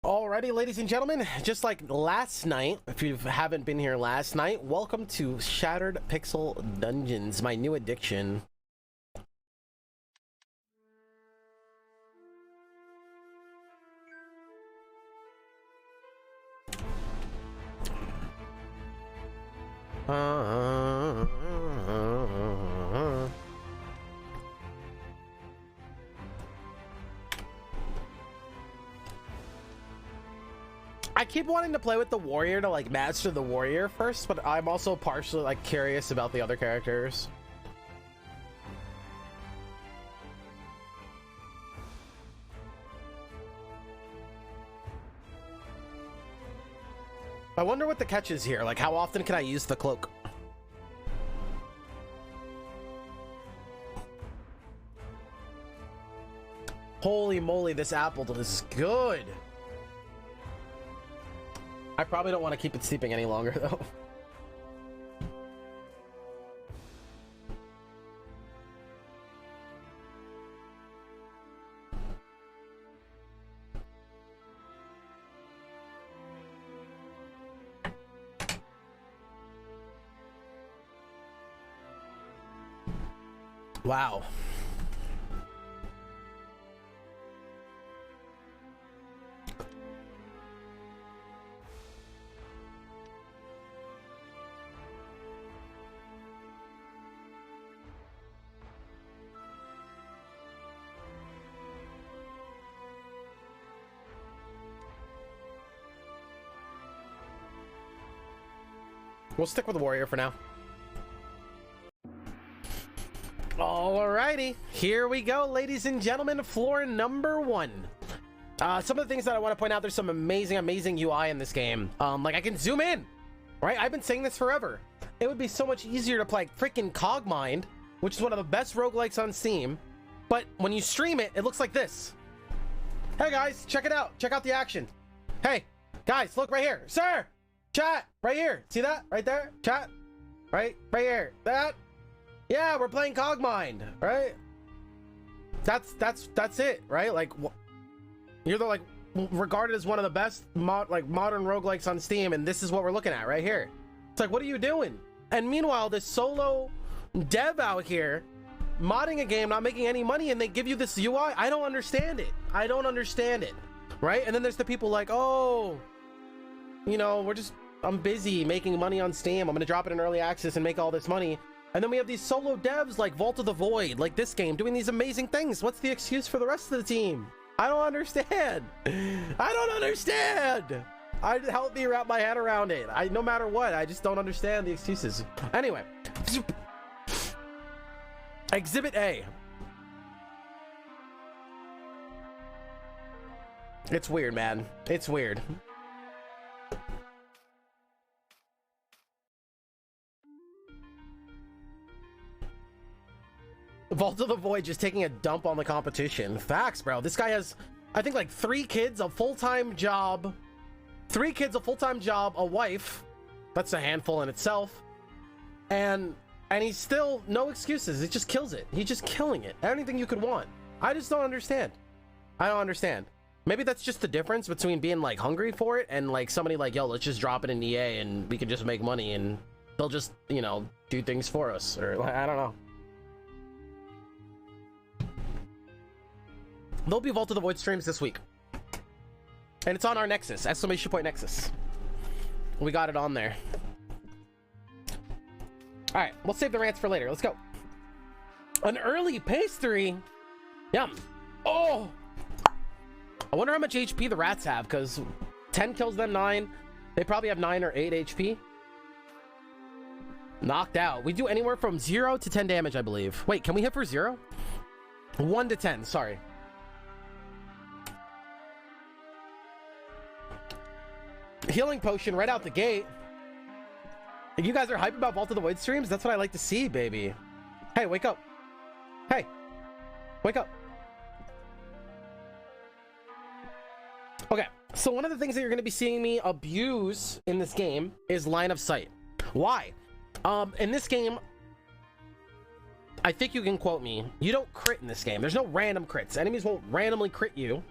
Alrighty, ladies and gentlemen, just like last night, if you haven't been here last night, welcome to Shattered Pixel Dungeons, my new addiction. I keep wanting to play with the warrior to like master the warrior first, but I'm also partially like curious about the other characters. I wonder what the catch is here. Like, how often can I use the cloak? Holy moly, this apple is good. I probably don't want to keep it sleeping any longer, though. Wow. We'll stick with the warrior for now. Alrighty, here we go, ladies and gentlemen. Floor number 1. Some of the things that I want to point out, there's some amazing UI in this game. Like I can zoom in, right? I've been saying this forever. It would be so much easier to play freaking Cogmind, which is one of the best roguelikes on Steam. But when you stream it, it looks like this. Hey guys, check it out. Check out the action. Hey, guys, look right here. Sir! Chat right here. See that right there? Chat right here. That, yeah, we're playing Cogmind, right? That's it, right? Like, you're the like regarded as one of the best modern roguelikes on Steam, and this is what we're looking at right here. It's like, what are you doing? And meanwhile, this solo dev out here modding a game, not making any money, and they give you this UI. I don't understand it. I don't understand it, right? And then there's the people like, oh, you know, I'm busy making money on Steam. I'm gonna drop it in early access and make all this money. And then we have these solo devs like Vault of the Void, like this game, doing these amazing things. What's the excuse for the rest of the team? I don't understand. I don't understand. Help me wrap my head around it. No matter what, I just don't understand the excuses. Anyway, Exhibit A. It's weird, man. It's weird. Vault of the Void just taking a dump on the competition. Facts, bro. This guy has, I think, like 3 kids, a full-time job. 3 kids, a full-time job, a wife. That's a handful in itself. And he's still, no excuses. It just kills it. He's just killing it. Anything you could want. I just don't understand. I don't understand. Maybe that's just the difference between being, like, hungry for it and, like, somebody like, yo, let's just drop it in EA and we can just make money and they'll just, you know, do things for us. Or, like, I don't know. There'll be Vault of the Void streams this week. And it's on our Nexus, !Nexus. We got it on there. Alright, we'll save the rants for later. Let's go. An early pastry. Yum. Oh! I wonder how much HP the rats have, because 10 kills them 9. They probably have 9 or 8 HP. Knocked out. We do anywhere from 0 to 10 damage, I believe. Wait, can we hit for 0? 1 to 10, sorry. Healing potion right out the gate. If you guys are hyped about Vault of the Void streams, that's what I like to see, baby. Hey, wake up. Hey, wake up. Okay, so one of the things that you're going to be seeing me abuse in this game is line of sight. Why? In this game, I think you can quote me, you don't crit in this game. There's no random crits. Enemies won't randomly crit you.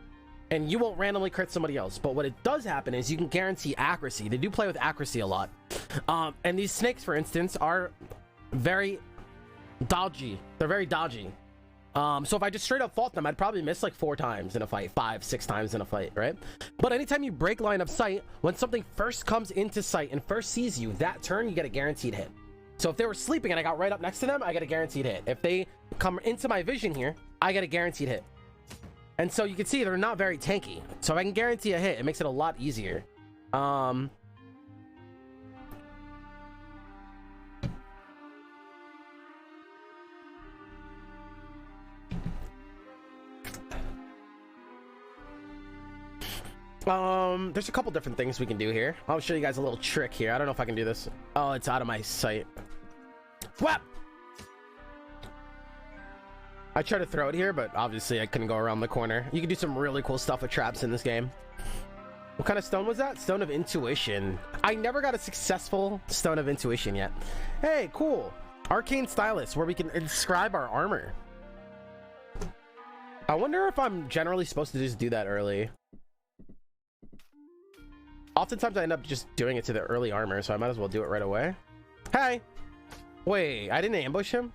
and you won't randomly crit somebody else. But what it does happen is you can guarantee accuracy. They do play with accuracy a lot. And these snakes, for instance, are very dodgy. They're very dodgy. So if I just straight up fought them, I'd probably miss like 4 times in a fight, 5, 6 times in a fight, right? But anytime you break line of sight, when something first comes into sight and first sees you, that turn, you get a guaranteed hit. So if they were sleeping and I got right up next to them, I get a guaranteed hit. If they come into my vision here, I get a guaranteed hit. And so you can see they're not very tanky. So if I can guarantee a hit, it makes it a lot easier. There's a couple different things we can do here. I'll show you guys a little trick here. I don't know if I can do this. Oh, it's out of my sight. Whap! I tried to throw it here, but obviously I couldn't go around the corner. You can do some really cool stuff with traps in this game. What kind of stone was that? Stone of Intuition. I never got a successful Stone of Intuition yet. Hey, cool. Arcane Stylus, where we can inscribe our armor. I wonder if I'm generally supposed to just do that early. Oftentimes I end up just doing it to the early armor, so I might as well do it right away. Hey! Wait, I didn't ambush him?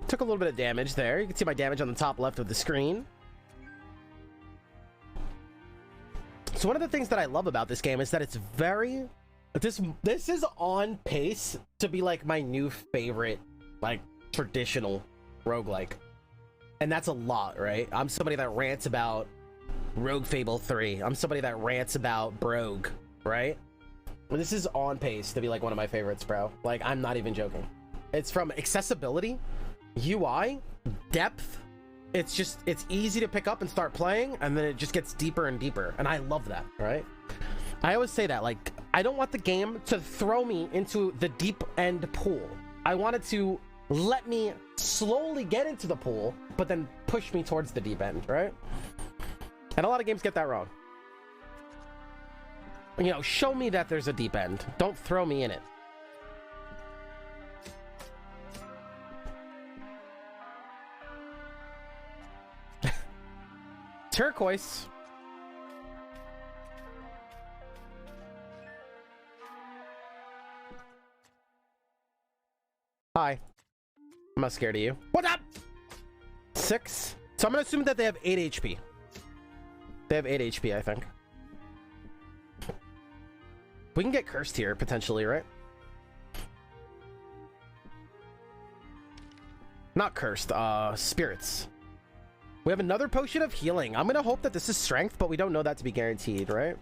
Took a little bit of damage there. You can see my damage on the top left of the screen. So one of the things that I love about this game is that it's very... This is on pace to be like my new favorite, like, traditional roguelike. And that's a lot, right? I'm somebody that rants about Rogue Fable 3. I'm somebody that rants about Brogue, right? Well, this is on pace to be like one of my favorites, bro. Like, I'm not even joking. It's from accessibility, UI, depth. It's easy to pick up and start playing, and then it just gets deeper and deeper. And I love that, right? I always say that, like, I don't want the game to throw me into the deep end pool. I want it to let me slowly get into the pool, but then push me towards the deep end, right? And a lot of games get that wrong. You know, show me that there's a deep end. Don't throw me in it. Turquoise. Hi. I'm not scared of you. What's up? 6. So I'm gonna assume that they have 8 HP. They have 8 HP, I think. We can get cursed here, potentially, right? Not cursed, spirits. We have another potion of healing. I'm gonna hope that this is strength, but we don't know that to be guaranteed, right?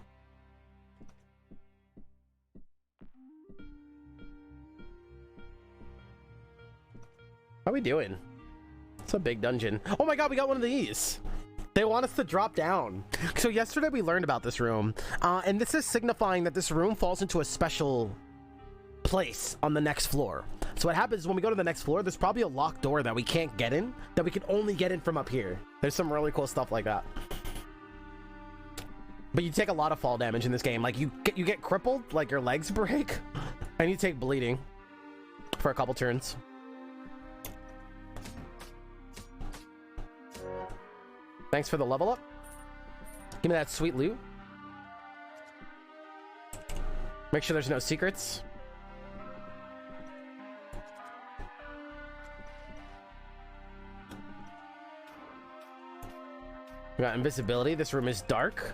How are we doing? It's a big dungeon. Oh my god, we got one of these. They want us to drop down. So yesterday we learned about this room, and this is signifying that this room falls into a special place on the next floor. So what happens when we go to the next floor, there's probably a locked door that we can't get in, that we can only get in from up here. There's some really cool stuff like that. But you take a lot of fall damage in this game. Like, you get crippled, like your legs break, and you take bleeding for a couple turns. Thanks for the level up. Give me that sweet loot. Make sure there's no secrets. We got invisibility. This room is dark.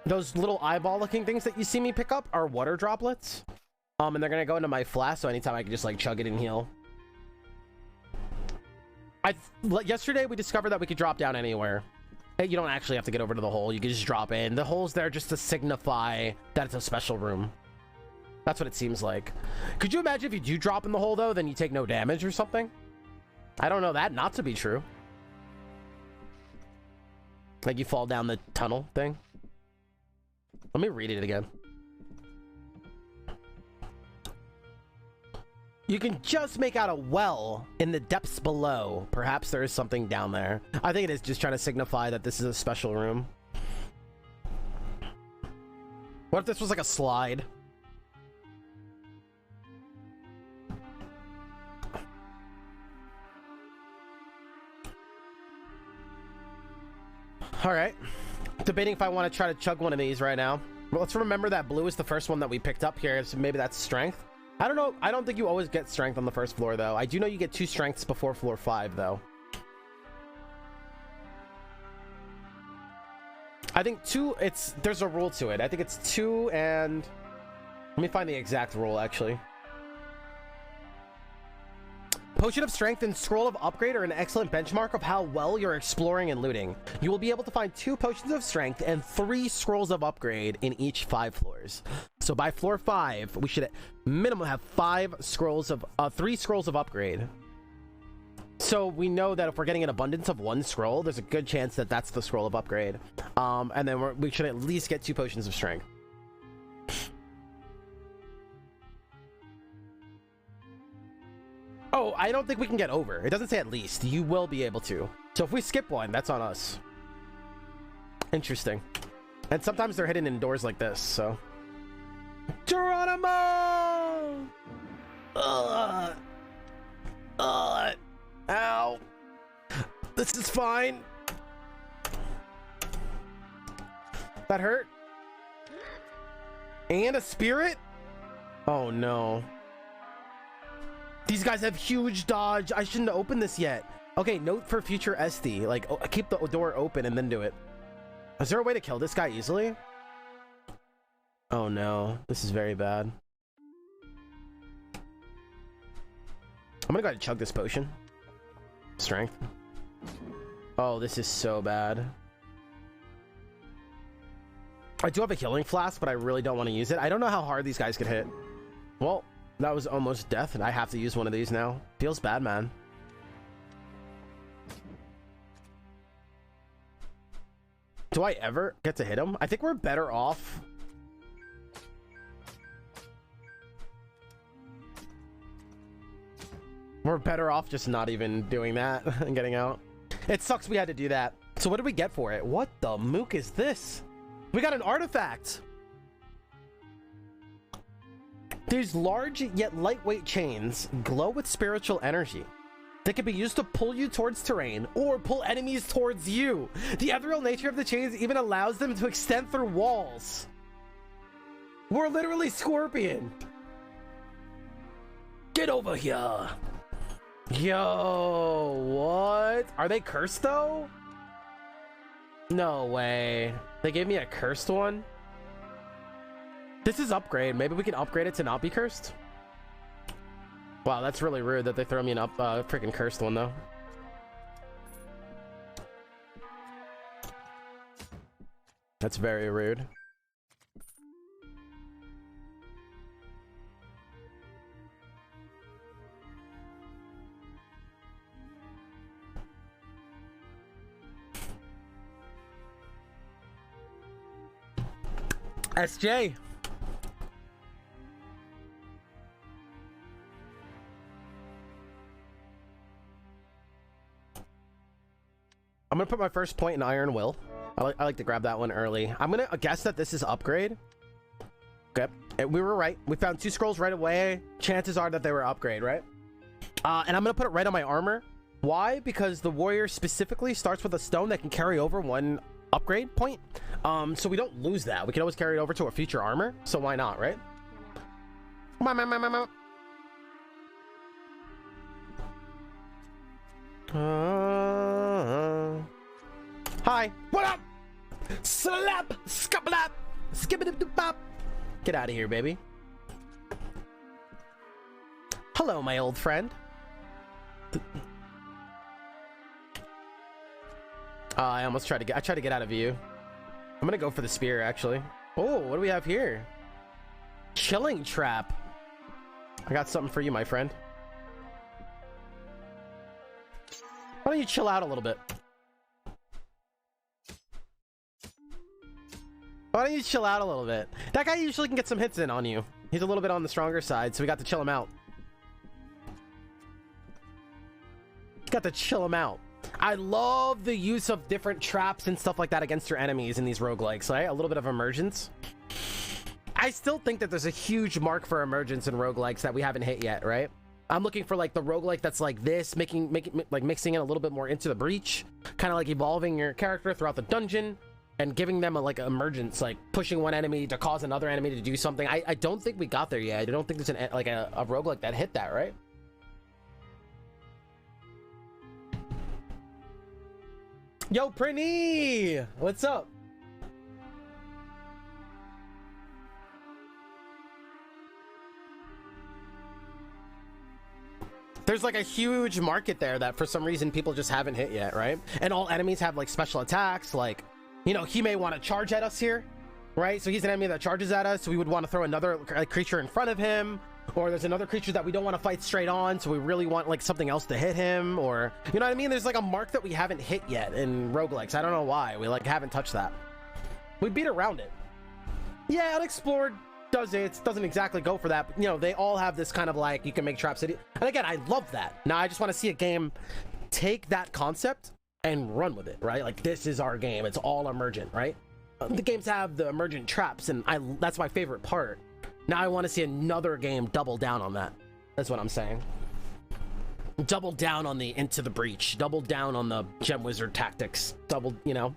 Those little eyeball looking things that you see me pick up are water droplets. And they're gonna go into my flask, so anytime I can just like chug it and heal. Yesterday we discovered that we could drop down anywhere. You don't actually have to get over to the hole. You can just drop in. The hole's there just to signify that it's a special room. That's what it seems like. Could you imagine if you do drop in the hole, though, then you take no damage or something? I don't know that not to be true. Like you fall down the tunnel thing. Let me read it again. You can just make out a well in the depths below. Perhaps there is something down there. I think it is just trying to signify that this is a special room. What if this was like a slide? All right. Debating if I want to try to chug one of these right now. Well, let's remember that blue is the first one that we picked up here, so maybe that's strength. I don't know. I don't think you always get strength on the first floor, though. I do know you get 2 strengths before floor 5, though. I think 2, there's a rule to it. I think it's 2 and... Let me find the exact rule, actually. Potion of Strength and Scroll of Upgrade are an excellent benchmark of how well you're exploring and looting. You will be able to find 2 Potions of Strength and 3 Scrolls of Upgrade in each 5 floors. So by floor 5, we should at minimum have 3 Scrolls of Upgrade. So we know that if we're getting an abundance of 1 scroll, there's a good chance that that's the Scroll of Upgrade. And then we should at least get 2 Potions of Strength. Oh, I don't think we can get over. It doesn't say at least. You will be able to. So if we skip one, that's on us. Interesting. And sometimes they're hidden in doors like this, so... Geronimo! Ow. This is fine. That hurt? And a spirit? Oh, no. These guys have huge dodge. I shouldn't have opened this yet. Okay, note for future SD. Like, keep the door open and then do it. Is there a way to kill this guy easily? Oh no, this is very bad. I'm gonna go ahead and chug this potion. Strength. Oh, this is so bad. I do have a healing flask, but I really don't want to use it. I don't know how hard these guys could hit. Well, that was almost death, and I have to use one of these now. Feels bad, man. Do I ever get to hit him? I think we're better off. We're better off just not even doing that and getting out. It sucks we had to do that. So what did we get for it? What the mook is this? We got an artifact. These large yet lightweight chains glow with spiritual energy. They can be used to pull you towards terrain or pull enemies towards you. The ethereal nature of the chains even allows them to extend through walls. We're literally Scorpion. Get over here. Yo, what? Are they cursed though? No way. They gave me a cursed one? This is upgrade. Maybe we can upgrade it to not be cursed. Wow, that's really rude that they throw me an freaking cursed one though. That's very rude. SJ. I'm gonna put my first point in Iron Will. I like to grab that one early. I'm gonna guess that this is upgrade. Okay, we were right. We found 2 scrolls right away. Chances are that they were upgrade, right? And I'm gonna put it right on my armor. Why? Because the warrior specifically starts with a stone that can carry over 1 upgrade point. So we don't lose that. We can always carry it over to a future armor. So why not, right? Hi. What up? Slap, scublap, skibbity-bop. Get out of here, baby. Hello, my old friend. I almost tried to get. I tried to get out of view. I'm gonna go for the spear, actually. Oh, what do we have here? Chilling trap. I got something for you, my friend. Why don't you chill out a little bit? Why don't you chill out a little bit? That guy usually can get some hits in on you. He's a little bit on the stronger side, so we got to chill him out. Got to chill him out. I love the use of different traps and stuff like that against your enemies in these roguelikes, right? A little bit of emergence. I still think that there's a huge mark for emergence in roguelikes that we haven't hit yet, right? I'm looking for like the roguelike that's like this, mixing in a little bit more into the breach, kind of like evolving your character throughout the dungeon and giving them a like emergence, like pushing one enemy to cause another enemy to do something. I don't think we got there yet. I don't think there's a roguelike that hit that, right? Yo, Prinny! What's up? There's like a huge market there that for some reason people just haven't hit yet, right? And all enemies have like special attacks, like, you know, he may want to charge at us here, right? So he's an enemy that charges at us, so we would want to throw another creature in front of him, or there's another creature that we don't want to fight straight on, so we really want like something else to hit him, or, you know what I mean? There's like a mark that we haven't hit yet in roguelikes. I don't know why. We like haven't touched that. We beat around it. Yeah, unexplored doesn't exactly go for that, but, you know, they all have this kind of like, you can make Trap City, and again, I love that. Now I just want to see a game take that concept and run with it, right? Like, this is our game. It's all emergent, right? The games have the emergent traps, and that's my favorite part. Now I want to see another game double down on that. That's what I'm saying. Double down on the Into the Breach, double down on the Gem Wizard tactics, double, you know.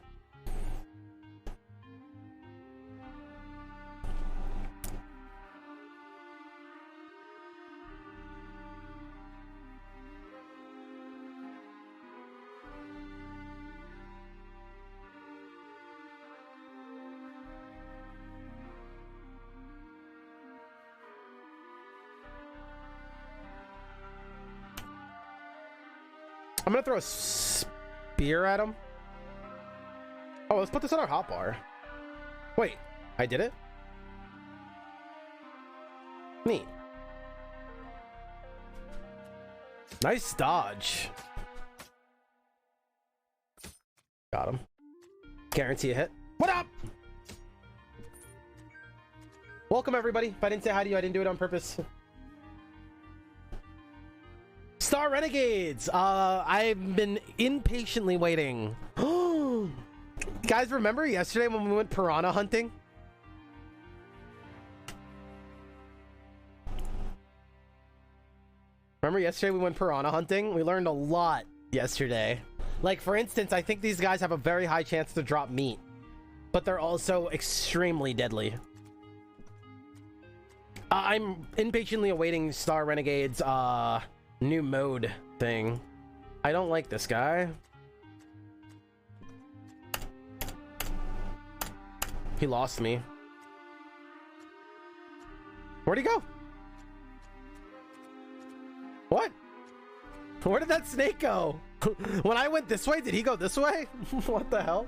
I'm gonna throw a spear at him. Oh, let's put this on our hotbar. Wait, I did it? Neat. Nice dodge. Got him. Guarantee a hit. What up? Welcome, everybody. If I didn't say hi to you, I didn't do it on purpose. Star Renegades! I've been impatiently waiting. Guys, remember yesterday when we went piranha hunting? Remember yesterday we went piranha hunting? We learned a lot yesterday. Like, for instance, I think these guys have a very high chance to drop meat, but they're also extremely deadly. I'm impatiently awaiting Star Renegades, new mode thing. I don't like this guy. He lost me. Where'd he go? What? Where did that snake go? When I went this way, did he go this way? What the hell?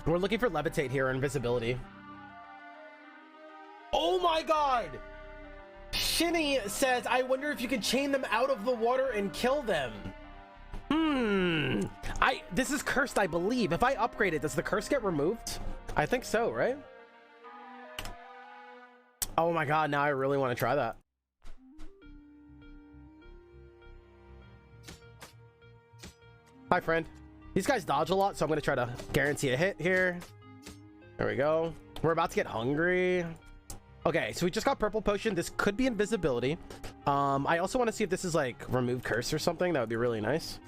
We're looking for levitate here, invisibility. Oh my god! Shinny says, I wonder if you can chain them out of the water and kill them. This is cursed, I believe. If I upgrade it, does the curse get removed? I think so, right? Oh my god, now I really want to try that. Hi, friend. These guys dodge a lot, so I'm going to try to guarantee a hit here. There we go. We're about to get hungry. Okay, so we just got purple potion. This could be invisibility. I also want to see if this is like remove curse or something. That would be really nice.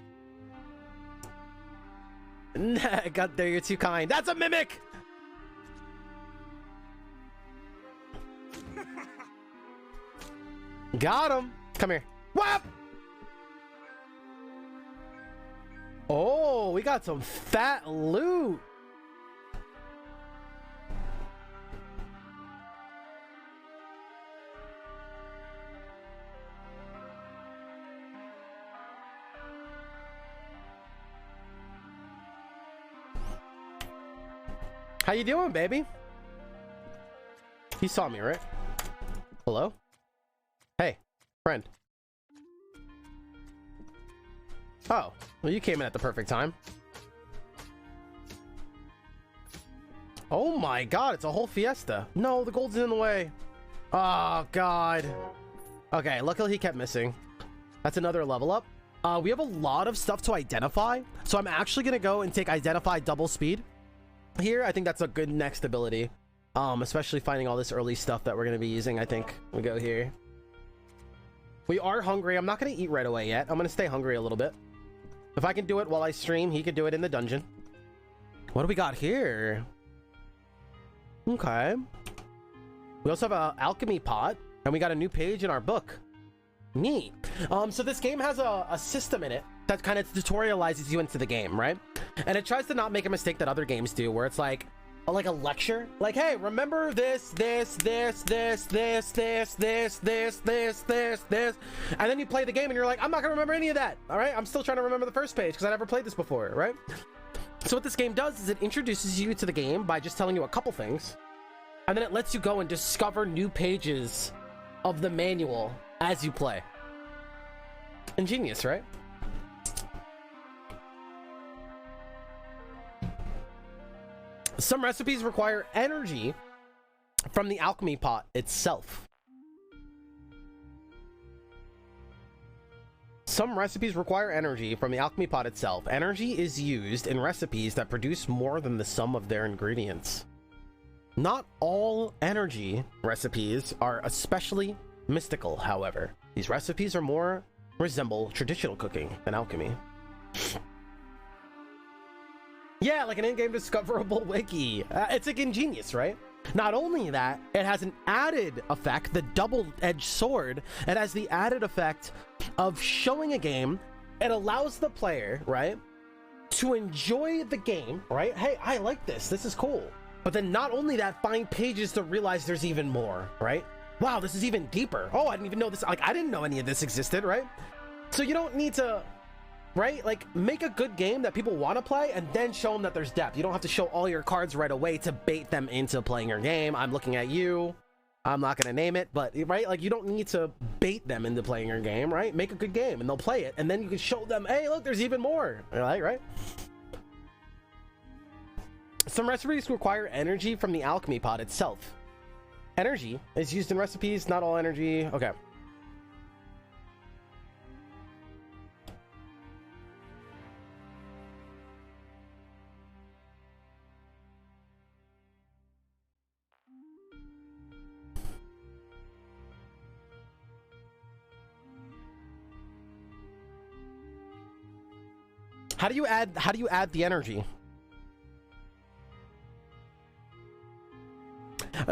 God, there, you're too kind. That's a mimic. Got him. Come here. Whap! Oh, we got some fat loot. How you doing, baby? You saw me, right? Hello? Hey, friend. Oh, well, you came in at the perfect time. Oh my god, it's a whole fiesta. No, the gold's in the way. Oh god. Okay, luckily he kept missing. That's another level up. We have a lot of stuff to identify, so I'm actually gonna go and take identify double speed here. I think that's a good next ability. Especially finding all this early stuff that we're going to be using. I think we go here. We are hungry. I'm not going to eat right away yet. I'm going to stay hungry a little bit. If I can do it while I stream, he could do it in the dungeon. What do we got here? Okay. We also have an alchemy pot, and we got a new page in our book. Neat. So this game has a system in it that kind of tutorializes you into the game, right? And it tries to not make a mistake that other games do, where it's like a lecture. Like, hey, remember this. And then you play the game and you're like, I'm not gonna remember any of that. All right, I'm still trying to remember the first page because I never played this before, right? So what this game does is it introduces you to the game by just telling you a couple things. And then it lets you go and discover new pages of the manual as you play. Ingenious, right? Some recipes require energy from the alchemy pot itself. Some recipes require energy from the alchemy pot itself. Energy is used in recipes that produce more than the sum of their ingredients. Not all energy recipes are especially mystical, however. These recipes are more resemble traditional cooking than alchemy. Yeah, like an in-game discoverable wiki. It's like ingenious, right? Not only that, it has an added effect, the double-edged sword. It has the added effect of showing a game. It allows the player, right, to enjoy the game, right? Hey, I like this. This is cool. But then not only that, find pages to realize there's even more, right? Wow, this is even deeper. Oh, I didn't even know this. Like, I didn't know any of this existed, right? So you don't need to, right? Like, make a good game that people want to play and then show them that there's depth. You don't have to show all your cards right away to bait them into playing your game. I'm looking at you. I'm not going to name it, but, right? Like, you don't need to bait them into playing your game, right? Make a good game and they'll play it. And then you can show them, hey, look, there's even more. Like, right? Some recipes require energy from the alchemy pot itself. Energy is used in recipes, not all energy. Okay. How do you add the energy?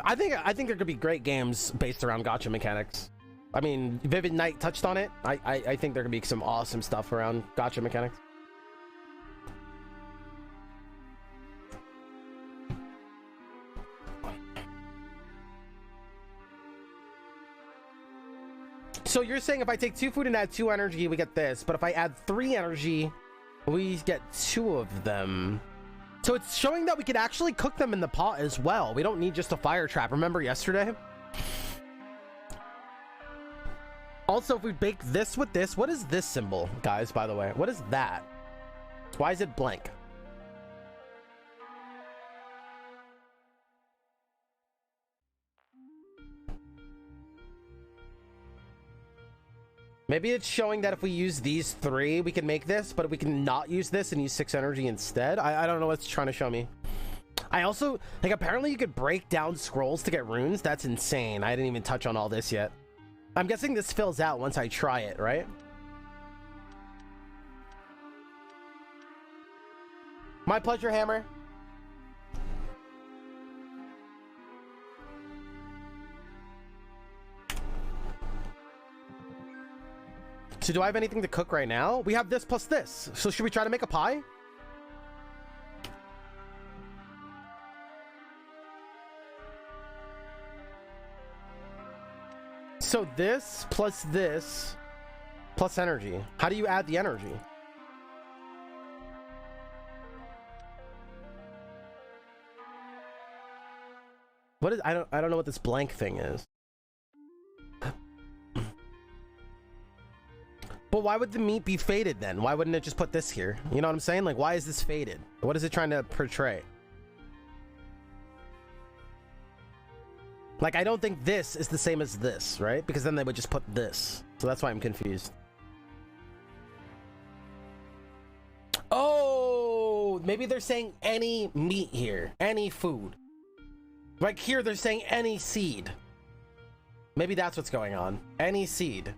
I think there could be great games based around gacha mechanics. I mean, Vivid Knight touched on it. I think there could be some awesome stuff around gacha mechanics. So you're saying if I take 2 food and add 2 energy, we get this, but if I add 3 energy, we get 2 of them. So it's showing that we could actually cook them in the pot as well. We don't need just a fire trap. Remember yesterday? Also, if we bake this with this, what is this symbol, guys, by the way? What is that? Why is it blank? Maybe it's showing that if we use these 3, we can make this, but we can not use this and use 6 energy instead. I don't know what it's trying to show me. I also, like, apparently you could break down scrolls to get runes. That's insane. I didn't even touch on all this yet. I'm guessing this fills out once I try it, right? My pleasure, Hammer. So do I have anything to cook right now? We have this plus this. So should we try to make a pie? So this plus energy. How do you add the energy? What is, I don't know what this blank thing is. But why would the meat be faded then? Why wouldn't it just put this here? You know what I'm saying? Like, why is this faded? What is it trying to portray? Like, I don't think this is the same as this, right? Because then they would just put this. So that's why I'm confused. Oh, maybe they're saying any meat here. Any food. Like here, they're saying any seed. Maybe that's what's going on. Any seed.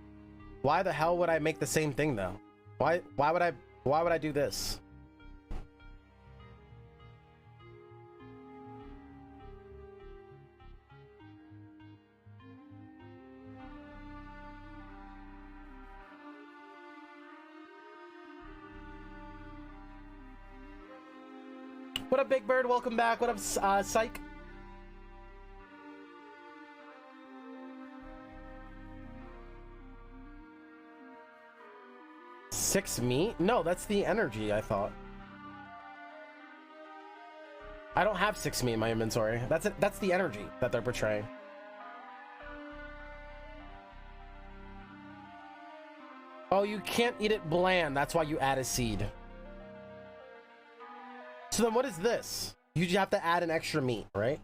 Why the hell would I make the same thing though? Why would I do this? What up, Big Bird? Welcome back. What up, Psych? Six meat? No, that's the energy, I thought. I don't have 6 meat in my inventory. That's it. That's the energy that they're portraying. Oh, you can't eat it bland. That's why you add a seed. So then what is this? You just have to add an extra meat, right?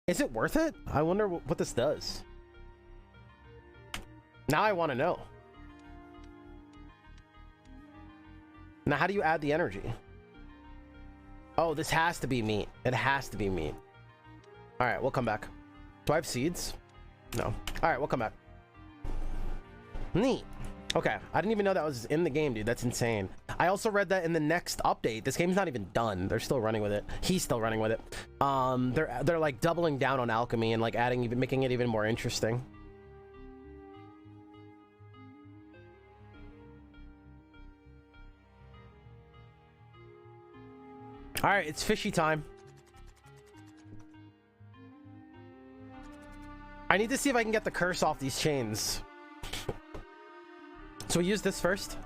Is it worth it? I wonder what this does. Now I want to know. Now, how do you add the energy? Oh, this has to be meat. It has to be meat. All right, we'll come back. Do I have seeds? No. All right, we'll come back. Neat. Okay, I didn't even know that was in the game, dude. That's insane. I also read that in the next update, this game's not even done. They're still running with it. He's still running with it. They're like doubling down on alchemy and like making it even more interesting. All right, it's fishy time. I need to see if I can get the curse off these chains. So we use this first.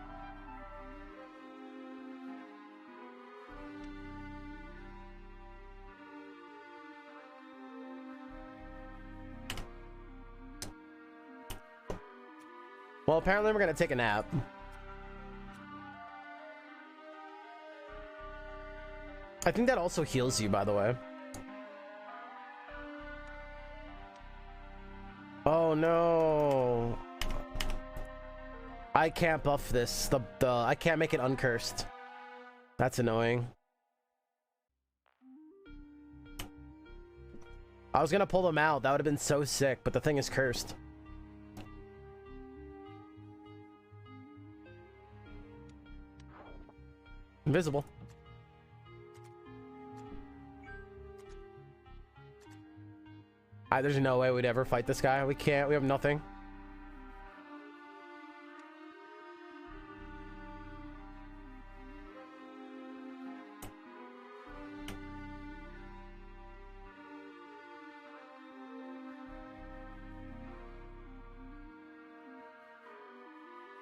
Well, apparently we're gonna take a nap. I think that also heals you, by the way. Oh no. I can't buff this. I can't make it uncursed. That's annoying. I was gonna pull them out. That would have been so sick, but the thing is cursed. Invisible. There's no way we'd ever fight this guy. We can't. We have nothing.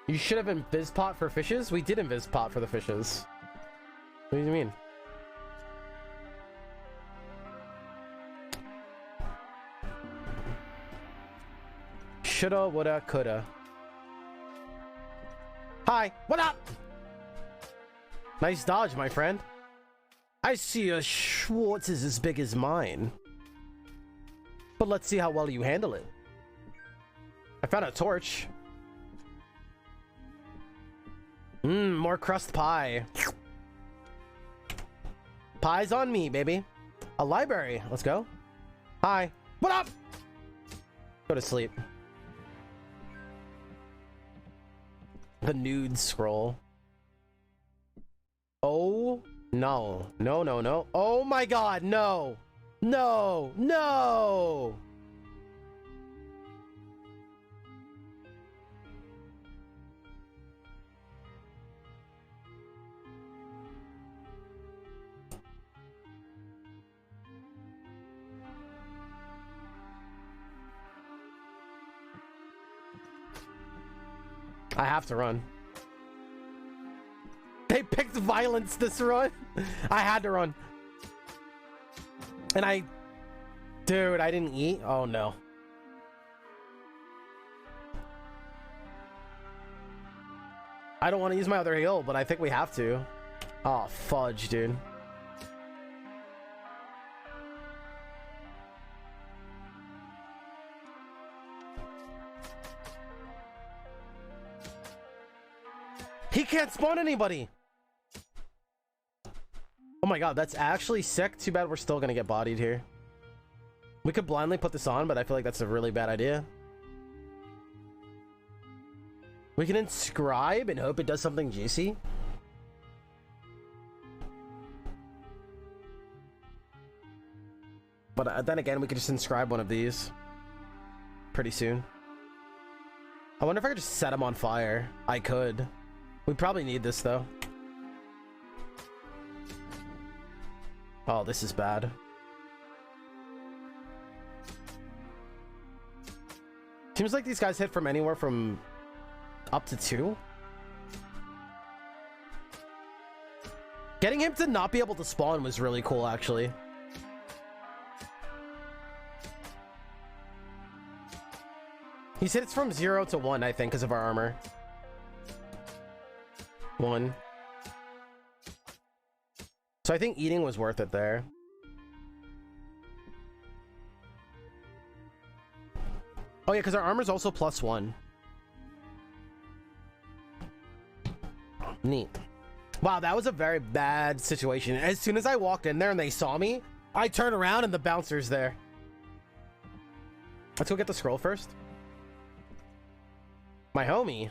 You should have invis pot for fishes. We did invis pot for the fishes. What do you mean? Shoulda, woulda, coulda. Hi, what up? Nice dodge, my friend. I see a Schwartz is as big as mine. But let's see how well you handle it. I found a torch. More crust pie. Pie's on me, baby. A library. Let's go. Hi. What up? Go to sleep. The nude scroll. Oh, no. No, no, no. Oh my god, no. No, no. I have to run. They picked violence this run. I had to run. And dude, I didn't eat. Oh no. I don't want to use my other heal, but I think we have to. Oh, fudge, dude. He can't spawn anybody. Oh my god, that's actually sick. Too bad we're still gonna get bodied here. We could blindly put this on, but I feel like that's a really bad idea. We can inscribe and hope it does something juicy. But then again, we could just inscribe one of these pretty soon. I wonder if I could just set them on fire. I could. We probably need this though. Oh, this is bad. Seems like these guys hit from anywhere from up to 2. Getting him to not be able to spawn was really cool, actually. He said it's from 0 to 1, I think, because of our armor. 1. So I think eating was worth it there. Oh yeah, because our armor's also +1. Neat. Wow, that was a very bad situation. As soon as I walked in there and they saw me, I turned around and the bouncer's there. Let's go get the scroll first. My homie.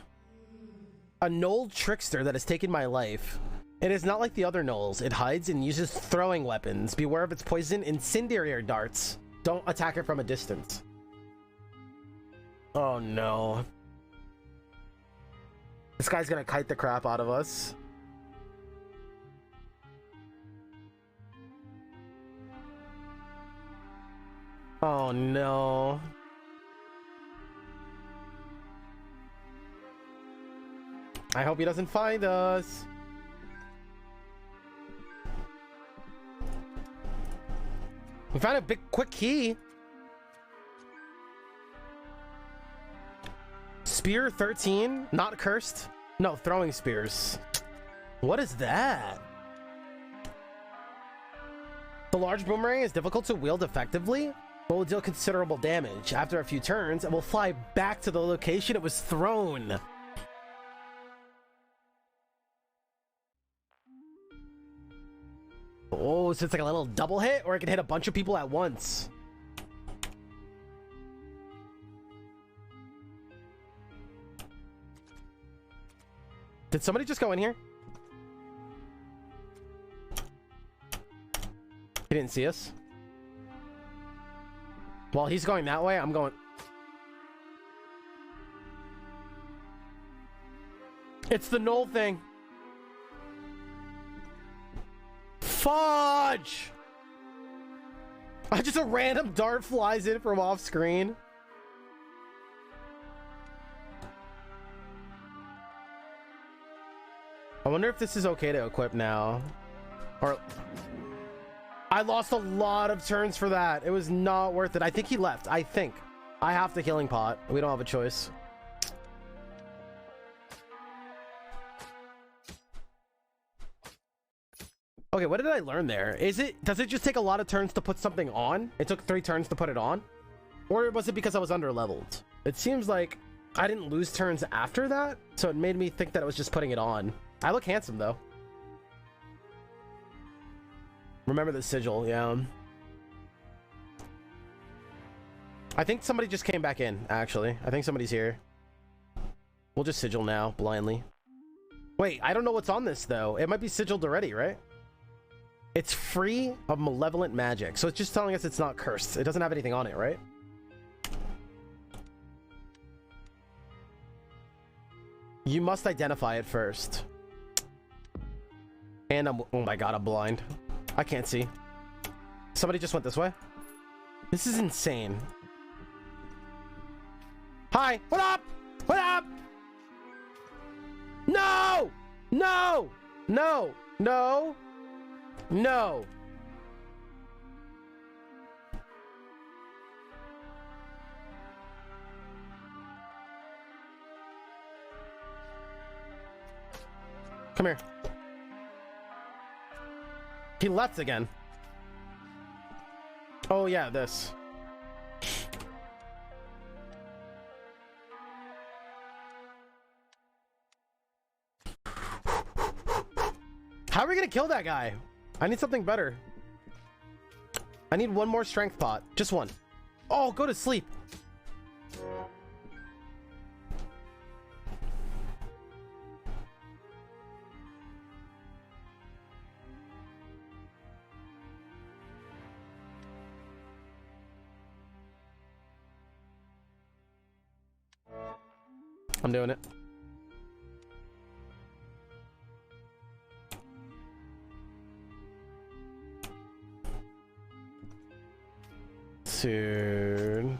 A gnoll trickster that has taken my life. It is not like the other gnolls. It hides and uses throwing weapons. Beware of its poison incendiary darts. Don't attack it from a distance. Oh no. This guy's gonna kite the crap out of us. Oh no. I hope he doesn't find us. We found a big quick key. Spear 13, not cursed. No, throwing spears. What is that? The large boomerang is difficult to wield effectively, but will deal considerable damage. After a few turns, it will fly back to the location it was thrown. Oh, so it's like a little double hit, or it can hit a bunch of people at once. Did somebody just go in here? He didn't see us. While he's going that way, I'm going... It's the gnoll thing. Fudge! Just a random dart flies in from off screen. I wonder if this is okay to equip now. Or... I lost a lot of turns for that. It was not worth it. I think he left. I think. I have the healing pot. We don't have a choice. Okay, what did I learn there? Does it just take a lot of turns to put something on? It took 3 turns to put it on? Or was it because I was under leveled? It seems like I didn't lose turns after that, so it made me think that it was just putting it on. I look handsome though. Remember the sigil, yeah. I think somebody just came back in, actually. I think somebody's here. We'll just sigil now, blindly. Wait, I don't know what's on this though. It might be sigiled already, right? It's free of malevolent magic, so it's just telling us it's not cursed. It doesn't have anything on it, right? You must identify it first. And oh my god, I'm blind. I can't see. Somebody just went this way. This is insane. Hi, what up? What up? No! No! No! No! No! Come here. He left again. Oh yeah, this. How are we gonna kill that guy? I need something better. I need one more strength pot. Just one. Oh, go to sleep. I'm doing it. Dude.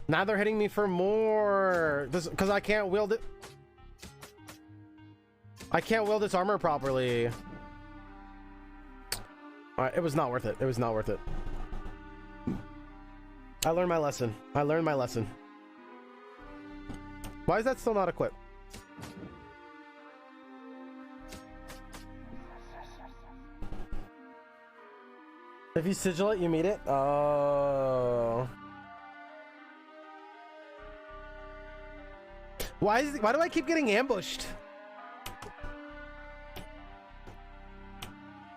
Now they're hitting me for more. Because I can't wield it. I can't wield this armor properly. Alright, it was not worth it. It was not worth it. I learned my lesson. I learned my lesson. Why is that still not equipped? If you sigil it, you meet it? Oh. Why do I keep getting ambushed?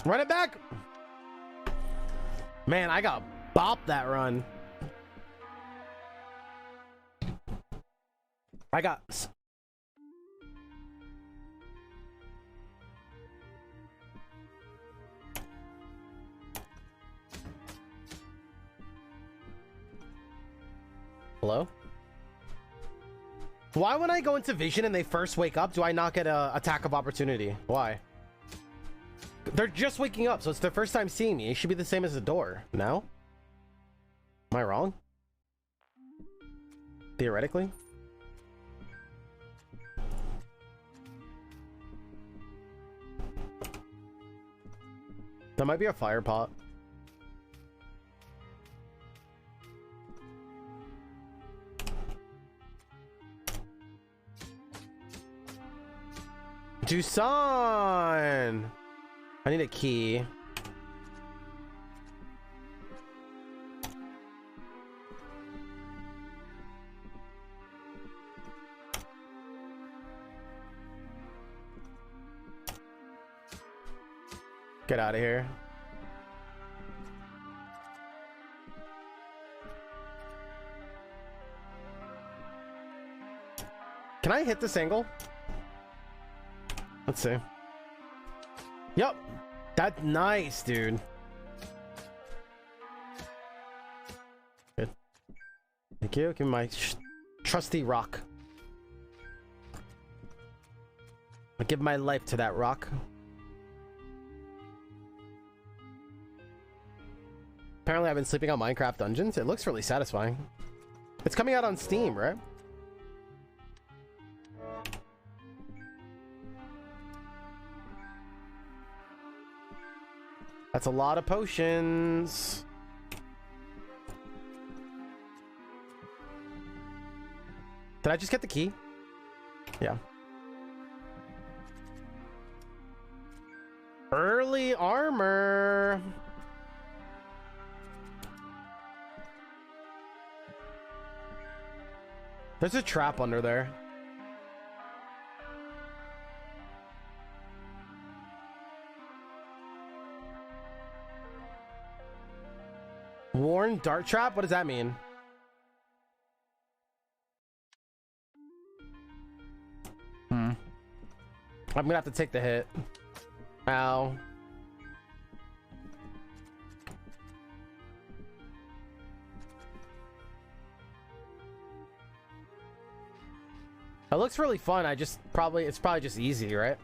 Run it back! Man, I got bopped that run. I got... Hello? Why when I go into vision and they first wake up, do I not get a attack of opportunity? Why? They're just waking up, so it's their first time seeing me. It should be the same as the door. No? Am I wrong? Theoretically? That might be a fire pot. Dusan! I need a key. Get out of here. Can I hit this angle? Let's see. Yep. That's nice, dude. Good. Thank you. Give me my trusty rock. I give my life to that rock. Apparently I've been sleeping on Minecraft Dungeons. It looks really satisfying. It's coming out on Steam, right? That's a lot of potions. Did I just get the key? Yeah. Early armor. There's a trap under there. Worn dart trap? What does that mean? I'm gonna have to take the hit. Ow. It looks really fun. It's probably just easy, right?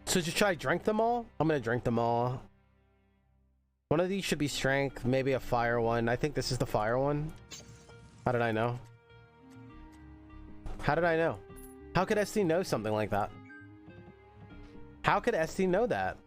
So should I drink them all? I'm gonna drink them all. One of these should be strength, maybe a fire one. I think this is the fire one. How did I know? How did I know? How could SD know something like that? How could SD know that?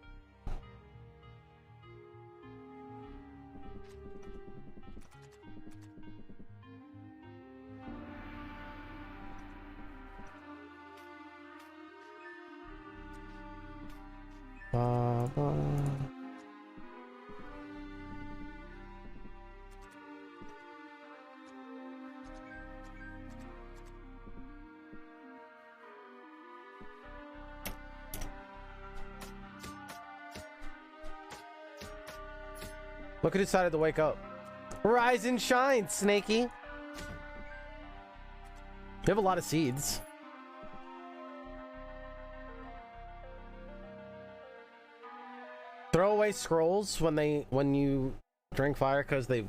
Look who decided to wake up. Rise and shine, Snakey. You have a lot of seeds. Throw away scrolls when you drink fire because they...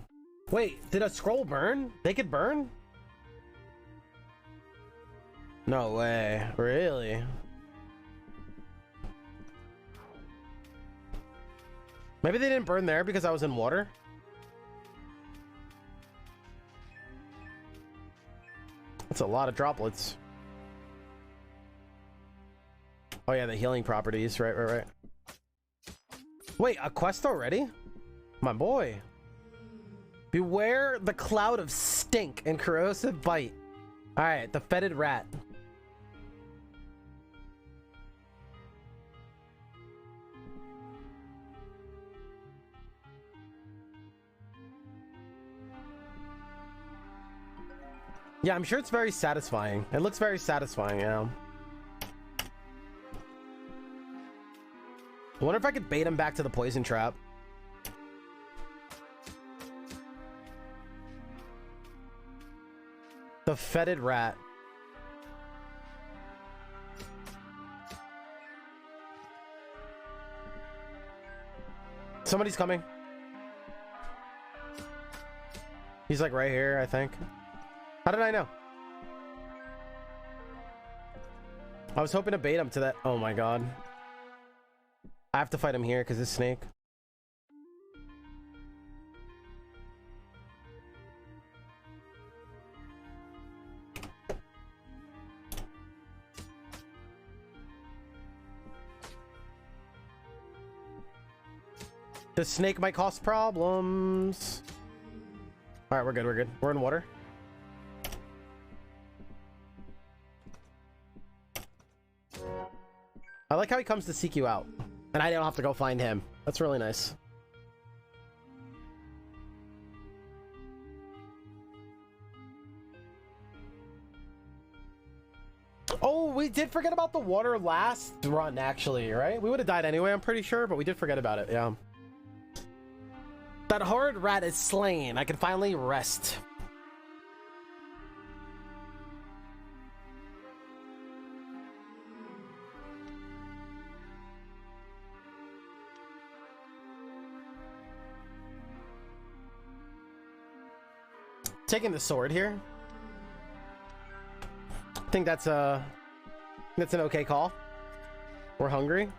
Wait, did a scroll burn? They could burn? No way. Really? Maybe they didn't burn there because I was in water? That's a lot of droplets. Oh yeah, the healing properties. Right. Wait, a quest already? My boy. Beware the cloud of stink and corrosive bite. Alright, the fetid rat. Yeah, I'm sure it's very satisfying. It looks very satisfying, yeah. I wonder if I could bait him back to the poison trap. The fetid rat. Somebody's coming. He's like right here, I think. How did I know? I was hoping to bait him to that. Oh my god. I have to fight him here because this snake. The snake might cause problems. All right, we're good. We're good. We're in water. I like how he comes to seek you out, and I don't have to go find him. That's really nice. Oh, we did forget about the water last run, actually, right? We would have died anyway, I'm pretty sure, but we did forget about it, yeah. That horrid rat is slain. I can finally rest. Taking the sword here. I think that's an okay call. We're hungry.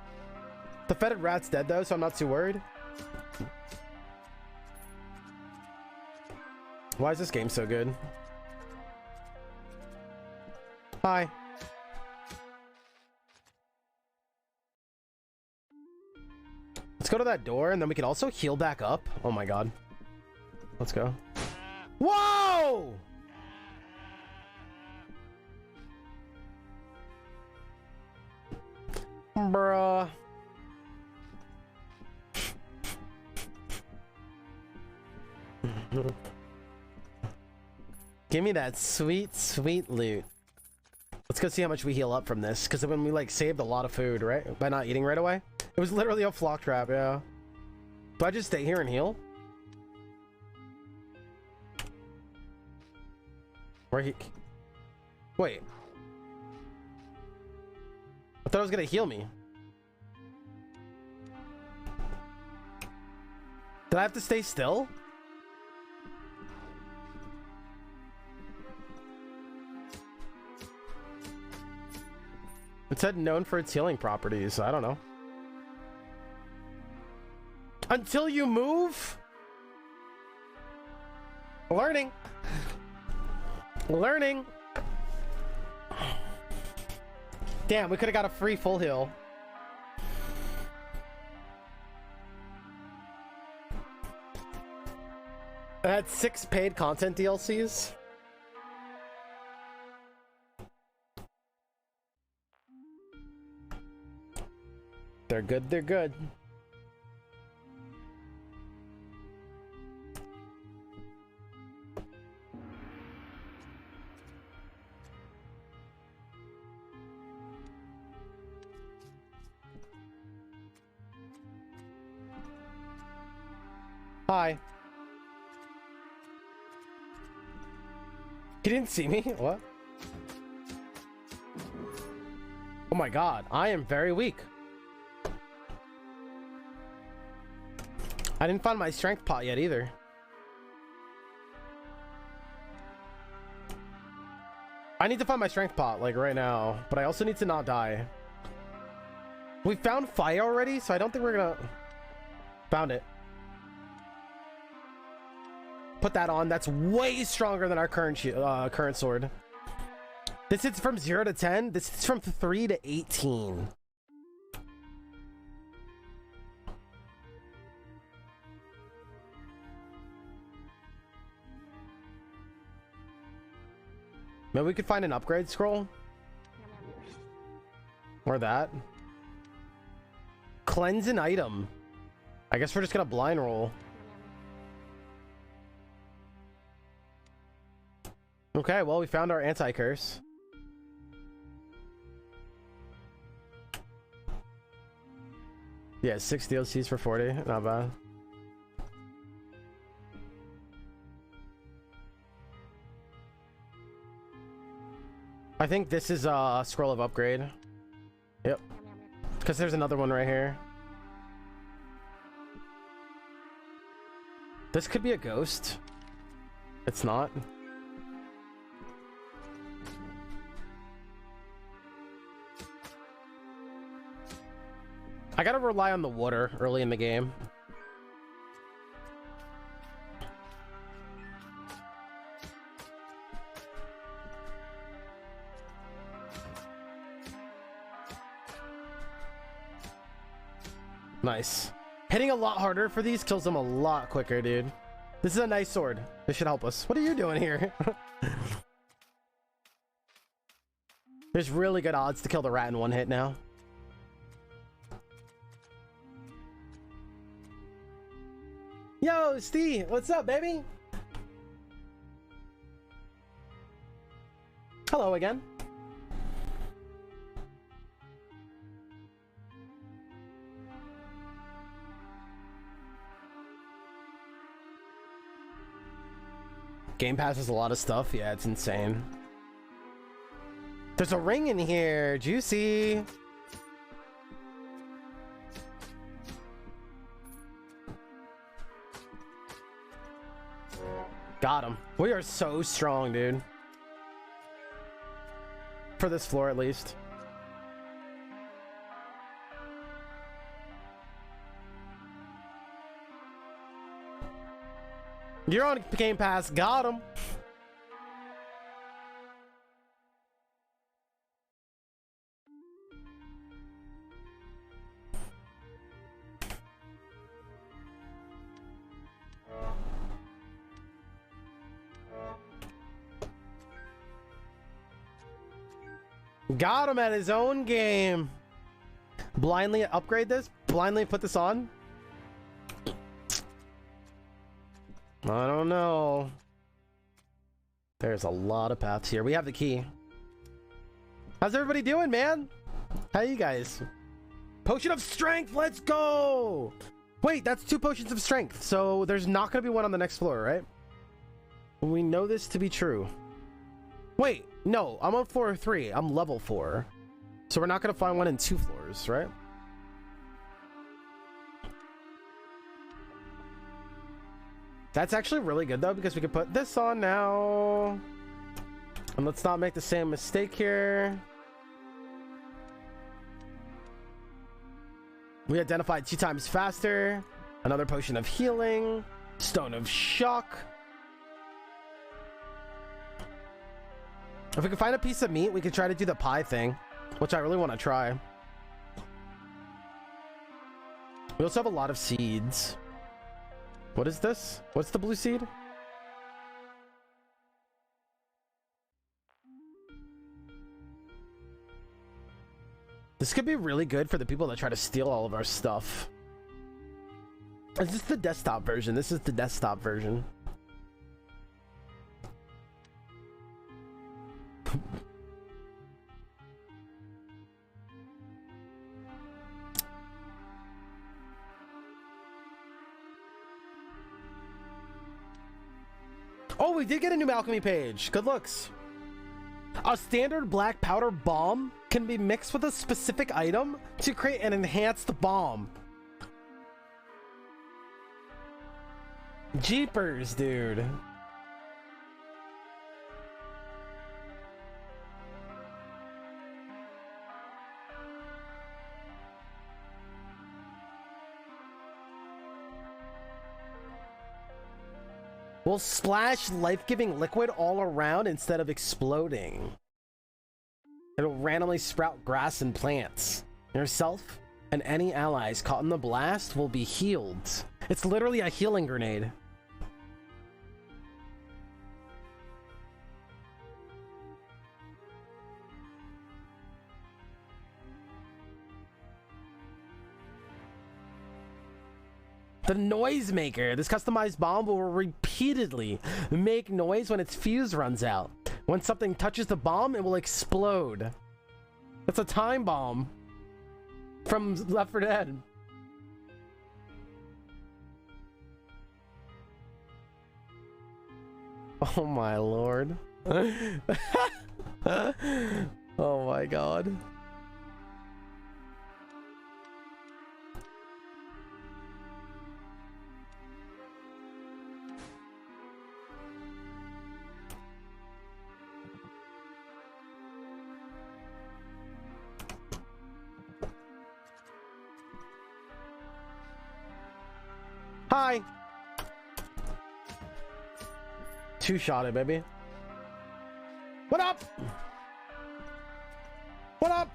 The fetid rat's dead though, so I'm not too worried. Why is this game so good? Hi. Let's go to that door and then we can also heal back up. Oh my god. Let's go. Whoa! Bruh. Give me that sweet, sweet loot. Let's go see how much we heal up from this. Because when we like saved a lot of food, right? By not eating right away. It was literally a flock trap, yeah. Do I just stay here and heal? Where he... Wait. I thought it was gonna heal me. Did I have to stay still? It said known for its healing properties. I don't know. Until you move? Learning. Learning. Damn, we could have got a free full heal. I had 6 paid content DLCs. They're good, they're good. Hi. You didn't see me? What? Oh my god, I am very weak. I didn't find my strength pot yet either. I need to find my strength pot, like, right now. But I also need to not die. We found fire already, so I don't think we're gonna... Found it. Put that on. That's way stronger than our current sword. This is from 0 to 10. This is from 3 to 18. Maybe we could find an upgrade scroll. Or that. Cleanse an item. I guess we're just gonna blind roll. Okay, well, we found our anti-curse. Yeah, 6 DLCs for 40. Not bad. I think this is a scroll of upgrade. Yep. Because there's another one right here. This could be a ghost. It's not. I gotta rely on the water early in the game. Nice. Hitting a lot harder for these kills them a lot quicker, dude. This is a nice sword. This should help us. What are you doing here? There's really good odds to kill the rat in one hit now. Yo, Steve, what's up, baby? Hello again. Game Pass has a lot of stuff. Yeah, it's insane. There's a ring in here. Juicy. Got him. We are so strong, dude. For this floor, at least. You're on Game Pass. Got him. Got him at his own game. Blindly upgrade this? Blindly put this on? I don't know. There's a lot of paths here. We have the key. How's everybody doing, man? How you guys? Potion of strength. Let's go. Wait, that's 2 potions of strength. So there's not going to be one on the next floor, right? We know this to be true. Wait, no, I'm on floor 3. I'm level 4. So we're not going to find one in 2 floors, right? That's actually really good, though, because we can put this on now. And let's not make the same mistake here. We identified 2 times faster. Another potion of healing. Stone of shock. If we can find a piece of meat, we could try to do the pie thing, which I really want to try. We also have a lot of seeds. What is this? What's the blue seed? This could be really good for the people that try to steal all of our stuff. Is this the desktop version? This is the desktop version. Oh, we did get a new alchemy page. Good looks. A standard black powder bomb can be mixed with a specific item to create an enhanced bomb. Jeepers, dude. Will splash life-giving liquid all around instead of exploding. It'll randomly sprout grass and plants. Yourself and any allies caught in the blast will be healed. It's literally a healing grenade. The Noisemaker. This customized bomb will repeatedly make noise when its fuse runs out. When something touches the bomb, it will explode. That's a time bomb from Left 4 Dead. Oh my lord. Oh my god. Hi. Two-shot it, baby. What up? What up?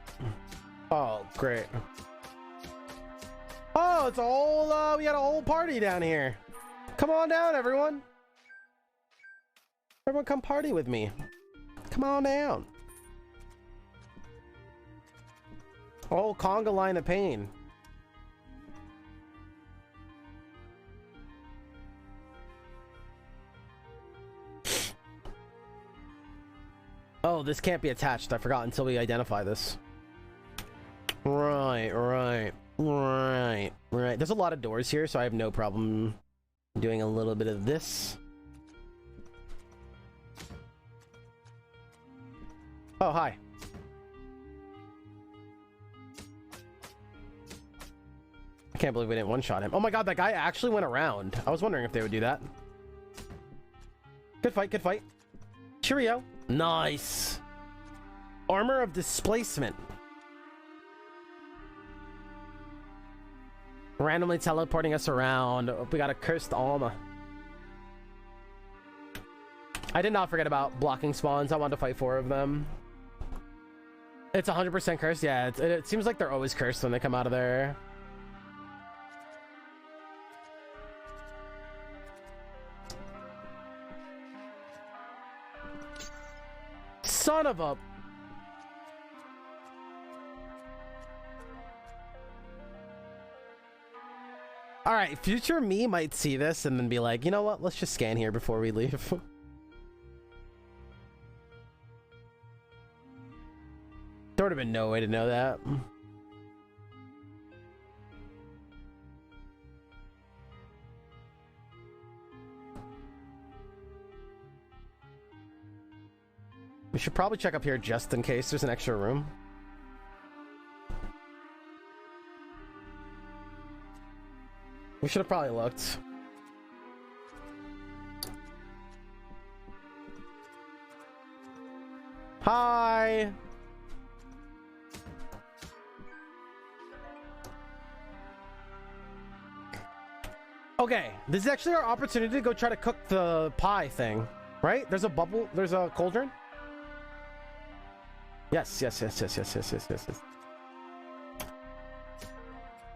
Oh, great. Oh, it's a whole, we got a whole party down here. Come on down, everyone. Everyone come party with me. Come on down. Oh, conga line of pain. Oh, this can't be attached. I forgot until we identify this. Right. There's a lot of doors here, so I have no problem doing a little bit of this. Oh, hi. I can't believe we didn't one-shot him. Oh my god, that guy actually went around. I was wondering if they would do that. Good fight, good fight. Cheerio. Nice. Armor of displacement. Randomly teleporting us around. We got a cursed armor. I did not forget about blocking spawns. I wanted to fight 4 of them. It's 100% cursed. Yeah, it seems like they're always cursed when they come out of there. Son of a... Alright, future me might see this and then be like, you know what? Let's just scan here before we leave. There would have been no way to know that. We should probably check up here just in case there's an extra room. We should have probably looked. Hi! Okay, this is actually our opportunity to go try to cook the pie thing, right? There's a bubble, there's a cauldron. Yes. Good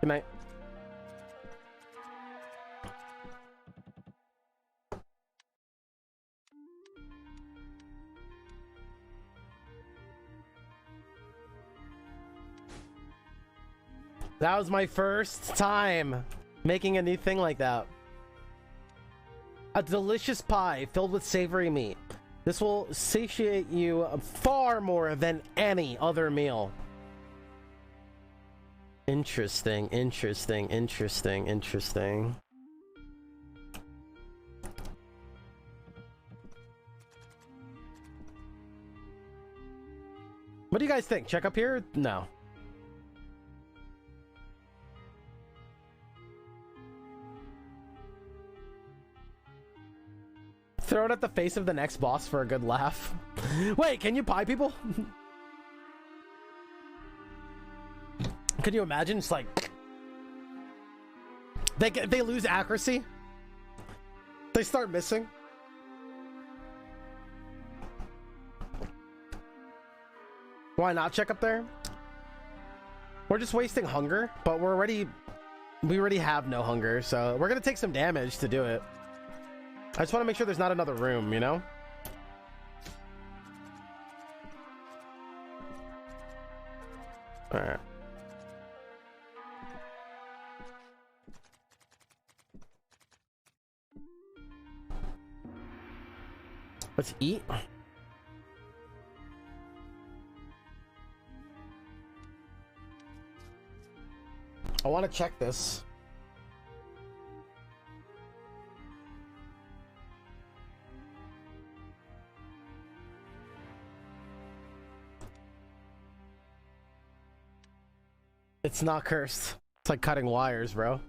night. That was my first time making a new thing like that. A delicious pie filled with savory meat. This will satiate you far more than any other meal. Interesting. What do you guys think? Check up here? No. Throw it at the face of the next boss for a good laugh. Wait, can you pie people? Can you imagine? It's like they lose accuracy. They start missing. Why not check up there? We're just wasting hunger, but we already have no hunger, so we're gonna take some damage to do it. I just want to make sure there's not another room, you know? Alright. Let's eat. I want to check this. It's not cursed. It's like cutting wires, bro.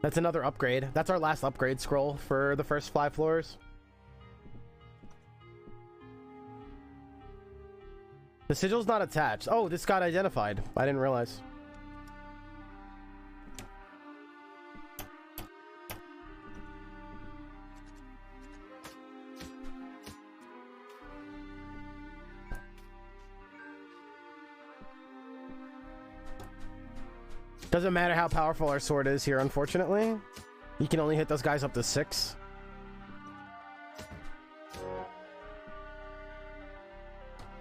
That's another upgrade. That's our last upgrade scroll for the first 5 floors. The sigil's not attached. Oh, this got identified. I didn't realize. Doesn't matter how powerful our sword is here, unfortunately. You can only hit those guys up to 6.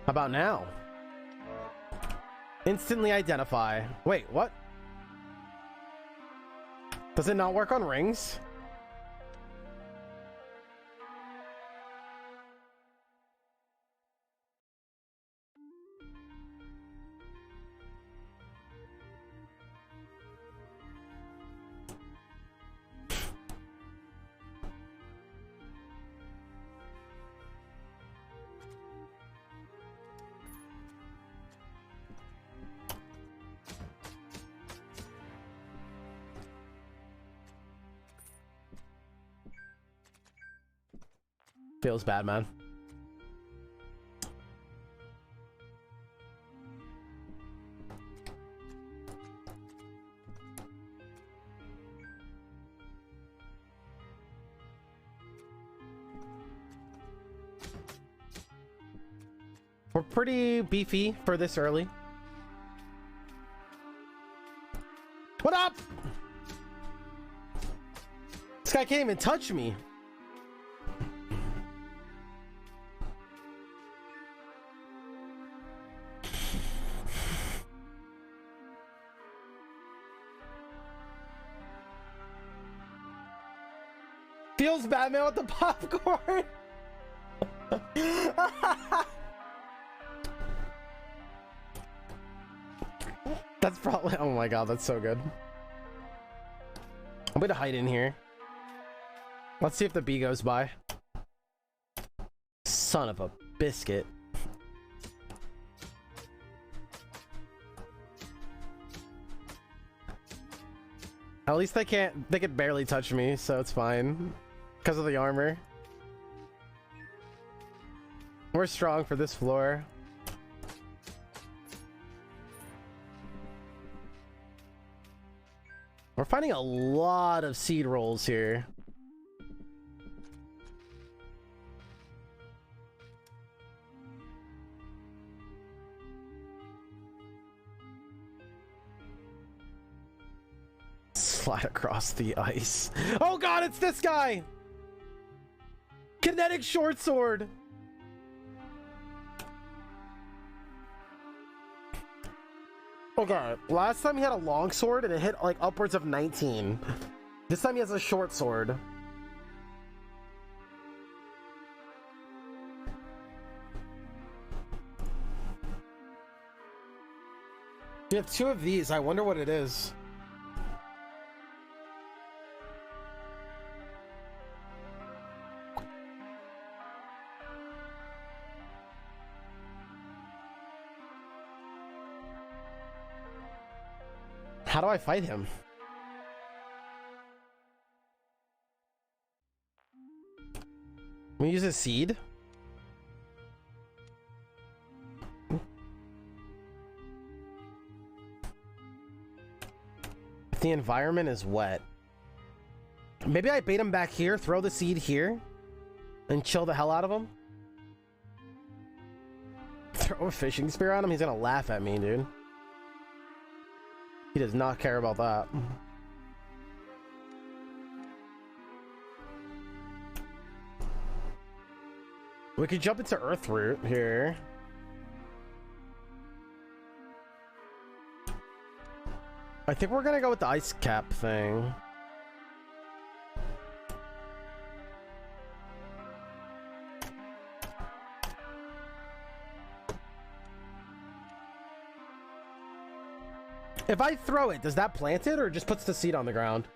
How about now? Instantly identify. Wait, what? Does it not work on rings? Feels bad, man. We're pretty beefy for this early. What up? This guy can't even touch me. Feels Batman with the popcorn. That's probably, oh my god, that's so good. I'm gonna hide in here. Let's see if the bee goes by. Son of a biscuit. At least they can barely touch me, so it's fine. Because of the armor. We're strong for this floor. We're finding a lot of seed rolls here. Slide across the ice. Oh god, it's this guy! Kinetic short sword! Okay, last time he had a long sword and it hit like upwards of 19. This time he has a short sword. You have 2 of these. I wonder what it is. How do I fight him? We use a seed? If the environment is wet. Maybe I bait him back here, throw the seed here, and chill the hell out of him. Throw a fishing spear on him? He's gonna laugh at me, dude. He does not care about that. We could jump into Earth Root here. I think we're gonna go with the ice cap thing. If I throw it, does that plant it or just puts the seed on the ground?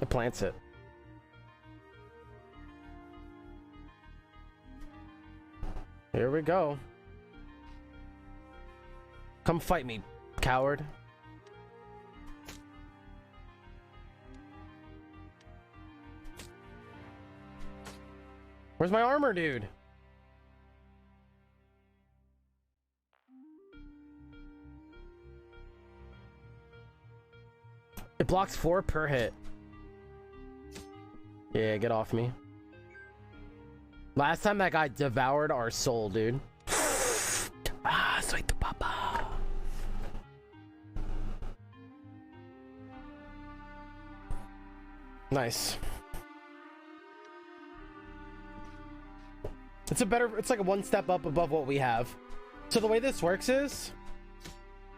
It plants it. Here we go. Come fight me, coward. Where's my armor, dude? It blocks 4 per hit. Yeah, get off me. Last time that guy devoured our soul, dude. Ah, sweet to papa. Nice. It's like a 1 step up above what we have. So the way this works is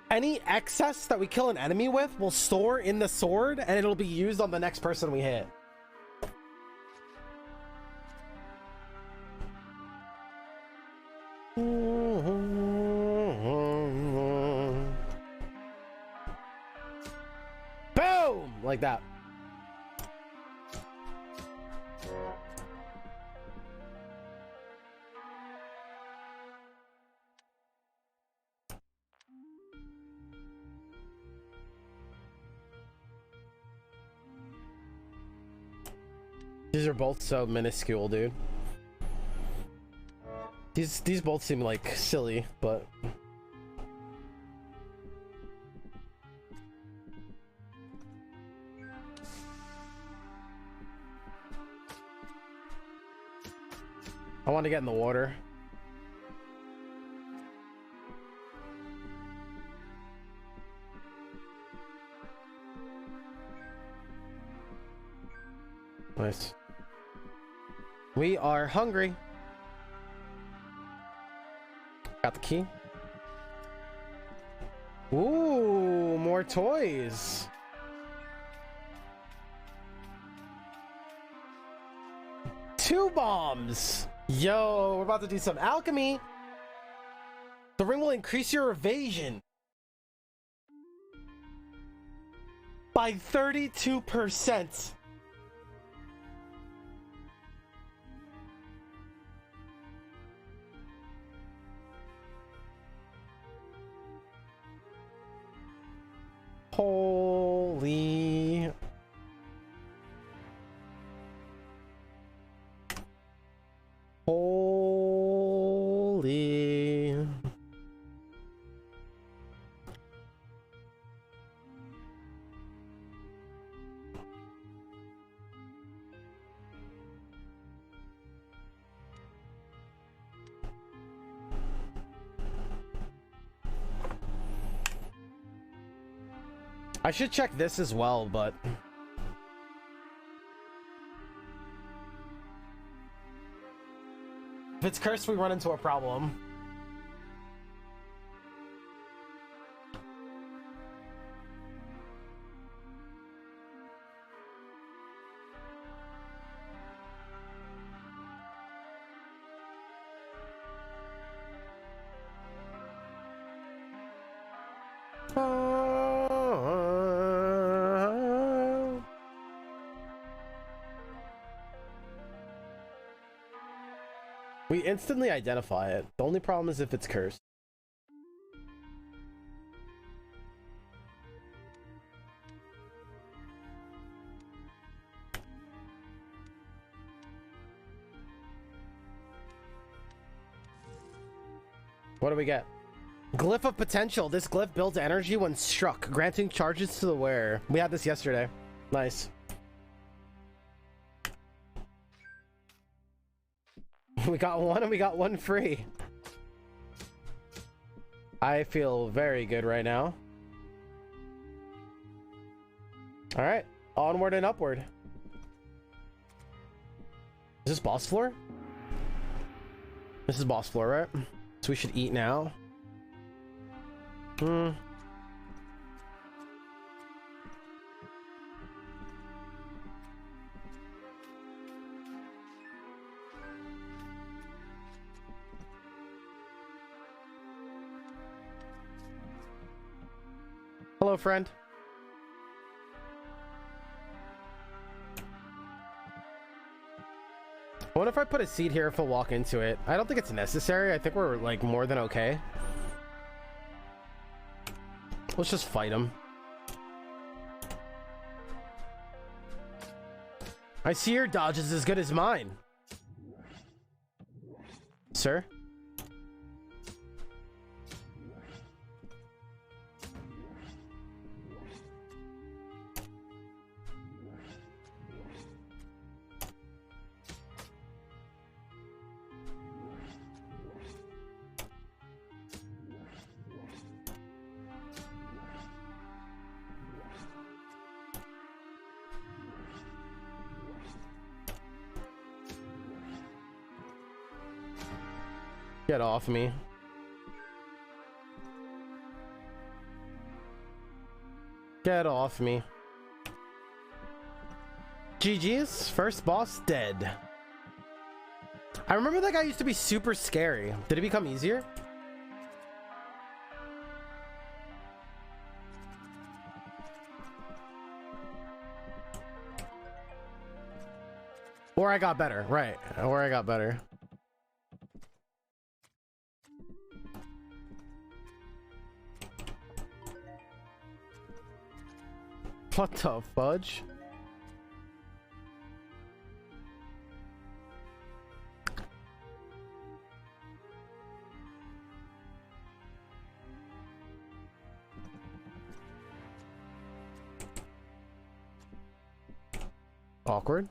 any excess that we kill an enemy with will store in the sword and it'll be used on the next person we hit. Boom! Like that. These are both so minuscule, dude. These both seem like silly, but I want to get in the water. Nice. We are hungry. Got the key. Ooh, more toys. Two bombs. Yo, we're about to do some alchemy. The ring will increase your evasion by 32%. Holy. Holy. I should check this as well, but if it's cursed, we run into a problem. We instantly identify it. The only problem is if it's cursed. What do we get? Glyph of Potential. This glyph builds energy when struck, granting charges to the wearer. We had this yesterday. Nice. We got one and we got one free. I feel very good right now. All right, onward and upward. Is this boss floor? This is boss floor, right? So we should eat now. Hello, friend. I wonder if I put a seed here if we'll walk into it. I don't think it's necessary. I think we're like more than okay. Let's just fight him. I see your dodge is as good as mine. Sir? Get off me. Get off me. GG's. First boss dead. I remember that guy used to be super scary. Did it become easier? Or I got better. Right. Or I got better. What the fudge? Awkward.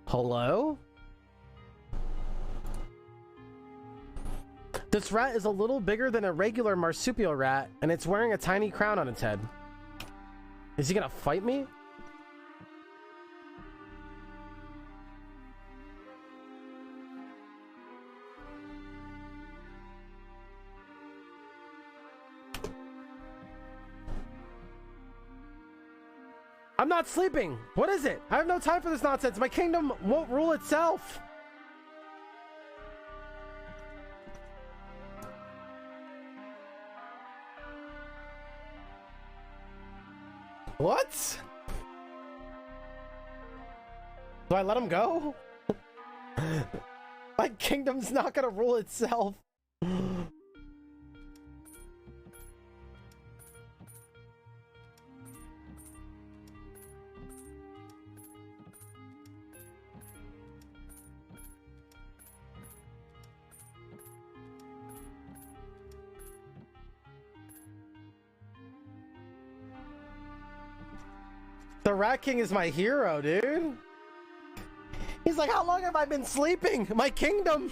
Hello? This rat is a little bigger than a regular marsupial rat, and it's wearing a tiny crown on its head. Is he gonna fight me? I'm not sleeping. What is it? I have no time for this nonsense. My kingdom won't rule itself. What? Do I let him go? My kingdom's not gonna rule itself. The Rat King is my hero, dude. He's like, how long have I been sleeping? My kingdom.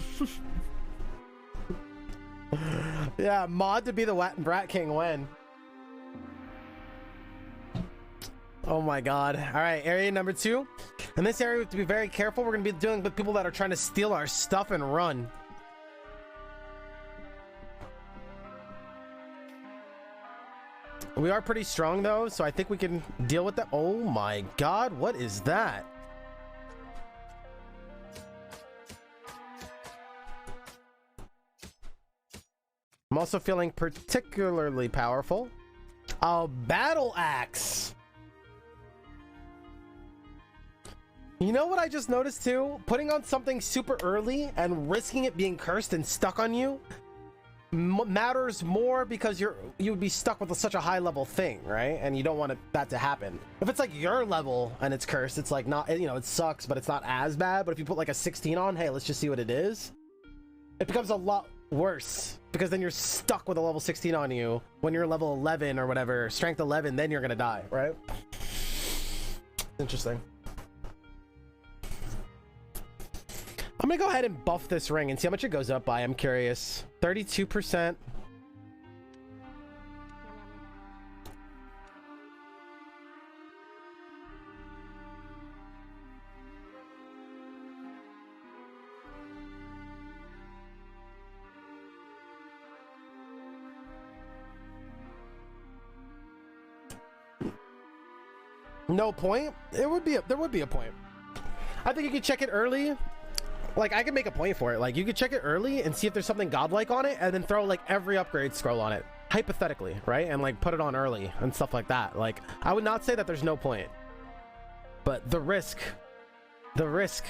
Yeah, mod to be the Rat King when? Oh my god. All right, area number 2. In this area, we have to be very careful. We're going to be dealing with people that are trying to steal our stuff and run. We are pretty strong though, so I think we can deal with that. Oh my god, what is that? I'm also feeling particularly powerful. A battle axe. You know what I just noticed too? Putting on something super early and risking it being cursed and stuck on you matters more, because you would be stuck with such a high level thing, right? And you don't want that to happen. If it's like your level and it's cursed, it's like not, you know, it sucks, but it's not as bad. But if you put like a 16 on, hey, let's just see what it is, it becomes a lot worse, because then you're stuck with a level 16 on you when you're level 11 or whatever, strength 11, then you're gonna die, right? Interesting. I'm gonna go ahead and buff this ring and see how much it goes up by. I'm curious. 32%. No point? There would be a point. I think you could check it early. Like, I can make a point for it. Like, you could check it early and see if there's something godlike on it, and then throw like every upgrade scroll on it, hypothetically, right? And like put it on early and stuff like that. Like, I would not say that there's no point, but the risk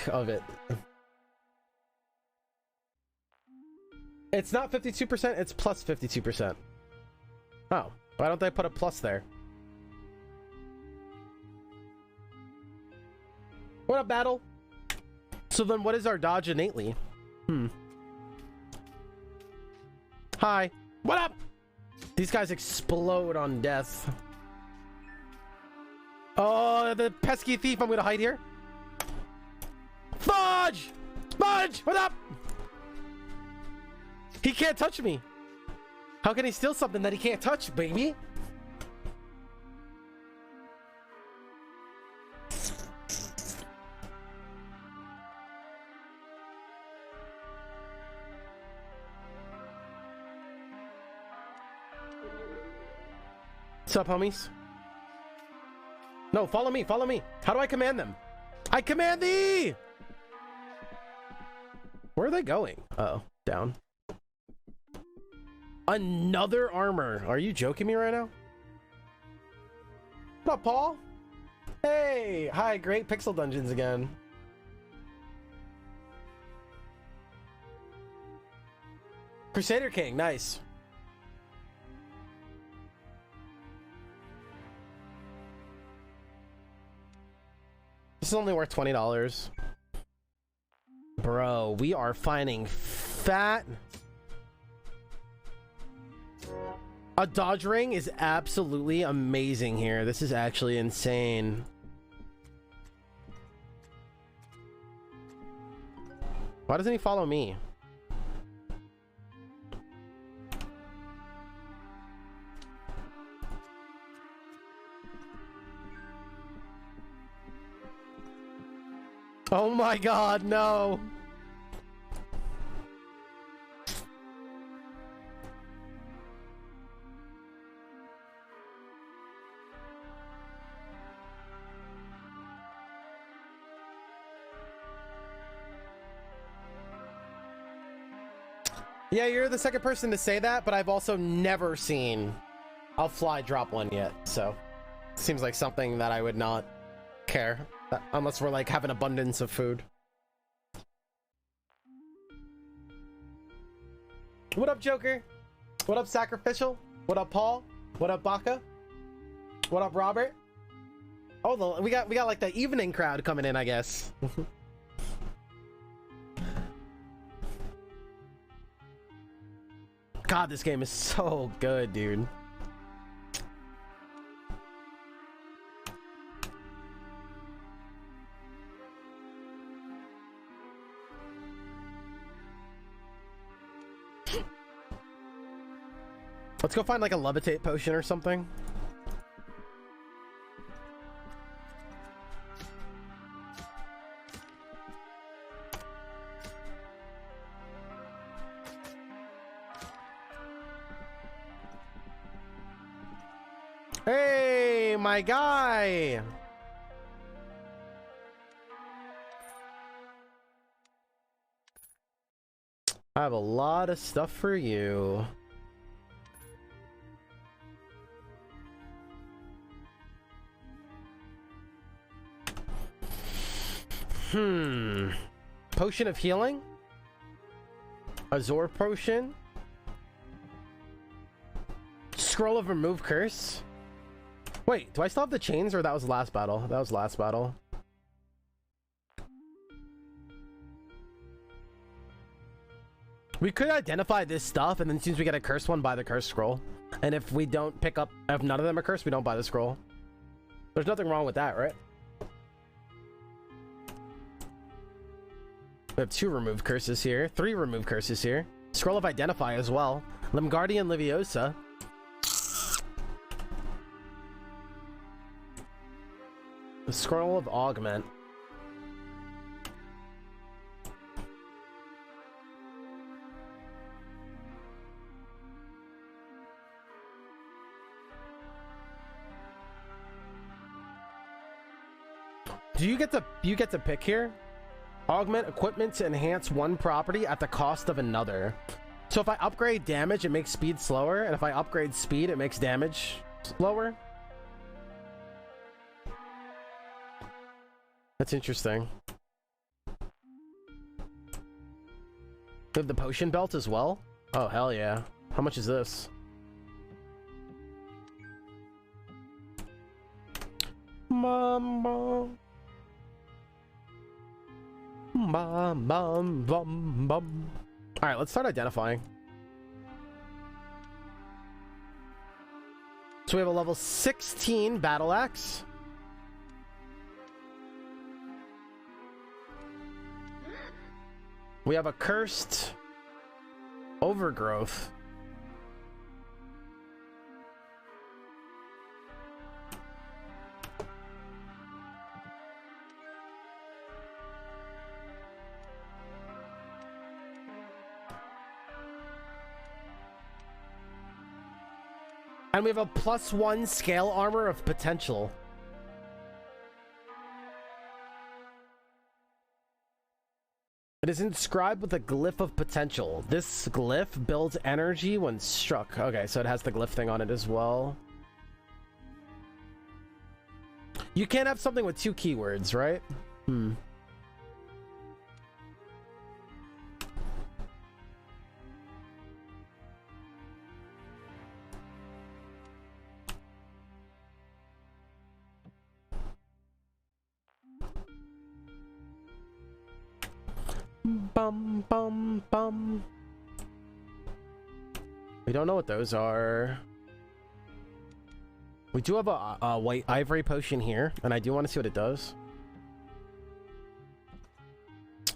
of it. It's not 52%, it's plus 52%. Oh, why don't they put a plus there? What up, battle? So then what is our dodge innately? Hi. What up? These guys explode on death. Oh, the pesky thief. I'm gonna hide here. Fudge! Fudge! What up? He can't touch me. How can he steal something that he can't touch, baby? What's up, homies? No, follow me, follow me. How do I command them? I command thee! Where are they going? Uh-oh, down. Another armor. Are you joking me right now? What up, Paul? Hey, hi, great pixel dungeons again. Crusader King, nice. This is only worth $20. Bro, we are finding fat. A dodge ring is absolutely amazing here. This is actually insane. Why doesn't he follow me? Oh my god, no. Yeah, you're the second person to say that, but I've also never seen a fly drop one yet, so seems like something that I would not care, unless we're like have an abundance of food. What up, Joker? What up, Sacrificial? What up, Paul? What up, Baka? What up, Robert? Oh, we got like the evening crowd coming in, I guess. God, this game is so good, dude. Let's go find like a levitate potion or something. Hey, my guy. I have a lot of stuff for you. Potion of healing? Azor potion? Scroll of remove curse? Wait, do I still have the chains, or that was last battle? That was last battle. We could identify this stuff, and then as soon as we get a cursed one, buy the cursed scroll. And if we don't pick up, if none of them are cursed, we don't buy the scroll. There's nothing wrong with that, right? We have 2 remove curses here, 3 remove curses here. Scroll of identify as well. Limgardian Leviosa. The scroll of augment. Do you get to pick here? Augment equipment to enhance one property at the cost of another. So if I upgrade damage, it makes speed slower, and if I upgrade speed, it makes damage lower. That's interesting. We have the potion belt as well. Oh hell yeah! How much is this? Mama. Bum, bum, bum, bum. All right, let's start identifying. So we have a level 16 battle axe. We have a cursed overgrowth. And we have a +1 scale armor of potential. It is inscribed with a glyph of potential. This glyph builds energy when struck. Okay, so it has the glyph thing on it as well. You can't have something with 2 keywords, right? Bum, bum, bum. We don't know what those are. We do have a white ivory potion here, and I do want to see what it does.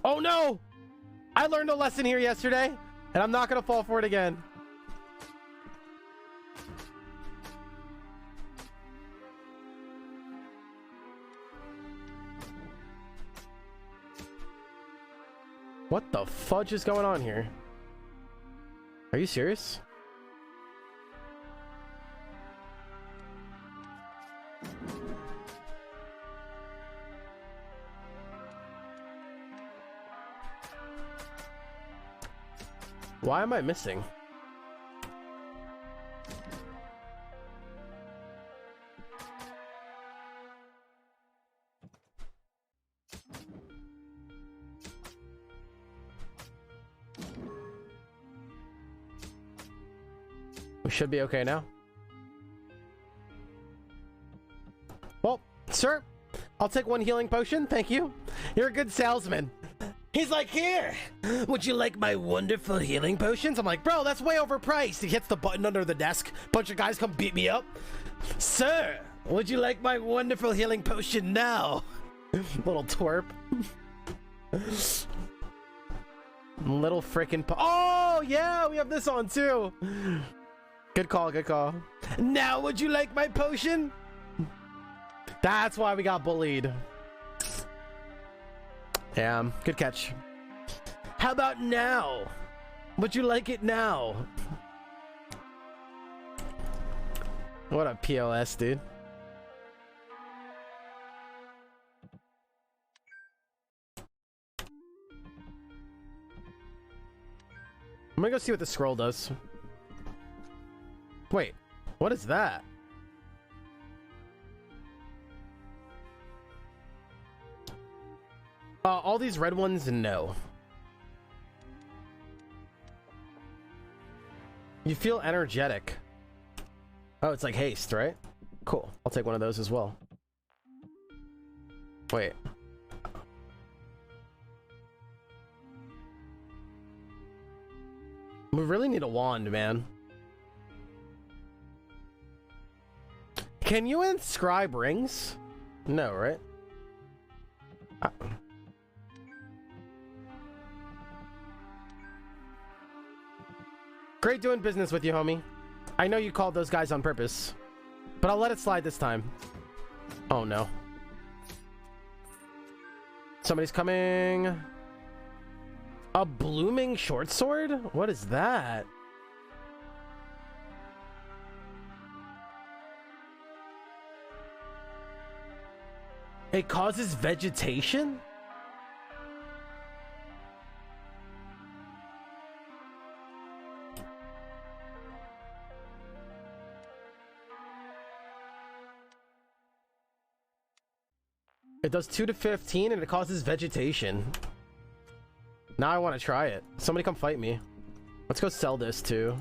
Oh no! I learned a lesson here yesterday, and I'm not gonna fall for it again. What the fudge is going on here? Are you serious? Why am I missing? We should be okay now. Well, sir, I'll take 1 healing potion. Thank you. You're a good salesman. He's like, here, would you like my wonderful healing potions? I'm like, bro, that's way overpriced. He hits the button under the desk. Bunch of guys come beat me up. Sir, would you like my wonderful healing potion now? Little twerp. Little frickin' oh, yeah, we have this on too. Good call, good call. Now, would you like my potion? That's why we got bullied. Yeah, good catch. How about now? Would you like it now? What a POS, dude. I'm gonna go see what the scroll does. Wait, what is that? All these red ones, no. You feel energetic. Oh, it's like haste, right? Cool. I'll take one of those as well. Wait. We really need a wand, man. Can you inscribe rings? No, right? Great doing business with you, homie. I know you called those guys on purpose, but I'll let it slide this time. Oh, no. Somebody's coming. A blooming short sword? What is that? It causes vegetation? It does 2 to 15 and it causes vegetation. Now I want to try it. Somebody come fight me. Let's go sell this too.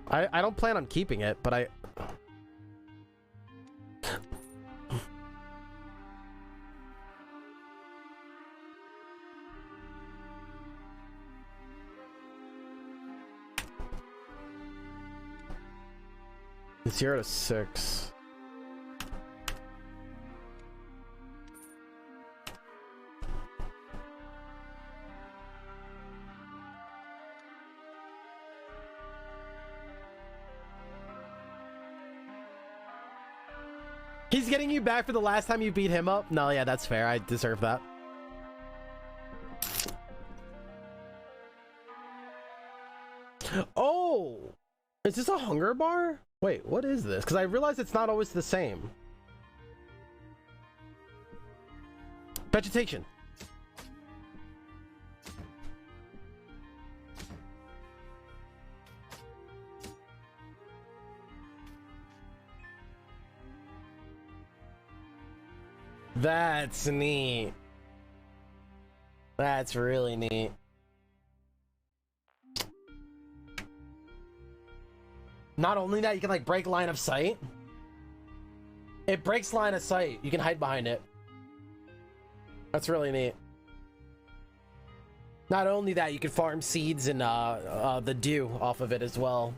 I don't plan on keeping it, but I... It's 0 to 6. He's getting you back for the last time you beat him up? No, yeah, that's fair. I deserve that. Oh! Is this a hunger bar? Wait, what is this? Because I realize it's not always the same. Vegetation. That's neat. That's really neat. Not only that, you can like break line of sight. It breaks line of sight. You can hide behind it. That's really neat. Not only that, you can farm seeds and the dew off of it as well.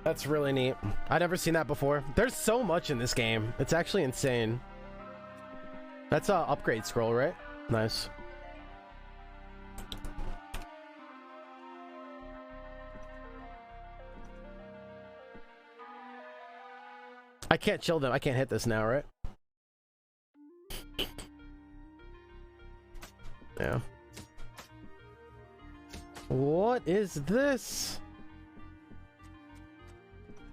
That's really neat. I've never seen that before. There's so much in this game. It's actually insane. That's a upgrade scroll, right? Nice. I can't chill them. I can't hit this now, right? Yeah. What is this?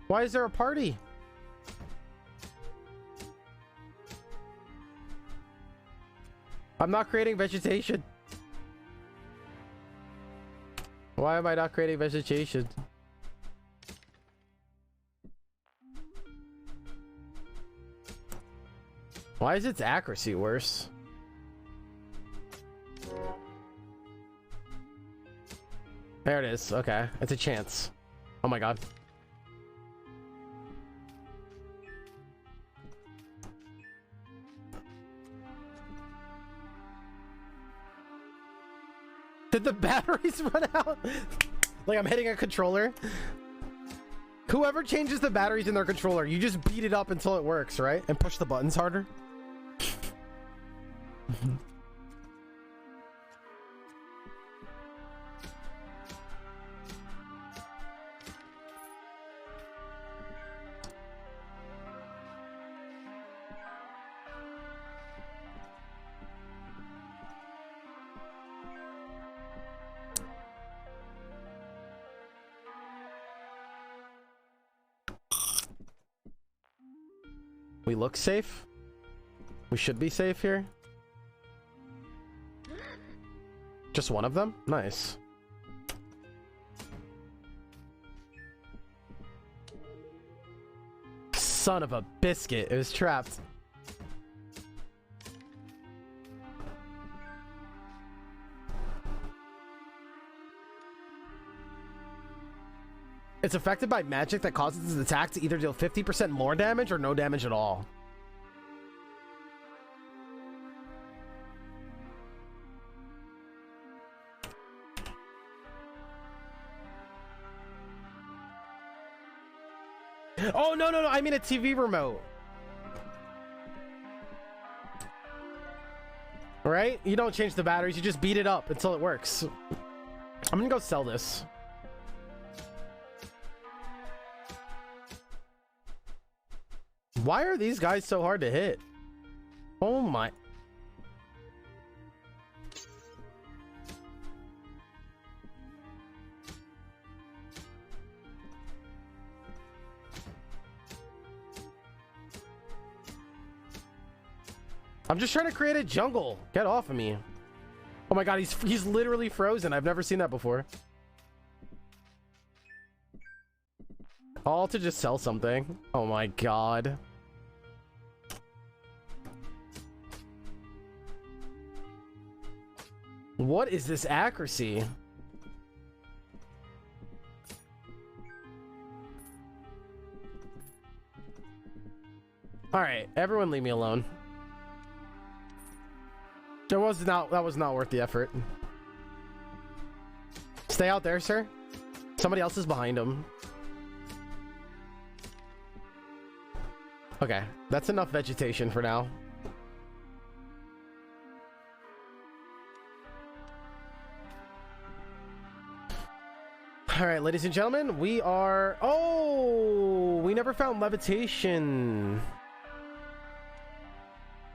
Why is there a party? I'm not creating vegetation. Why am I not creating vegetation? Why is its accuracy worse? There it is. Okay. It's a chance. Oh my god. Did the batteries run out? Like I'm hitting a controller. Whoever changes the batteries in their controller, you just beat it up until it works, right? And push the buttons harder. We look safe. We should be safe here. Just one of them? Nice. Son of a biscuit. It was trapped. It's affected by magic that causes its attack to either deal 50% more damage or no damage at all. Oh, no, no, no. I mean a TV remote. Right? You don't change the batteries. You just beat it up until it works. I'm gonna go sell this. Why are these guys so hard to hit? Oh my. I'm just trying to create a jungle. Get off of me. Oh my god, he's literally frozen. I've never seen that before. All to just sell something. Oh my god. What is this accuracy? All right, everyone leave me alone. That was not worth the effort. Stay out there, sir. Somebody else is behind him. Okay, that's enough vegetation for now. All right, ladies and gentlemen, we are... Oh, we never found levitation.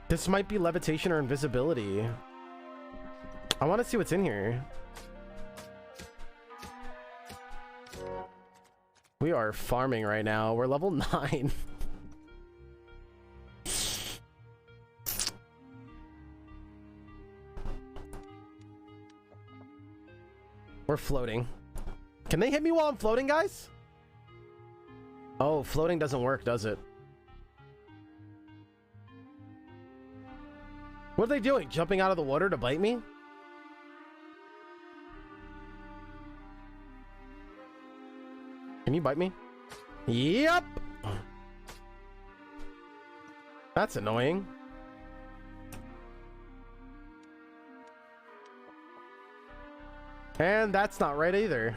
This might be levitation or invisibility. I want to see what's in here. We are farming right now. We're level 9. We're floating. Can they hit me while I'm floating, guys? Oh, floating doesn't work, does it? What are they doing? Jumping out of the water to bite me? Can you bite me? Yep. That's annoying. And that's not right either.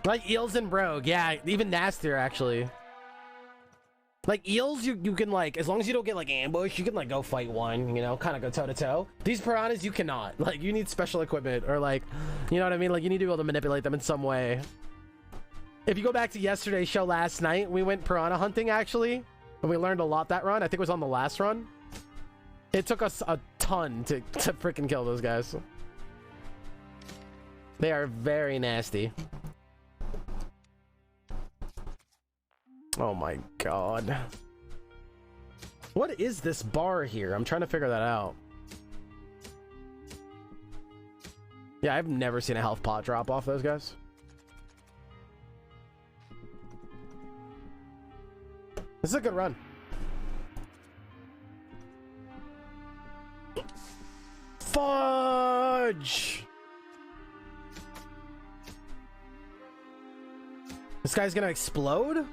Like eels and brogue, yeah, even nastier actually. Like eels, you can like, as long as you don't get like ambushed, you can like go fight one, you know, kind of go toe to toe. These piranhas, you cannot. Like you need special equipment or like, you know what I mean? Like you need to be able to manipulate them in some way. If you go back to yesterday's show last night, we went piranha hunting actually, and we learned a lot that run. I think it was on the last run. It took us a ton to freaking kill those guys. They are very nasty. Oh my god. What is this bar here? I'm trying to figure that out. Yeah, I've never seen a health pot drop off those guys. This is a good run. Fudge! This guy's gonna explode?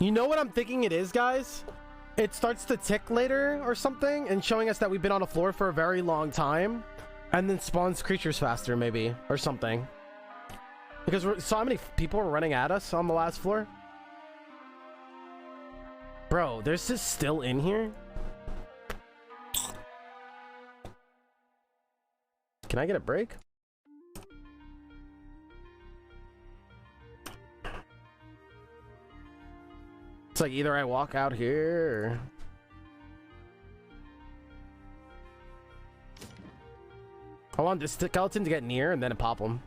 You know what I'm thinking it is, guys? It starts to tick later or something and showing us that we've been on a floor for a very long time and then spawns creatures faster maybe or something. Because so how many people were running at us on the last floor? Bro, there's this still in here? Can I get a break? It's like either I walk out here or... I want this skeleton to get near and then pop him.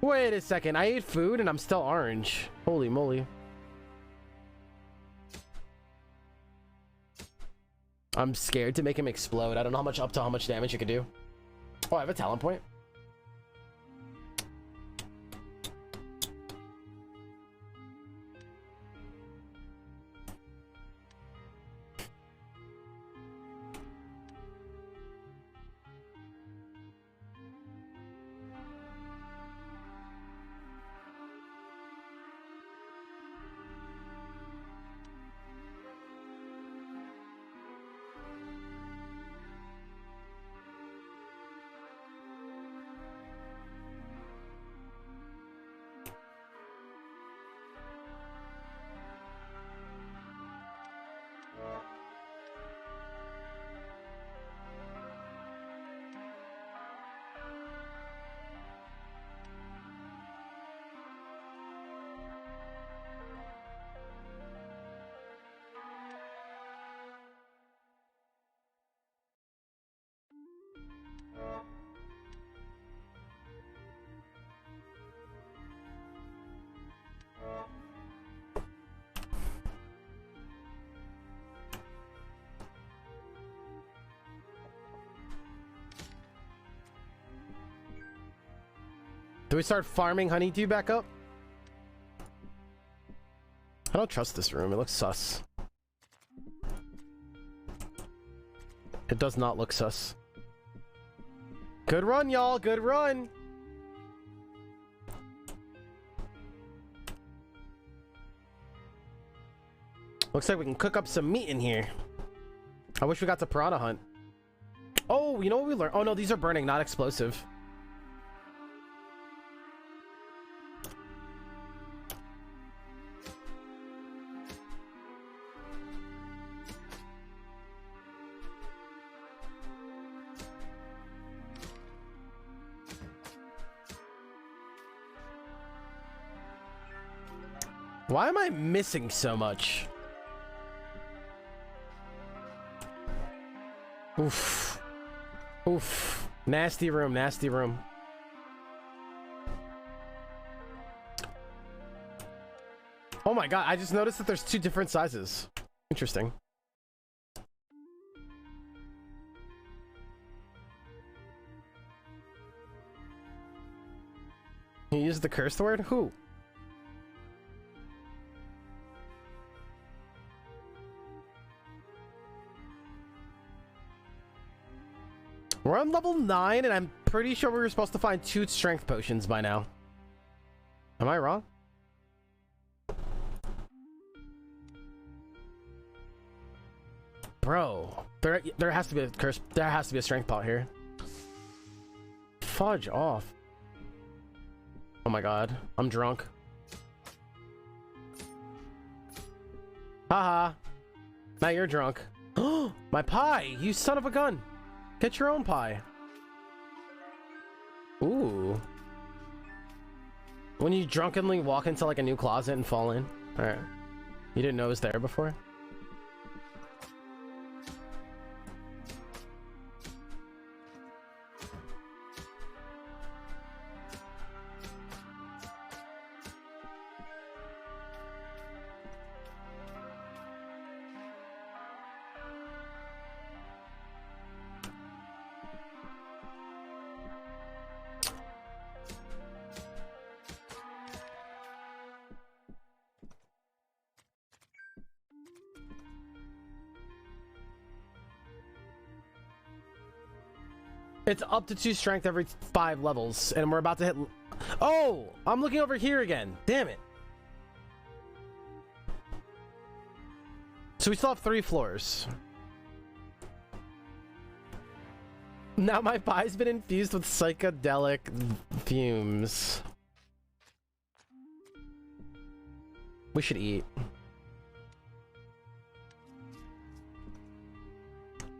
Wait a second, I ate food and I'm still orange. Holy moly. I'm scared to make him explode. I don't know how much damage you can do. Oh, I have a talent point. Do we start farming honeydew back up? I don't trust this room. It looks sus. It does not look sus. Good run, y'all. Good run. Looks like we can cook up some meat in here. I wish we got to piranha hunt. Oh, you know what we learned? Oh no, these are burning, not explosive. Why am I missing so much? Oof. Oof. Nasty room, nasty room. Oh my god, I just noticed that there's two different sizes. Interesting. You use the cursed word? Who? We're on level 9, and I'm pretty sure we were supposed to find 2 strength potions by now. Am I wrong? Bro, there has to be a curse. There has to be a strength pot here. Fudge off. Oh my god, I'm drunk. Haha. Now you're drunk. My pie, you son of a gun. Get your own pie. Ooh. When you drunkenly walk into like a new closet and fall in. Alright. You didn't know it was there before? It's up to 2 strength every 5 levels, and we're about to hit... Oh! I'm looking over here again. Damn it. So we still have 3 floors. Now my pie's been infused with psychedelic fumes. We should eat.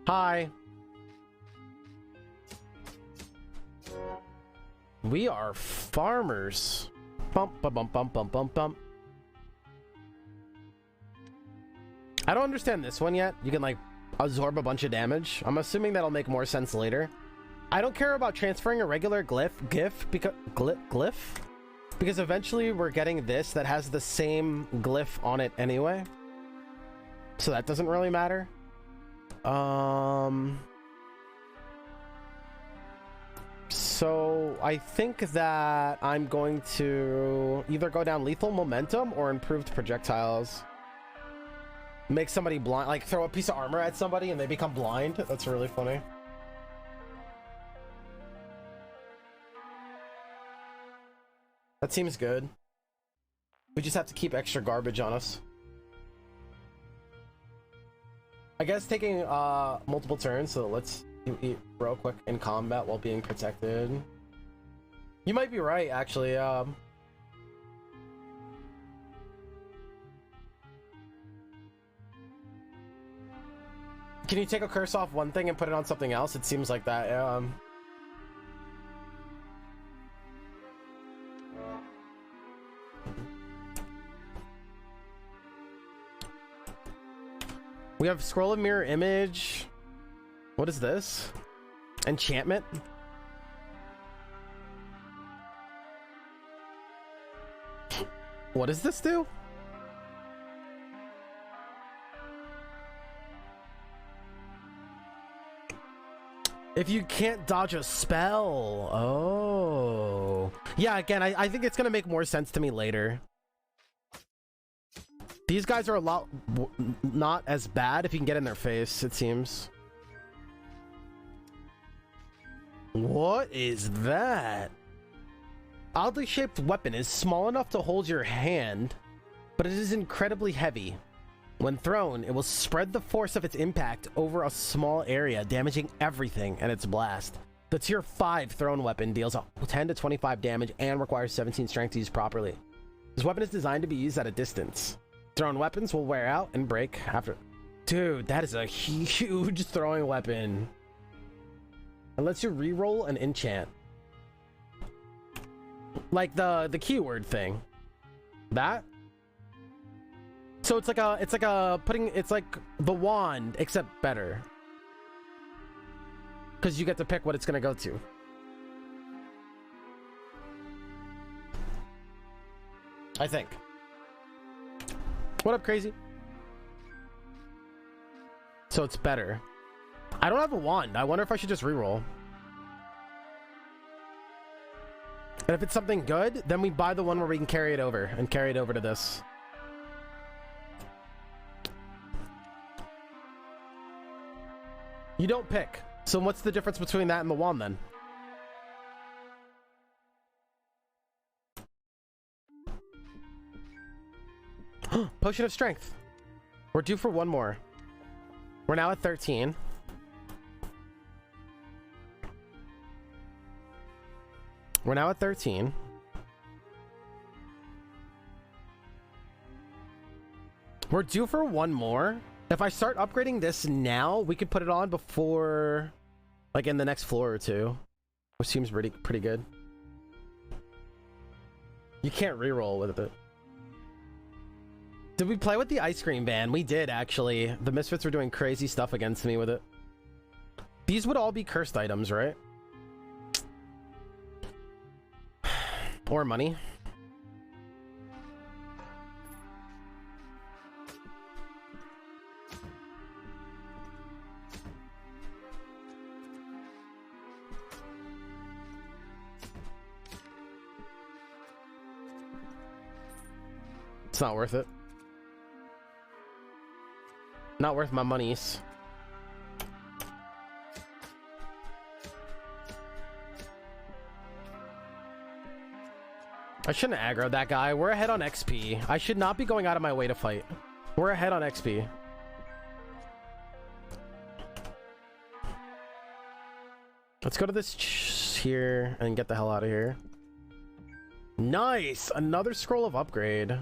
Hi. We are farmers. Bump, bump, bump, bump, bump, bump, bump. I don't understand this one yet. You can like absorb a bunch of damage. I'm assuming that'll make more sense later. I don't care about transferring a regular glyph because eventually we're getting this that has the same glyph on it anyway. So that doesn't really matter. So I think that I'm going to either go down lethal momentum or improved projectiles. Make somebody blind, like throw a piece of armor at somebody and they become blind. That's really funny. That seems good. We just have to keep extra garbage on us. I guess taking multiple turns, so let's eat real quick in combat while being protected. You might be right, actually. Can you take a curse off one thing and put it on something else? It seems like that. We have scroll of mirror image. What is this? Enchantment? What does this do? If you can't dodge a spell. Oh. Yeah, again, I think it's gonna make more sense to me later. These guys are a lot not as bad if you can get in their face, it seems. What is that? Oddly shaped weapon is small enough to hold your hand, but it is incredibly heavy. When thrown, it will spread the force of its impact over a small area, damaging everything in its blast. The tier 5 thrown weapon deals 10 to 25 damage and requires 17 strength to use properly. This weapon is designed to be used at a distance. Thrown weapons will wear out and break after... Dude, that is a huge throwing weapon. It lets you reroll and enchant. Like the keyword thing. That? So it's like the wand, except better. Because you get to pick what it's gonna go to. I think. What up, crazy? So it's better. I don't have a wand. I wonder if I should just reroll. And if it's something good, then we buy the one where we can carry it over and carry it over to this. You don't pick. So what's the difference between that and the wand then? Potion of strength. We're due for one more. We're now at 13. We're now at 13. We're due for one more. If I start upgrading this now, we could put it on before, like in the next floor or two, which seems pretty good. You can't reroll with it. Did we play with the ice cream van? We did, actually. The Misfits were doing crazy stuff against me with it. These would all be cursed items, right? Or money. It's not worth it. Not worth my monies. I shouldn't aggro that guy. We're ahead on XP. I should not be going out of my way to fight. We're ahead on XP. Let's go to this here and get the hell out of here. Nice! Another scroll of upgrade.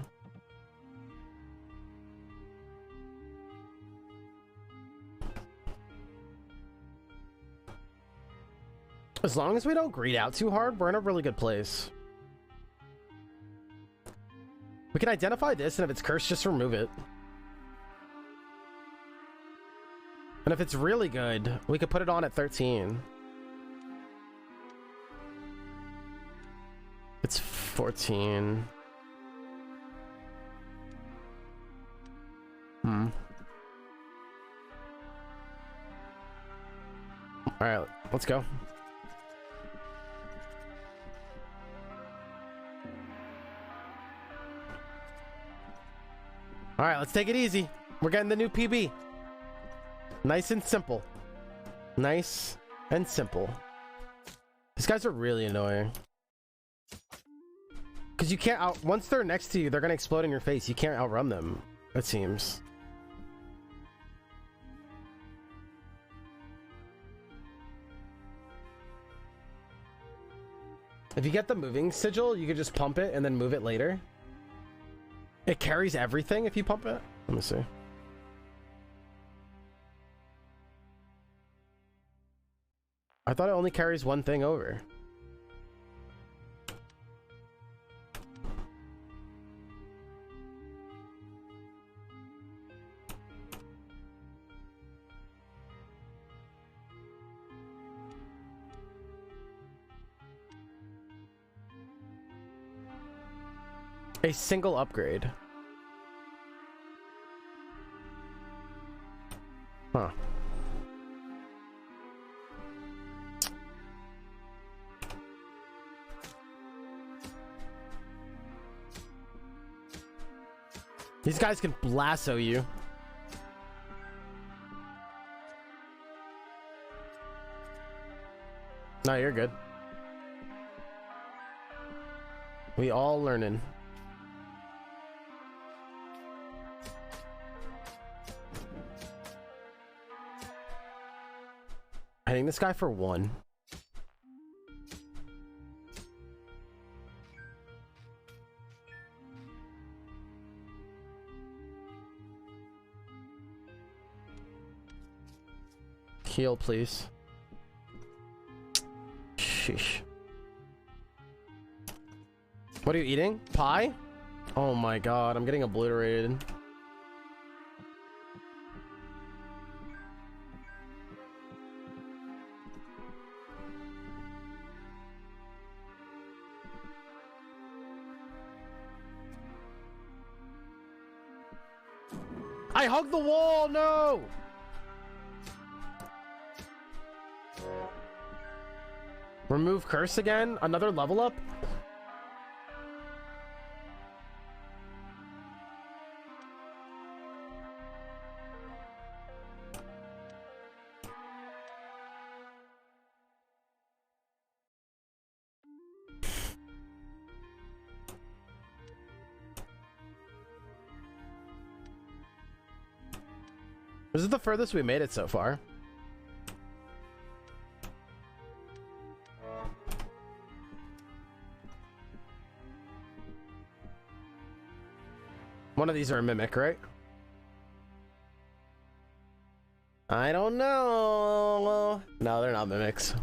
As long as we don't greed out too hard, we're in a really good place. We can identify this, and if it's cursed, just remove it. And if it's really good, we could put it on at 13. It's 14. All right, let's go. All right, let's take it easy. We're getting the new PB. Nice and simple. Nice and simple. These guys are really annoying. Because you can't once they're next to you, they're going to explode in your face. You can't outrun them, it seems. If you get the moving sigil, you could just pump it and then move it later. It carries everything if you pump it. Let me see. I thought it only carries one thing over. A single upgrade. Huh. These guys can lasso you. No, you're good. We all learning. Hitting this guy for 1. Heal, please. Sheesh. What are you eating? Pie? Oh my god, I'm getting obliterated. I hugged the wall, no! Remove curse again? Another level up? This is the furthest we made it so far. One of these are a mimic, right? I don't know. No, they're not mimics.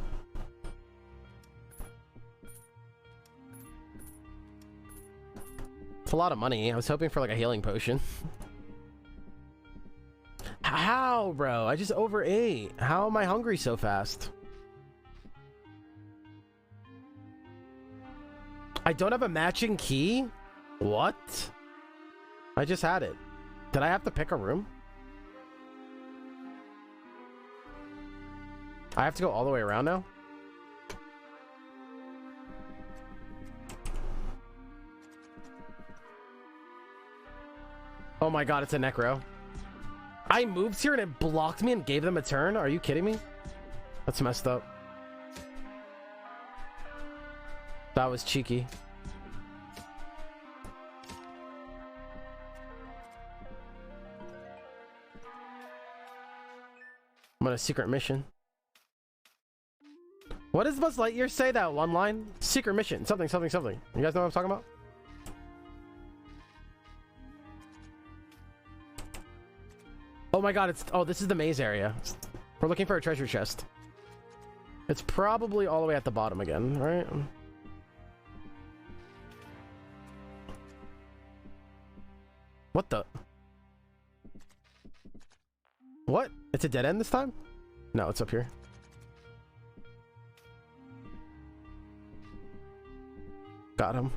It's a lot of money. I was hoping for like a healing potion. How, bro? I just overate. How am I hungry so fast? I don't have a matching key? What? I just had it. Did I have to pick a room? I have to go all the way around now? Oh my god, it's a necro. I moved here and it blocked me and gave them a turn? Are you kidding me? That's messed up. That was cheeky. I'm on a secret mission. What does Buzz Lightyear say, that one line? Secret mission. Something, something, something. You guys know what I'm talking about? Oh my god, it's... Oh, this is the maze area. We're looking for a treasure chest. It's probably all the way at the bottom again, right? What the... What? It's a dead end this time? No, it's up here. Got him.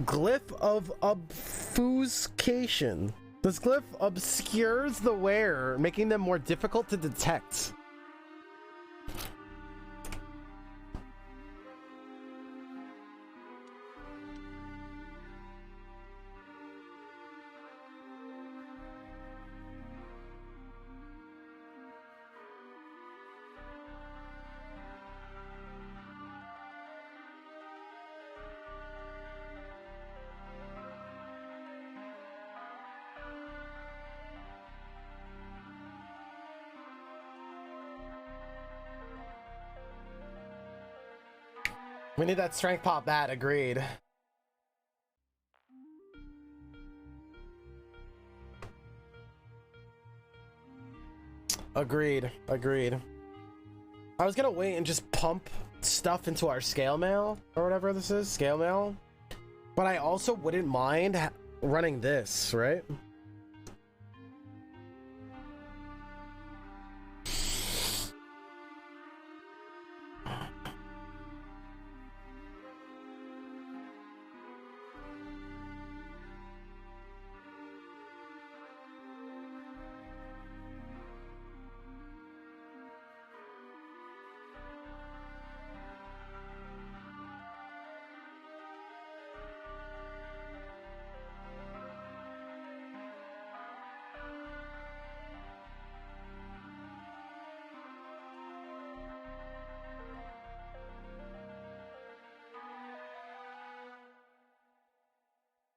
Glyph of obfuscation. This glyph obscures the wearer, making them more difficult to detect. We need that strength pop bat, agreed. Agreed. I was gonna wait and just pump stuff into our scale mail, or whatever this is, scale mail. But I also wouldn't mind running this, right?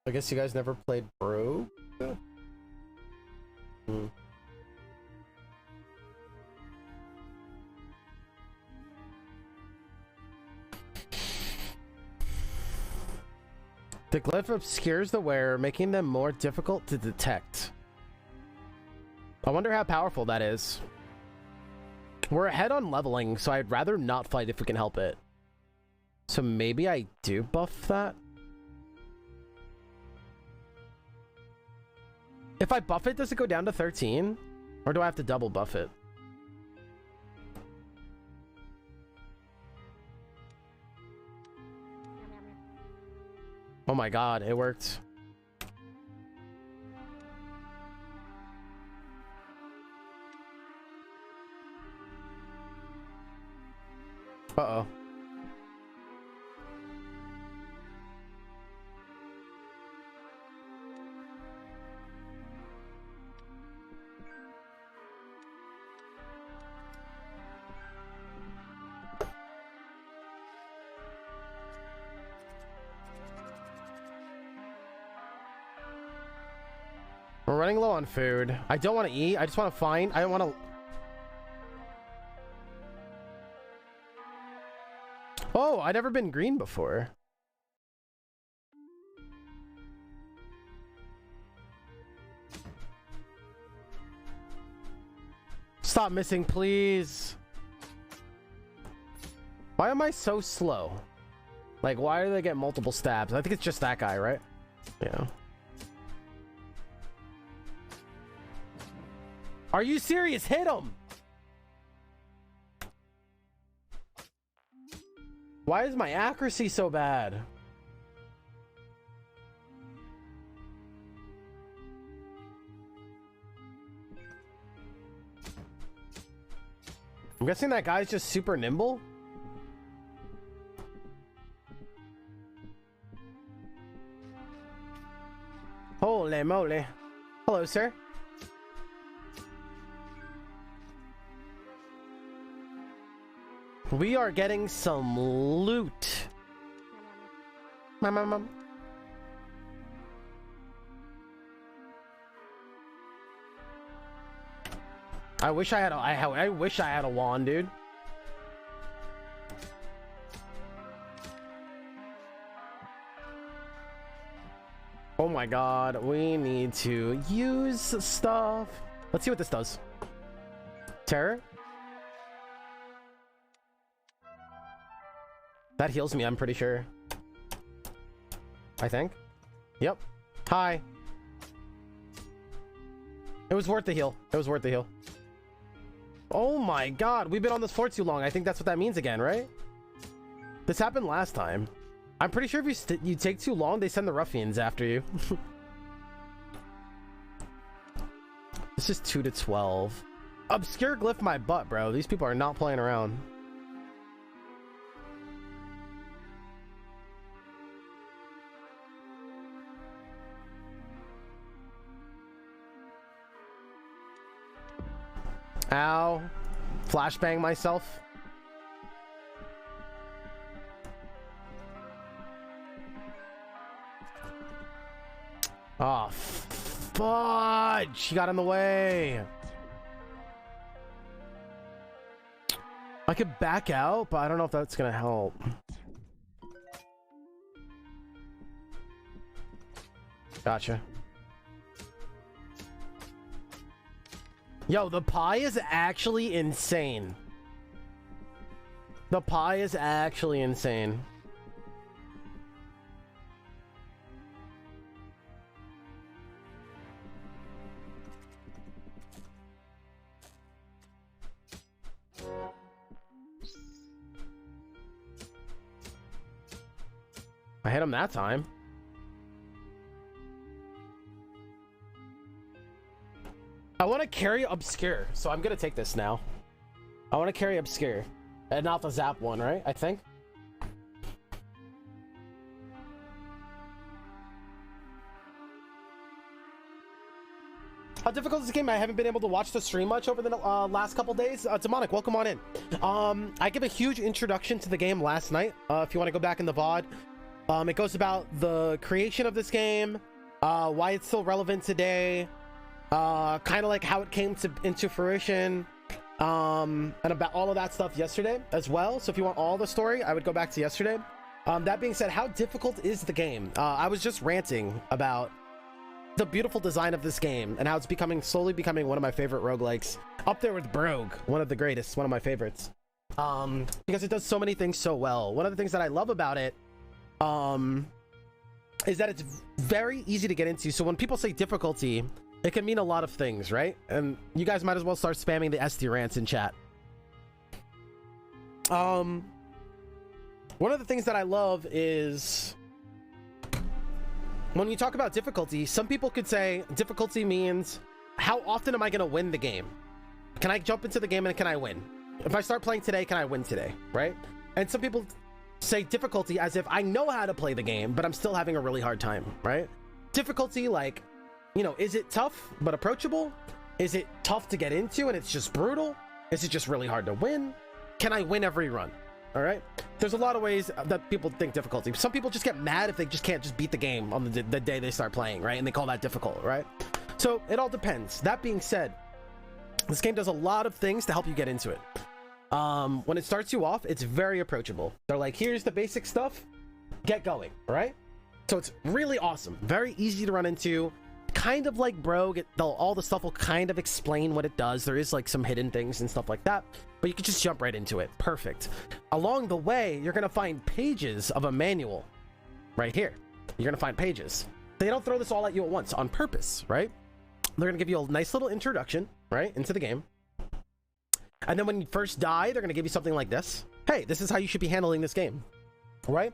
I guess you guys never played Bro? Hmm. The glyph obscures the wearer, making them more difficult to detect. I wonder how powerful that is. We're ahead on leveling, so I'd rather not fight if we can help it. So maybe I do buff that? If I buff it, does it go down to 13? Or do I have to double buff it? Oh my god, it worked. Uh-oh. We're running low on food. I don't want to eat. I just want to find. I don't want to. Oh, I'd never been green before. Stop missing, please. Why am I so slow? Like, why do they get multiple stabs? I think it's just that guy, right? Yeah. Are you serious? Hit him! Why is my accuracy so bad? I'm guessing that guy's just super nimble. Holy moly. Hello, sir. We are getting some loot. Mom. I wish I had a wand, dude. Oh my god, we need to use stuff. Let's see what this does. Terror? That heals me, I'm pretty sure. I think. Yep. Hi. It was worth the heal. It was worth the heal. Oh my god, we've been on this floor too long. I think that's what that means again, right? This happened last time. I'm pretty sure if you take too long, they send the ruffians after you. This is 2 to 12. Obscure glyph my butt, bro. These people are not playing around. Ow. Flashbang myself. Oh, fudge! She got in the way. I could back out, but I don't know if that's gonna help. Gotcha. Yo, the pie is actually insane. The pie is actually insane. I hit him that time. I want to carry Obscure, so I'm gonna take this now. I want to carry Obscure and not the Zap one, right? I think. How difficult is this game? I haven't been able to watch the stream much over the last couple days. Demonic, welcome on in. I give a huge introduction to the game last night. If you want to go back in the VOD. It goes about the creation of this game, why it's still relevant today, kind of like how it came into fruition, and about all of that stuff yesterday as well. So if you want all the story, I would go back to yesterday. That being said, how difficult is the game? I was just ranting about the beautiful design of this game and how it's slowly becoming one of my favorite roguelikes, up there with Brogue, one of the greatest, one of my favorites, because it does so many things so well. One of the things that I love about it is that it's very easy to get into. So when people say difficulty, it can mean a lot of things, right? And you guys might as well start spamming the SD rants in chat. One of the things that I love is when you talk about difficulty, some people could say difficulty means how often am I going to win the game? Can I jump into the game and can I win? If I start playing today, can I win today, right? And some people say difficulty as if I know how to play the game, but I'm still having a really hard time, right? Difficulty, like, you know, is it tough but approachable? Is it tough to get into and it's just brutal? Is it just really hard to win? Can I win every run? All right, there's a lot of ways that people think difficulty. Some people just get mad if they just can't just beat the game on the day they start playing, right? And they call that difficult, right? So it all depends. That being said, this game does a lot of things to help you get into it. When it starts you off, it's very approachable. They're like, here's the basic stuff, get going, all right? So it's really awesome, very easy to run into, kind of like Brogue. All the stuff will kind of explain what it does. There is like some hidden things and stuff like that, but you can just jump right into it. Perfect. Along the way, you're gonna find pages of a manual right here. You're gonna find pages. They don't throw this all at you at once on purpose, right? They're gonna give you a nice little introduction, right, into the game. And then when you first die, they're going to give you something like this. Hey, this is how you should be handling this game. Right?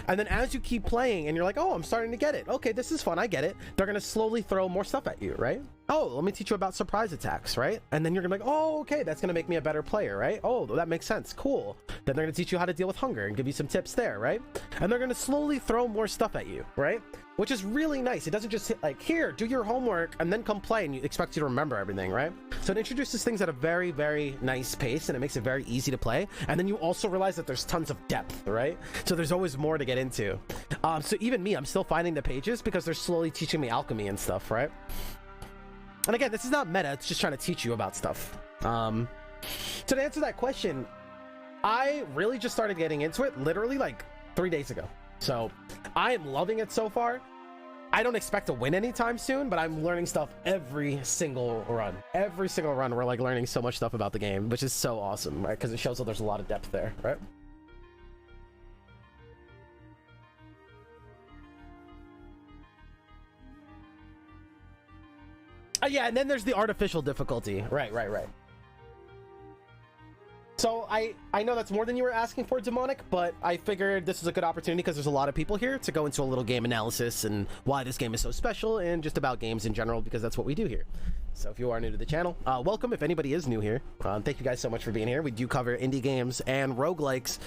And then as you keep playing and you're like, oh, I'm starting to get it. Okay, this is fun. I get it. They're going to slowly throw more stuff at you, right? Oh, let me teach you about surprise attacks, right? And then you're going to be like, oh, okay, that's going to make me a better player, right? Oh, that makes sense. Cool. Then they're going to teach you how to deal with hunger and give you some tips there, right? And they're going to slowly throw more stuff at you, right? Which is really nice. It doesn't just hit like, here, do your homework and then come play and you expect you to remember everything, right? So it introduces things at a very, very nice pace and it makes it very easy to play. And then you also realize that there's tons of depth, right? So there's always more to get into. So even me, I'm still finding the pages because they're slowly teaching me alchemy and stuff, right? And again, this is not meta, it's just trying to teach you about stuff. So to answer that question, I really just started getting into it literally like 3 days ago. So I am loving it so far. I don't expect to win anytime soon, but I'm learning stuff every single run. Every single run, we're like learning so much stuff about the game, which is so awesome, right? Because it shows that there's a lot of depth there, right? Yeah, and then there's the artificial difficulty. Right. So I know that's more than you were asking for, Demonic, but I figured this is a good opportunity because there's a lot of people here to go into a little game analysis and why this game is so special and just about games in general, because that's what we do here. So if you are new to the channel, welcome. If anybody is new here, thank you guys so much for being here. We do cover indie games and roguelikes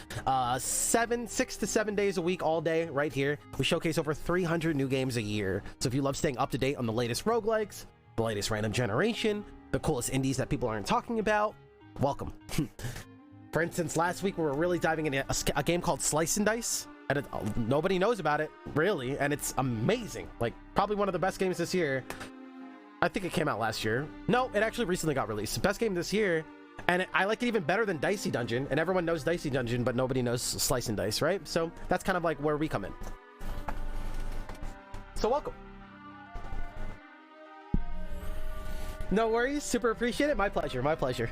6 to 7 days a week, all day, right here. We showcase over 300 new games a year. So if you love staying up to date on the latest roguelikes, the latest random generation, the coolest indies that people aren't talking about, welcome. For instance, last week we were really diving into a game called Slice and Dice, and nobody knows about it, really, and it's amazing. Like, probably one of the best games this year. I think it came out last year. No, it actually recently got released. Best game this year, and I like it even better than Dicey Dungeon, and everyone knows Dicey Dungeon, but nobody knows Slice and Dice, right? So that's kind of like where we come in. So welcome. No worries, super appreciate it. My pleasure, my pleasure.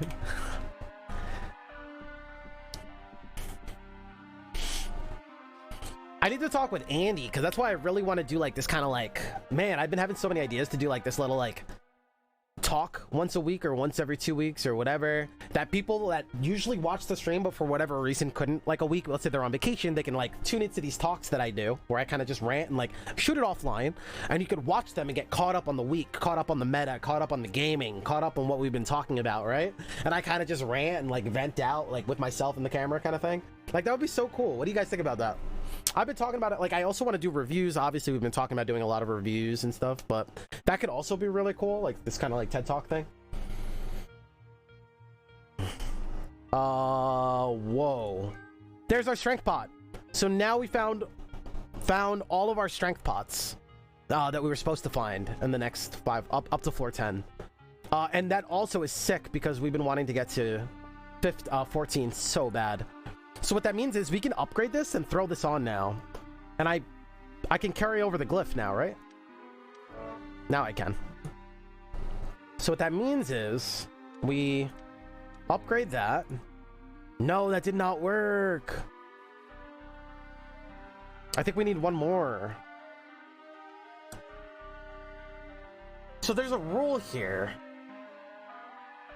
I need to talk with Andy, because that's why I really want to do like this kind of like, man, I've been having so many ideas to do like this little like talk once a week or once every 2 weeks or whatever, that people that usually watch the stream but for whatever reason couldn't, like a week, let's say they're on vacation, they can like tune into these talks that I do where I kind of just rant and like shoot it offline, and you could watch them and get caught up on the week, caught up on the meta, caught up on the gaming, caught up on what we've been talking about, right? And I kind of just rant and like vent out like with myself in the camera kind of thing. Like that would be so cool. What do you guys think about that? I've been talking about it, like I also want to do reviews. Obviously we've been talking about doing a lot of reviews and stuff, but that could also be really cool, like this kind of like TED Talk thing. Whoa, there's our strength pot. So now we found all of our strength pots that we were supposed to find in the next 5 up to floor 10, and that also is sick because we've been wanting to get to 14 so bad. So what that means is we can upgrade this and throw this on now. And I can carry over the glyph now, right? Now I can. So what that means is we upgrade that. No, that did not work. I think we need one more. So there's a rule here.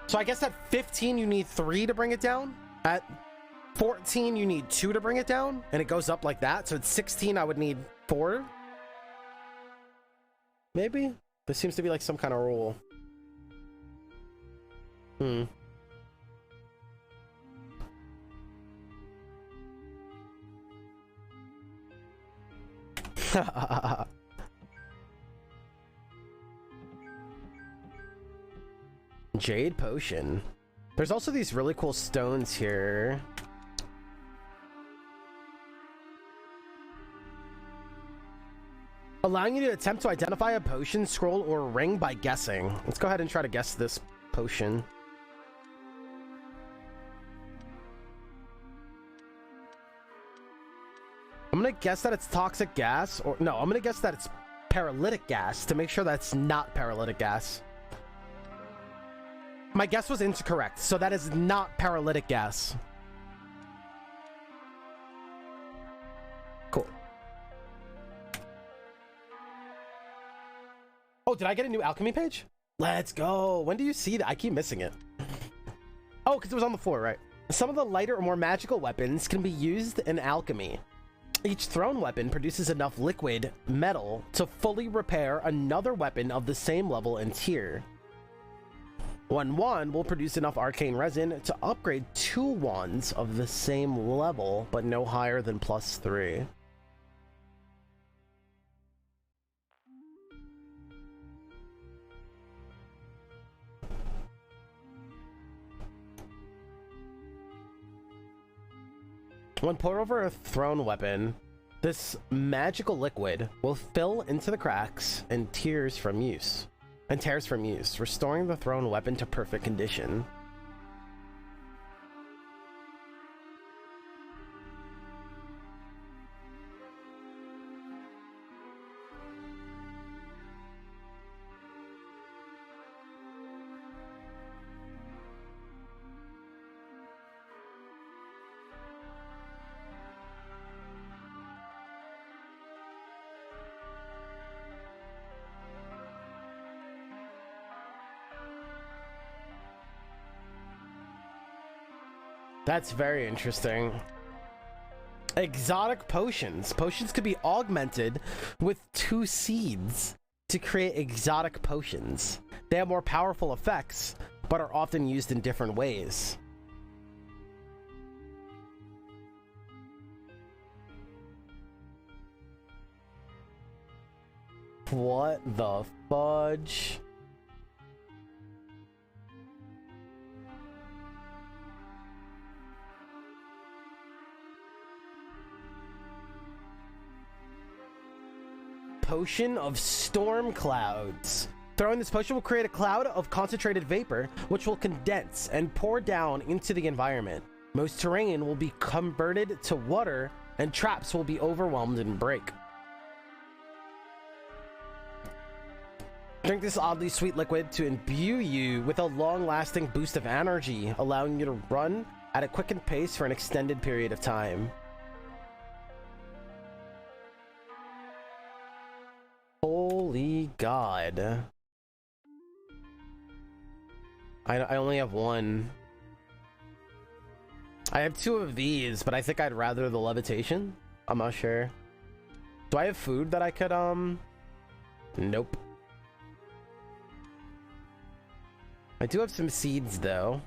So I guess at 15 you need 3 to bring it down. At 14 you need 2 to bring it down, and it goes up like that. So at 16 I would need 4, maybe. This seems to be like some kind of rule. Jade potion. There's also these really cool stones here. Allowing you to attempt to identify a potion, scroll, or ring by guessing. Let's go ahead and try to guess this potion. I'm gonna guess that it's toxic gas, or no, I'm gonna guess that it's paralytic gas to make sure that's not paralytic gas. My guess was incorrect, so that is not paralytic gas. Cool. Oh, did I get a new alchemy page? Let's go. When do you see that? I keep missing it. Oh, because it was on the floor, right? Some of the lighter or more magical weapons can be used in alchemy. Each thrown weapon produces enough liquid metal to fully repair another weapon of the same level and tier. One wand will produce enough arcane resin to upgrade 2 wands of the same level, but no higher than +3. When poured over a thrown weapon, this magical liquid will fill into the cracks and tears from use, restoring the thrown weapon to perfect condition. That's very interesting. Exotic potions. Potions could be augmented with 2 seeds to create exotic potions. They have more powerful effects, but are often used in different ways. What the fudge? Potion of storm clouds. Throwing this potion will create a cloud of concentrated vapor, which will condense and pour down into the environment. Most terrain will be converted to water, and traps will be overwhelmed and break. Drink this oddly sweet liquid to imbue you with a long-lasting boost of energy, allowing you to run at a quickened pace for an extended period of time. Holy God. I only have 1. I have 2 of these, but I think I'd rather the levitation. I'm not sure. Do I have food that I could, Nope. I do have some seeds, though.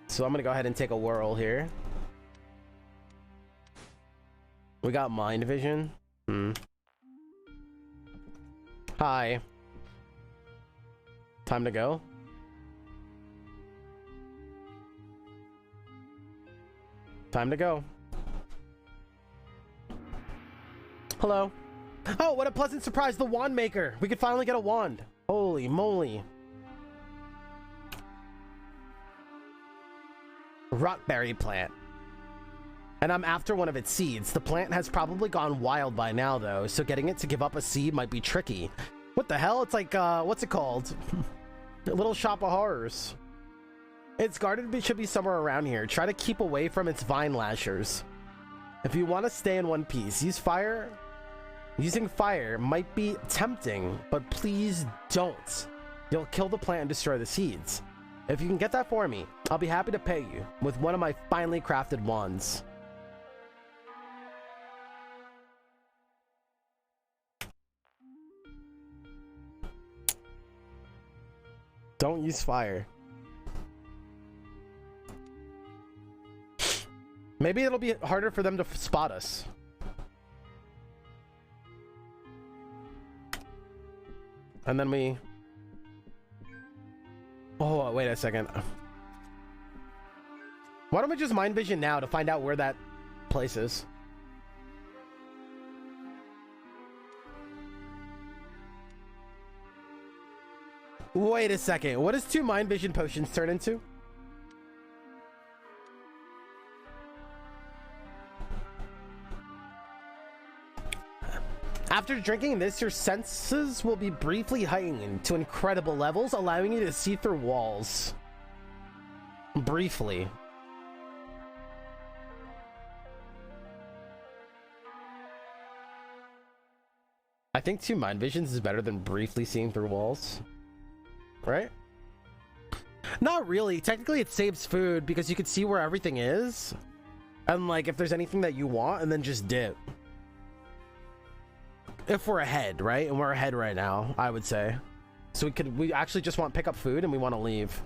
So I'm gonna go ahead and take a whirl here. We got mind vision. Hi. Time to go. Time to go. Hello. Oh, what a pleasant surprise, the wand maker. We could finally get a wand. Holy moly. Rockberry plant. And I'm after one of its seeds. The plant has probably gone wild by now, though, so getting it to give up a seed might be tricky. What the hell? It's like, what's it called? A little shop of horrors. Its garden should be somewhere around here. Try to keep away from its vine lashers. If you want to stay in one piece, use fire. Using fire might be tempting, but please don't. You'll kill the plant and destroy the seeds. If you can get that for me, I'll be happy to pay you with one of my finely crafted wands. Don't use fire. Maybe it'll be harder for them to spot us. And then we... Oh, wait a second. Why don't we just mind vision now to find out where that place is? Wait a second. What does 2 mind vision potions turn into? After drinking this, your senses will be briefly heightened to incredible levels, allowing you to see through walls. Briefly. I think 2 mind visions is better than briefly seeing through walls. Right? Not really. Technically, it saves food because you can see where everything is. And, like, if there's anything that you want, and then just dip. If we're ahead, right? And we're ahead right now, I would say. So we actually just want to pick up food and we want to leave.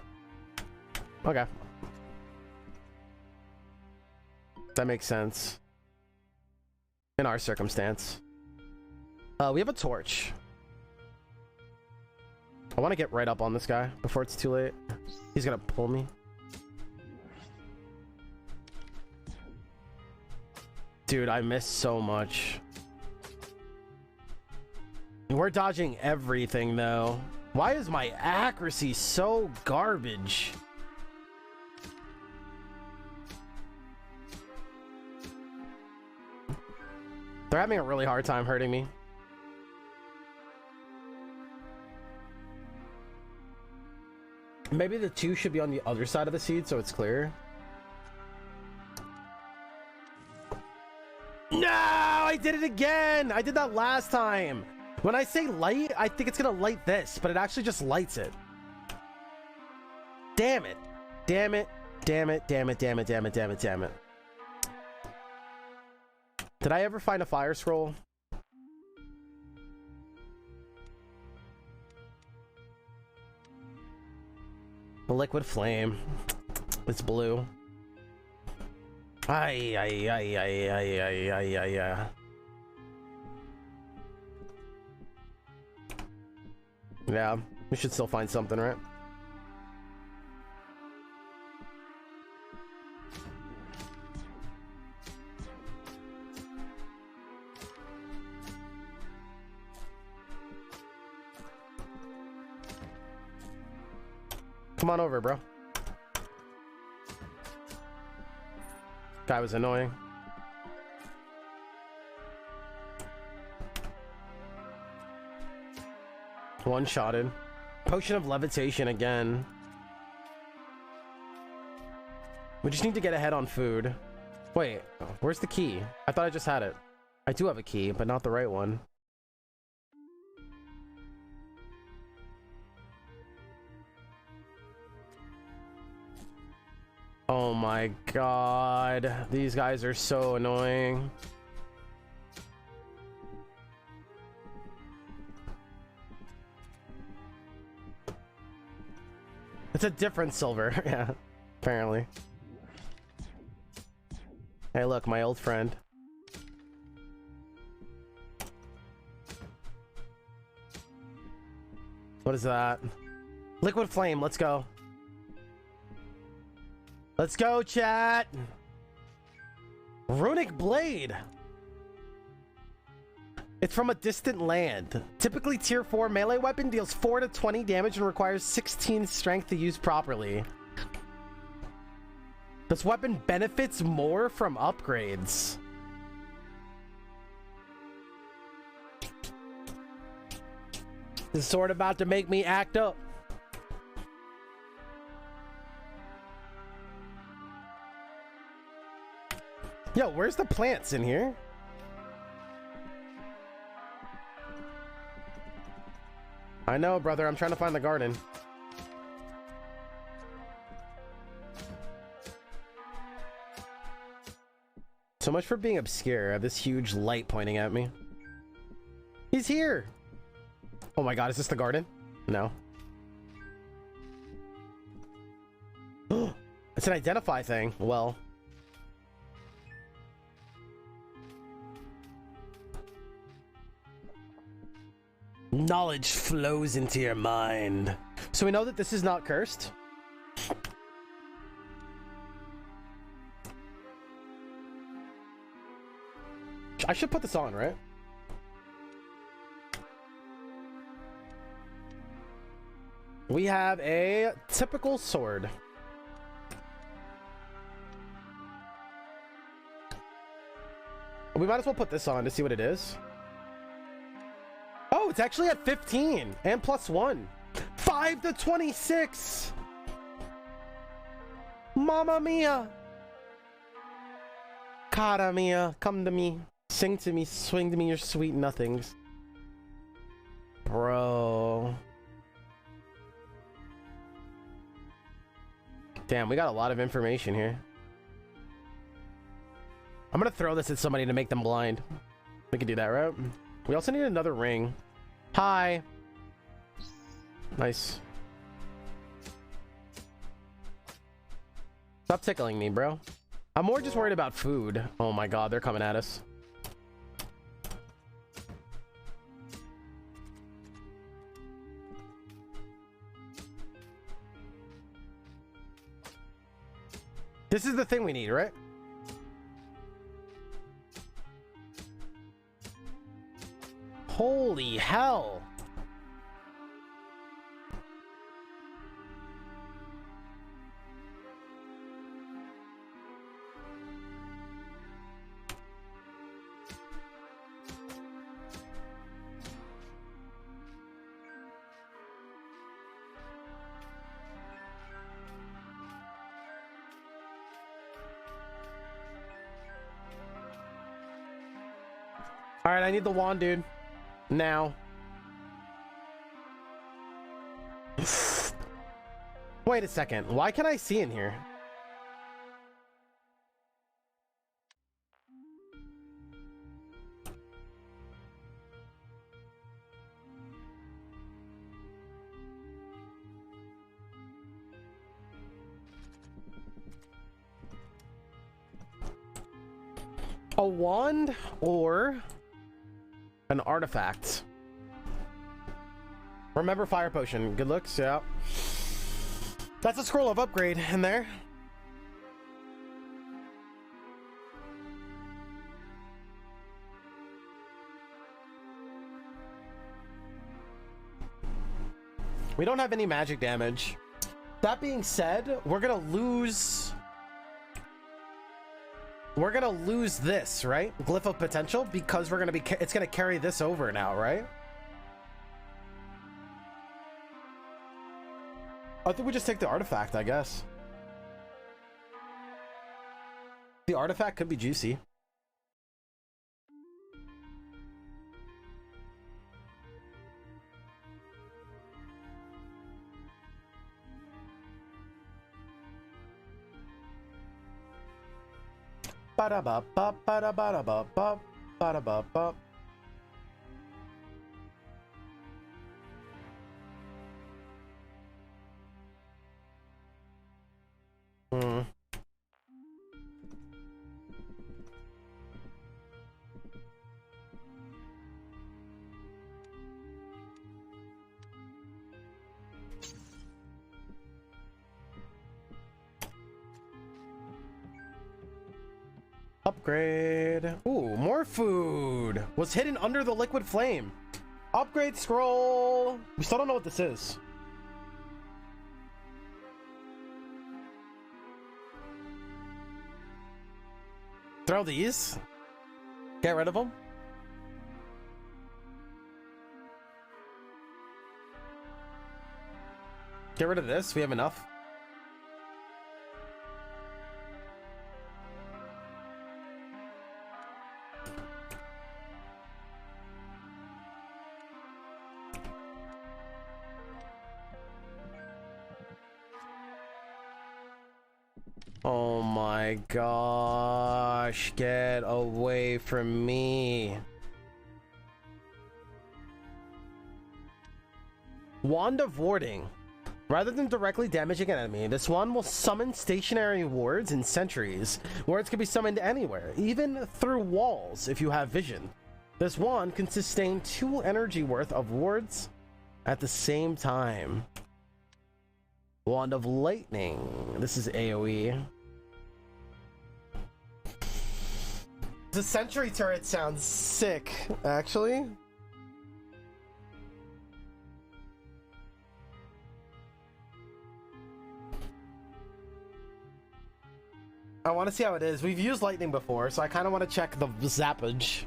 Okay. That makes sense. In our circumstance. We have a torch. I want to get right up on this guy before it's too late. He's gonna pull me. Dude, I missed so much. We're dodging everything, though. Why is my accuracy so garbage? They're having a really hard time hurting me. Maybe the 2 should be on the other side of the seed so it's clear. No! I did it again! I did that last time! When I say light, I think it's gonna light this, but it actually just lights it. Damn it. Damn it. Damn it, damn it, damn it, damn it, damn it, damn it. Did I ever find a fire scroll? A liquid flame. It's blue. Ay, ay, ay, ay, ay, ay, ay, ay, ay. Yeah, we should still find something, right? Come on over, bro. Guy was annoying. One-shotted. Potion of levitation again. We just need to get ahead on food. Wait, where's the key? I thought I just had it. I do have a key, but not the right one. Oh my god. These guys are so annoying. It's a different silver. Yeah, apparently. Hey, look, my old friend. What is that? Liquid flame, let's go. Let's go, chat. Runic Blade. It's from a distant land. Typically tier 4 melee weapon, deals 4 to 20 damage and requires 16 strength to use properly. This weapon benefits more from upgrades. This sword about to make me act up. Yo, where's the plants in here? I know, brother. I'm trying to find the garden. So much for being obscure. I have this huge light pointing at me. He's here. Oh my god, is this the garden? No. It's an identify thing. Well. Knowledge flows into your mind. So we know that this is not cursed. I should put this on, right? We have a typical sword. We might as well put this on to see what it is. Oh, it's actually at 15 and +1. 5 to 26. Mamma mia. Cara mia, come to me. Sing to me, swing to me your sweet nothings. Bro. Damn, we got a lot of information here. I'm gonna throw this at somebody to make them blind. We can do that, right? We also need another ring. Hi. Nice. Stop tickling me, bro. I'm more just worried about food. Oh my god, they're coming at us. This is the thing we need, right? Holy hell. All right, I need the wand, dude. Now. Wait a second. Why can I see in here? A wand or an artifact. Remember fire potion. Good looks, yeah. That's a scroll of upgrade in there. We don't have any magic damage. That being said, we're gonna lose this, right? Glyph of potential, because we're gonna be it's gonna carry this over now, right? I think we just take the artifact, I guess. The artifact could be juicy. Ba-da-ba-ba, ba-da-ba-da-ba-ba, ba-da-ba-ba. Upgrade. Ooh, more food. Was hidden under the liquid flame. Upgrade scroll. We still don't know what this is. Throw these. Get rid of them. Get rid of this. We have enough. Oh my gosh, get away from me. Wand of Warding. Rather than directly damaging an enemy, this wand will summon stationary wards and sentries. Wards can be summoned anywhere, even through walls if you have vision. This wand can sustain 2 energy worth of wards at the same time. Wand of Lightning. This is AoE. The sentry turret sounds sick, actually. I want to see how it is. We've used lightning before, so I kind of want to check the zappage.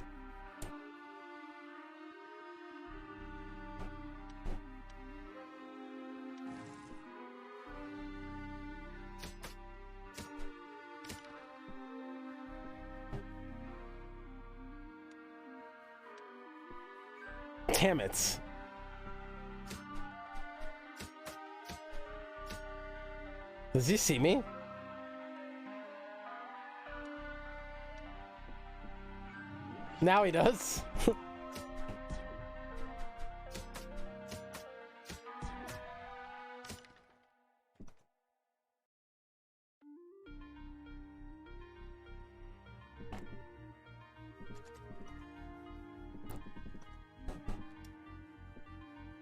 Damn it. Does he see me? Now he does.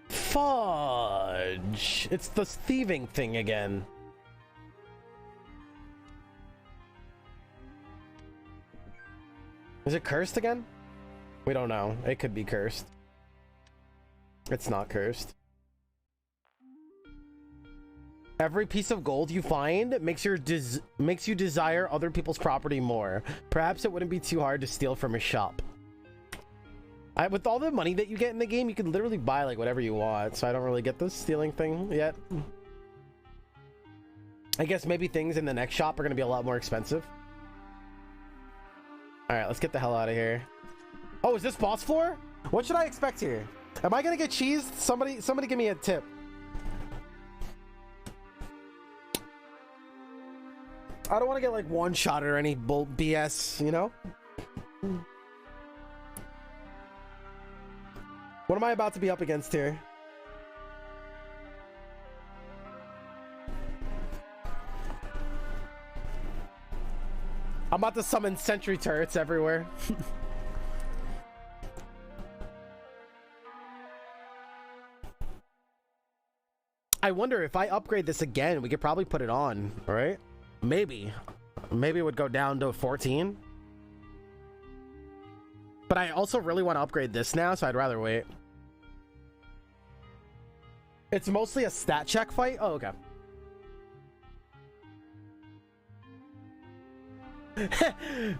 Fudge. It's the thieving thing again. Is it cursed again? We don't know. It could be cursed. It's not cursed. Every piece of gold you find makes you desire other people's property more. Perhaps it wouldn't be too hard to steal from a shop. With all the money that you get in the game, you can literally buy like whatever you want. So I don't really get this stealing thing yet. I guess maybe things in the next shop are going to be a lot more expensive. All right, let's get the hell out of here. Oh, is this boss floor? What should I expect here? Am I going to get cheesed? Somebody give me a tip. I don't want to get like one shot or any bull BS, you know? What am I about to be up against here? I'm about to summon sentry turrets everywhere. I wonder if I upgrade this again, we could probably put it on, right? Maybe it would go down to 14. But I also really want to upgrade this now, so I'd rather wait. It's mostly a stat check fight? Oh, okay.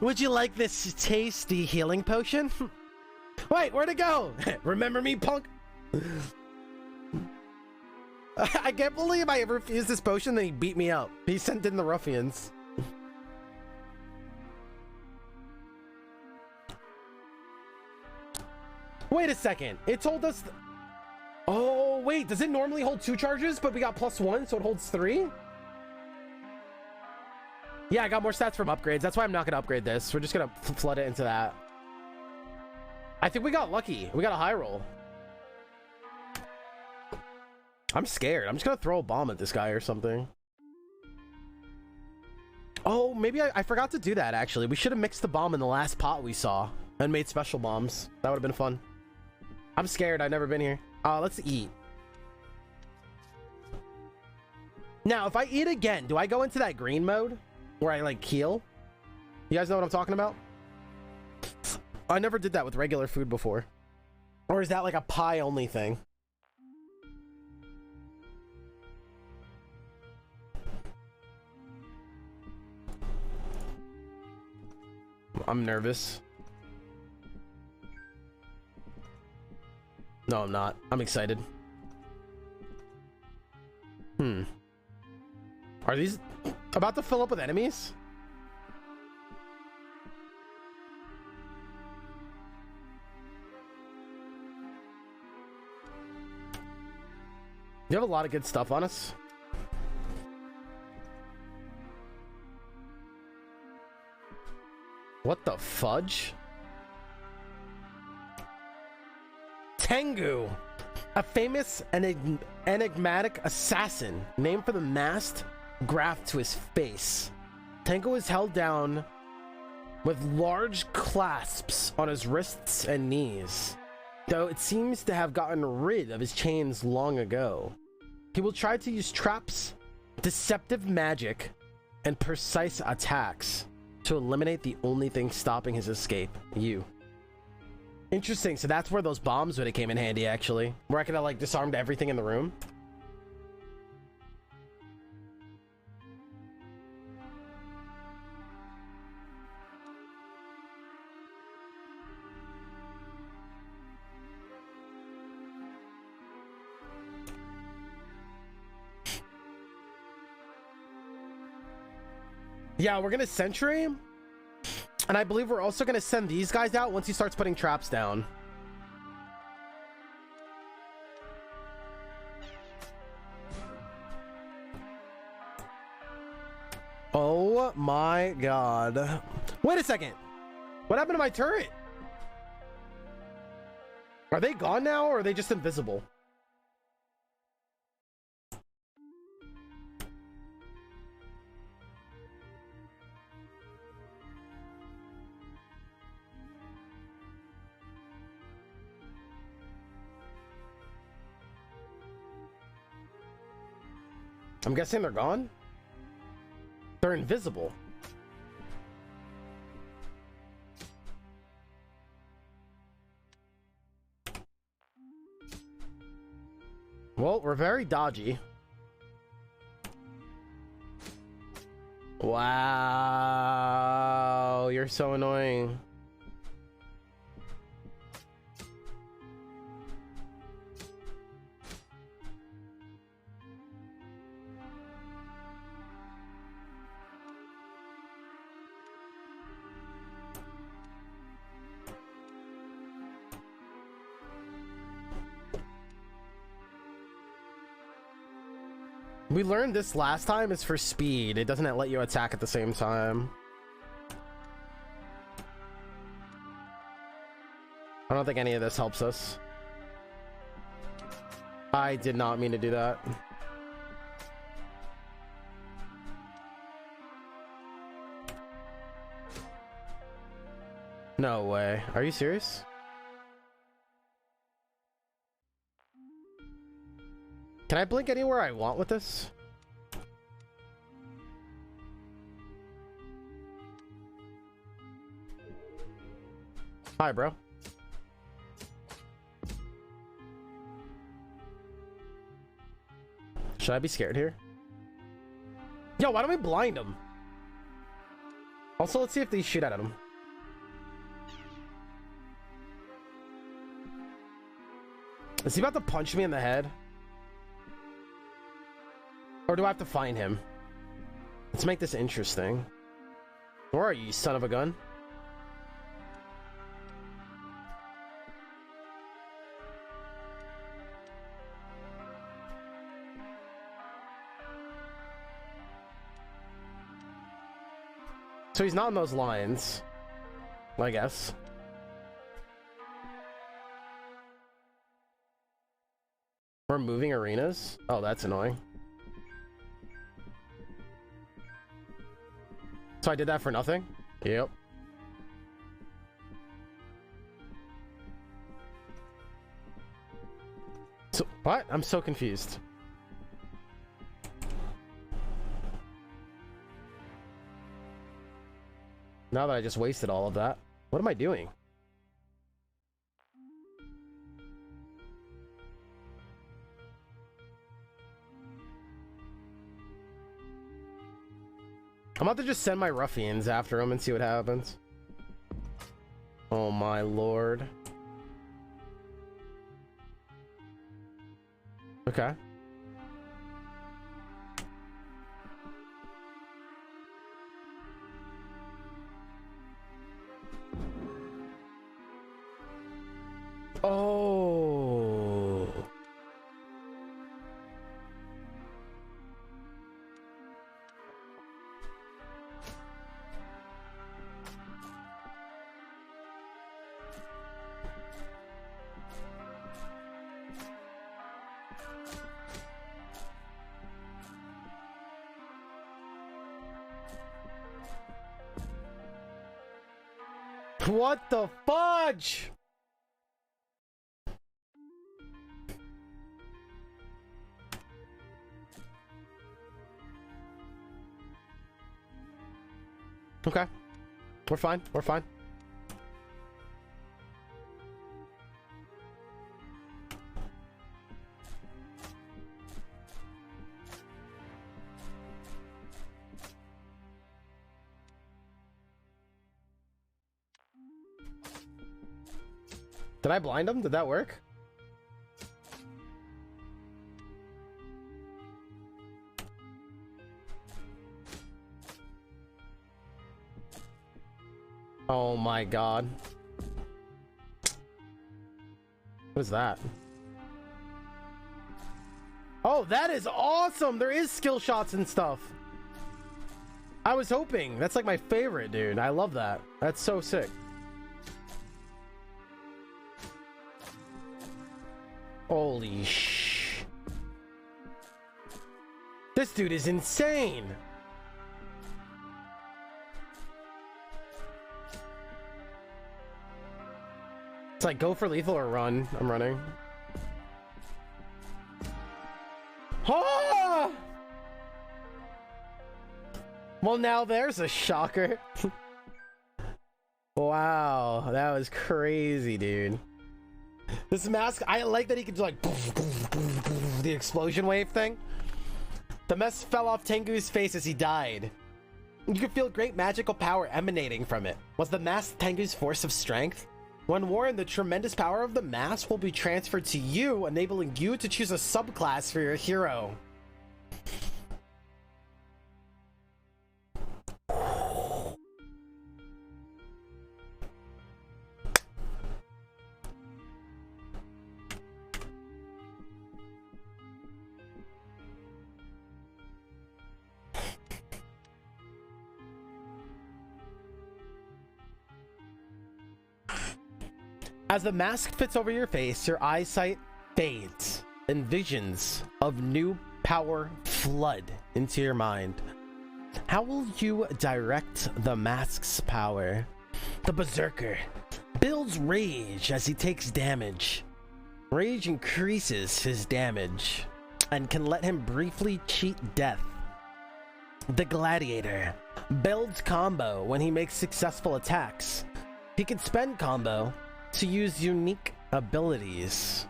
Would you like this tasty healing potion? Wait, where'd it go? Remember me, punk? I can't believe I refused this potion, then he beat me up. He sent in the ruffians. Wait a second. It told us... Oh, wait. Does it normally hold 2 charges, but we got +1, so it holds 3? Yeah, I got more stats from upgrades. That's why I'm not going to upgrade this. We're just going to flood it into that. I think we got lucky. We got a high roll. I'm scared. I'm just going to throw a bomb at this guy or something. Oh, maybe I forgot to do that, actually. We should have mixed the bomb in the last pot we saw and made special bombs. That would have been fun. I'm scared. I've never been here. Let's eat. Now, if I eat again, do I go into that green mode where I, like, heal? You guys know what I'm talking about? I never did that with regular food before. Or is that, like, a pie-only thing? I'm nervous. No, I'm not. I'm excited. Are these about to fill up with enemies? You have a lot of good stuff on us. What the fudge? Tengu, a famous and enigmatic assassin named for the mask grafted to his face. Tengu is held down with large clasps on his wrists and knees, though it seems to have gotten rid of his chains long ago. He will try to use traps, deceptive magic, and precise attacks to eliminate the only thing stopping his escape, you. Interesting, so that's where those bombs would have came in handy, actually. Where I could have, like, disarmed everything in the room. Yeah, we're gonna sentry. And I believe we're also going to send these guys out once he starts putting traps down. Oh my god. Wait a second. What happened to my turret? Are they gone now, or are they just invisible? I'm guessing they're gone? They're invisible. Well, we're very dodgy. Wow, you're so annoying. We learned this last time is for speed. It doesn't let you attack at the same time. I don't think any of this helps us. I did not mean to do that. No way. Are you serious? Can I blink anywhere I want with this? Hi, bro. Should I be scared here? Yo, why don't we blind him? Also, let's see if they shoot at him. Is he about to punch me in the head? Or do I have to find him? Let's make this interesting. Where are you, you son of a gun? So he's not in those lines, I guess. We're moving arenas? Oh, that's annoying. So I did that for nothing? Yep. So, what? I'm so confused. Now that I just wasted all of that, what am I doing? I'm about to just send my ruffians after him and see what happens. Oh my lord. Okay. Oh. What the fudge? Okay. We're fine. We're fine. Did I blind him? Did that work? Oh my god. What is that? Oh, that is awesome! There is skill shots and stuff. I was hoping. That's like my favorite, dude. I love that. That's so sick. Holy sh... This dude is insane! It's like go for lethal or run. I'm running. Ah! Well, now there's a shocker. Wow, that was crazy, dude. This mask, I like that he could do like the explosion wave thing. The mask fell off Tengu's face as he died. You could feel great magical power emanating from it. Was the mask Tengu's force of strength? When worn, the tremendous power of the mask will be transferred to you, enabling you to choose a subclass for your hero. As the mask fits over your face, your eyesight fades and visions of new power flood into your mind. How will you direct the mask's power? The Berserker builds rage as he takes damage. Rage increases his damage and can let him briefly cheat death. The Gladiator builds combo when he makes successful attacks. He can spend combo to use unique abilities.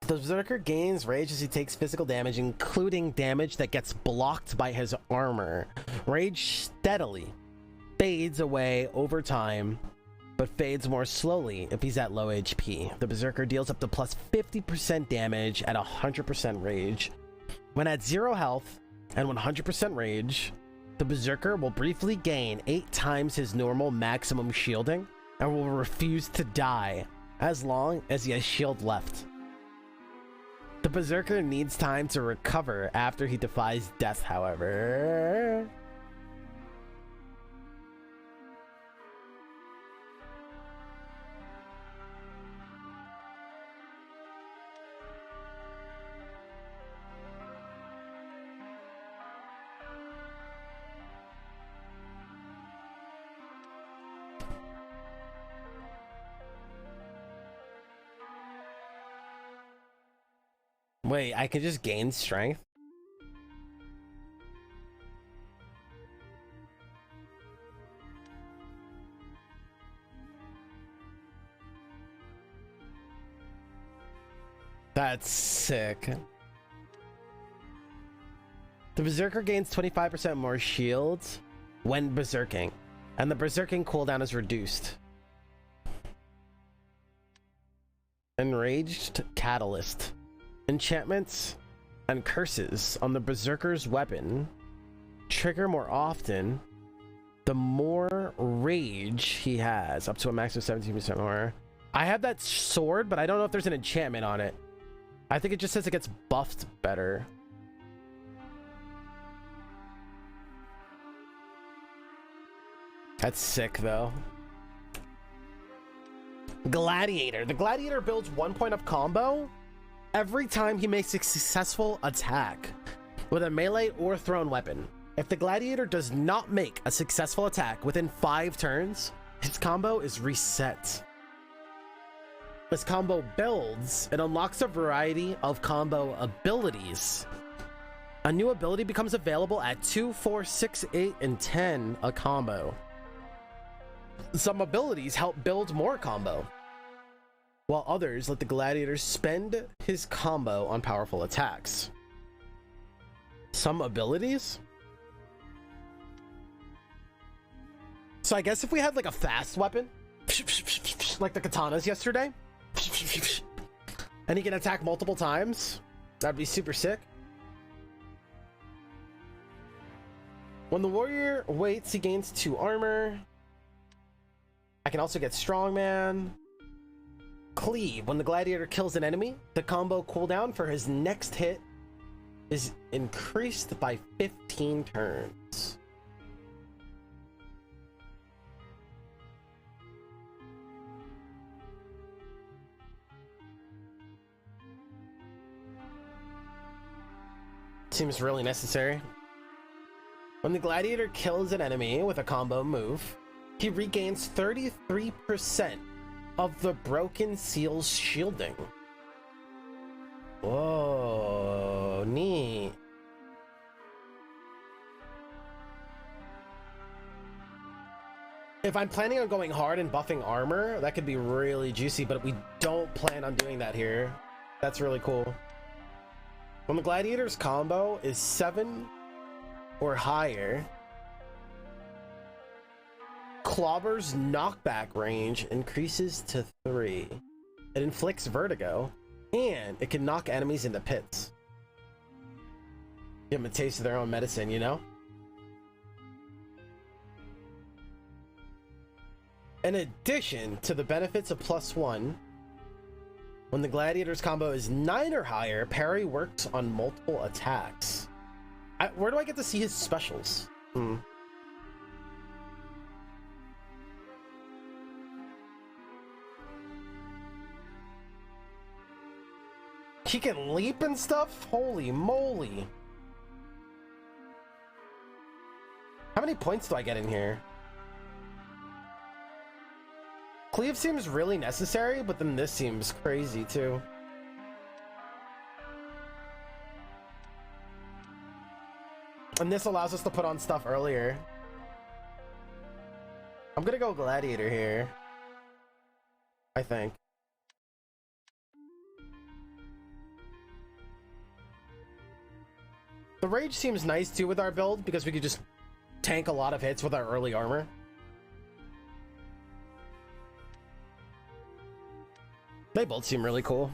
The Berserker gains rage as he takes physical damage, including damage that gets blocked by his armor. Rage steadily fades away over time, but fades more slowly if he's at low HP. The Berserker deals up to plus 50% damage at 100% rage. When at 0 health and 100% rage, the Berserker will briefly gain 8 times his normal maximum shielding and will refuse to die as long as he has shield left. The Berserker needs time to recover after he defies death, however. Wait, I can just gain strength? That's sick. The Berserker gains 25% more shields when berserking, and the berserking cooldown is reduced. Enraged Catalyst. Enchantments and curses on the Berserker's weapon trigger more often the more rage he has, up to a max of 17% more. I have that sword, but I don't know if there's an enchantment on it. I think it just says it gets buffed better. That's sick, though. Gladiator. The Gladiator builds 1 point of combo every time he makes a successful attack with a melee or thrown weapon. If the Gladiator does not make a successful attack within 5 turns, his combo is reset. As combo builds, it unlocks a variety of combo abilities. A new ability becomes available at 2, 4, 6, 8, and 10 a combo. Some abilities help build more combo, while others let the Gladiator spend his combo on powerful attacks. Some abilities? So I guess if we had like a fast weapon, like the katanas yesterday, and he can attack multiple times, that'd be super sick. When the warrior waits, he gains 2 armor. I can also get strongman. Cleave. When the Gladiator kills an enemy, the combo cooldown for his next hit is increased by 15 turns. Seems really necessary. When the Gladiator kills an enemy with a combo move, he regains 33% of the Broken Seal's shielding. Whoa, neat. If I'm planning on going hard and buffing armor, that could be really juicy, but we don't plan on doing that here. That's really cool. When the Gladiator's combo is 7 or higher, Clobber's knockback range increases to 3. It inflicts vertigo, and it can knock enemies into pits. Give them a taste of their own medicine, you know? In addition to the benefits of +1, when the Gladiator's combo is 9 or higher, parry works on multiple attacks. Where do I get to see his specials? He can leap and stuff? Holy moly. How many points do I get in here? Cleave seems really necessary, but then this seems crazy too. And this allows us to put on stuff earlier. I'm gonna go Gladiator here, I think. The Rage seems nice too with our build because we could just tank a lot of hits with our early armor. They both seem really cool.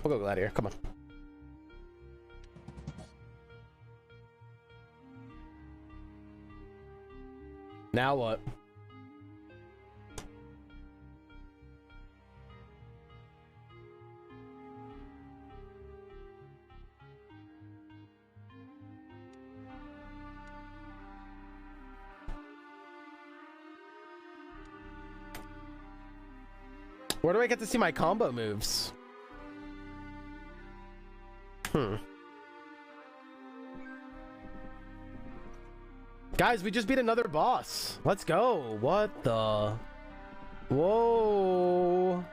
We'll go Gladiator, come on. Now what? Where do I get to see my combo moves? Guys, we just beat another boss. Let's go. What the? Whoa.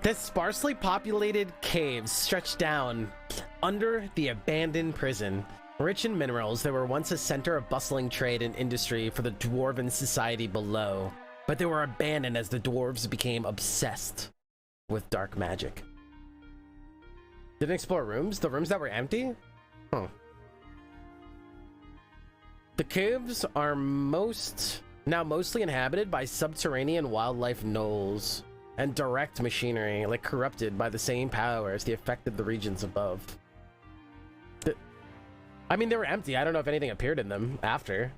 This sparsely populated cave stretched down under the abandoned prison. Rich in minerals, they were once a center of bustling trade and industry for the dwarven society below, but they were abandoned as the dwarves became obsessed with dark magic. Didn't explore rooms? The rooms that were empty? Huh. The caves are now mostly inhabited by subterranean wildlife gnolls and direct machinery, like corrupted by the same power as the affected the regions above. I mean, they were empty. I don't know if anything appeared in them after.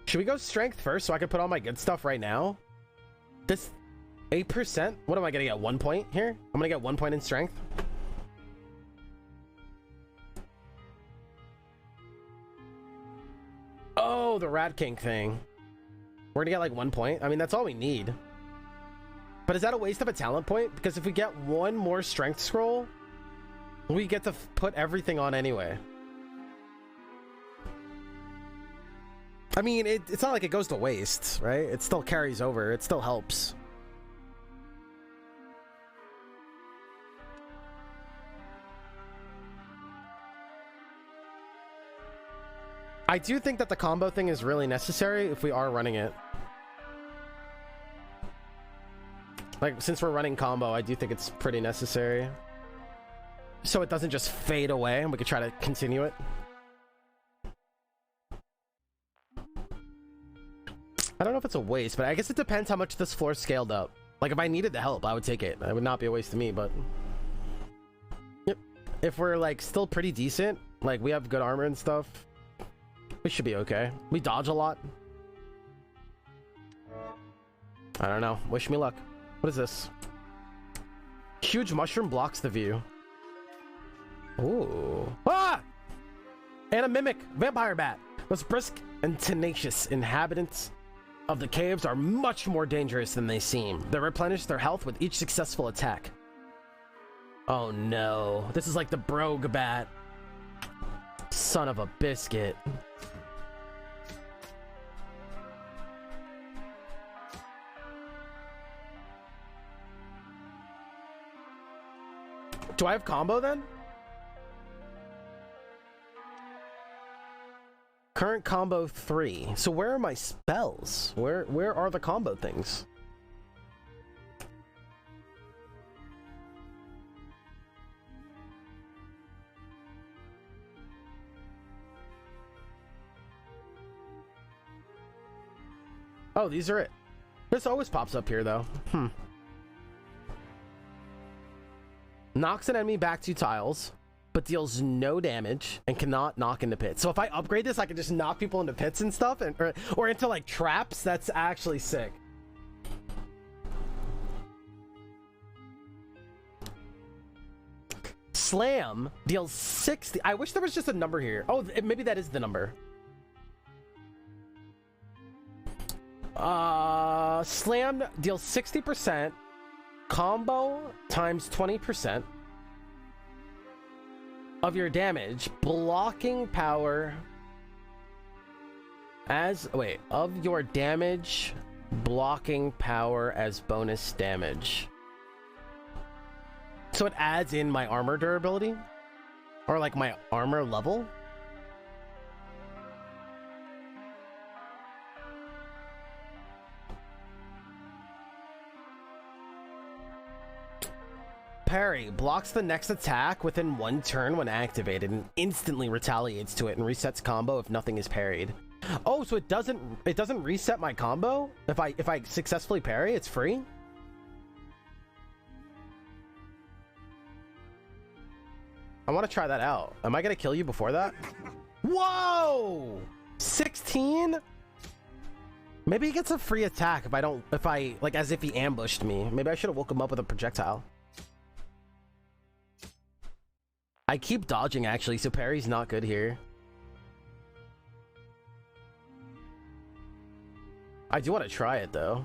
Should we go strength first so I can put all my good stuff right now? This 8%? What am I gonna get? 1 point here? I'm gonna get 1 point in strength. Oh, the Rat King thing. We're gonna get like 1 point. I mean, that's all we need. But is that a waste of a talent point? Because if we get one more strength scroll, we get to put everything on anyway. I mean, it's not like it goes to waste, right? It still carries over. It still helps. I do think that the combo thing is really necessary if we are running it. Like, since we're running combo, I do think it's pretty necessary. So it doesn't just fade away and we could try to continue it. I don't know if it's a waste, but I guess it depends how much this floor scaled up. Like, if I needed the help, I would take it. It would not be a waste to me, but... Yep. If we're, like, still pretty decent, like, we have good armor and stuff, we should be okay. We dodge a lot. I don't know. Wish me luck. What is this? Huge mushroom blocks the view. Ooh. Ah! And a mimic vampire bat. Those brisk and tenacious inhabitants of the caves are much more dangerous than they seem. They replenish their health with each successful attack. Oh no. This is like the brogue bat. Son of a biscuit. Do I have combo then? Current combo 3. So where are my spells? Where are the combo things? Oh, these are it. This always pops up here though. Knocks an enemy back 2 tiles, but deals no damage and cannot knock into pits. So if I upgrade this, I can just knock people into pits and stuff, and or into like traps. That's actually sick. Slam deals 60. I wish there was just a number here. Oh, maybe that is the number. Slam deals 60%. Combo times 20% of your damage. Blocking power as... Wait. Of your damage, blocking power as bonus damage. So it adds in my armor durability? Or like my armor level? Parry blocks the next attack within 1 turn when activated and instantly retaliates to it and resets combo if nothing is parried. Oh, so it doesn't reset my combo if I successfully parry? It's free? I want to try that out. Am I gonna kill you before that? Whoa! 16? Maybe he gets a free attack if I like, as if he ambushed me. Maybe I should have woke him up with a projectile. I keep dodging actually, so parry's not good here. I do want to try it though.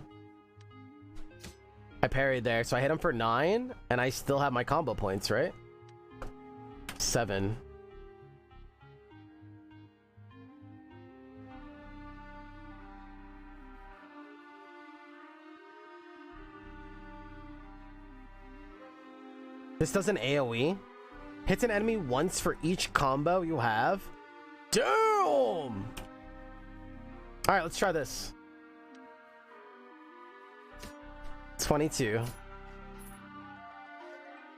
I parried there, so I hit him for 9, and I still have my combo points, right? 7. This does an AoE. Hits an enemy once for each combo you have. Damn! Alright, let's try this. 22.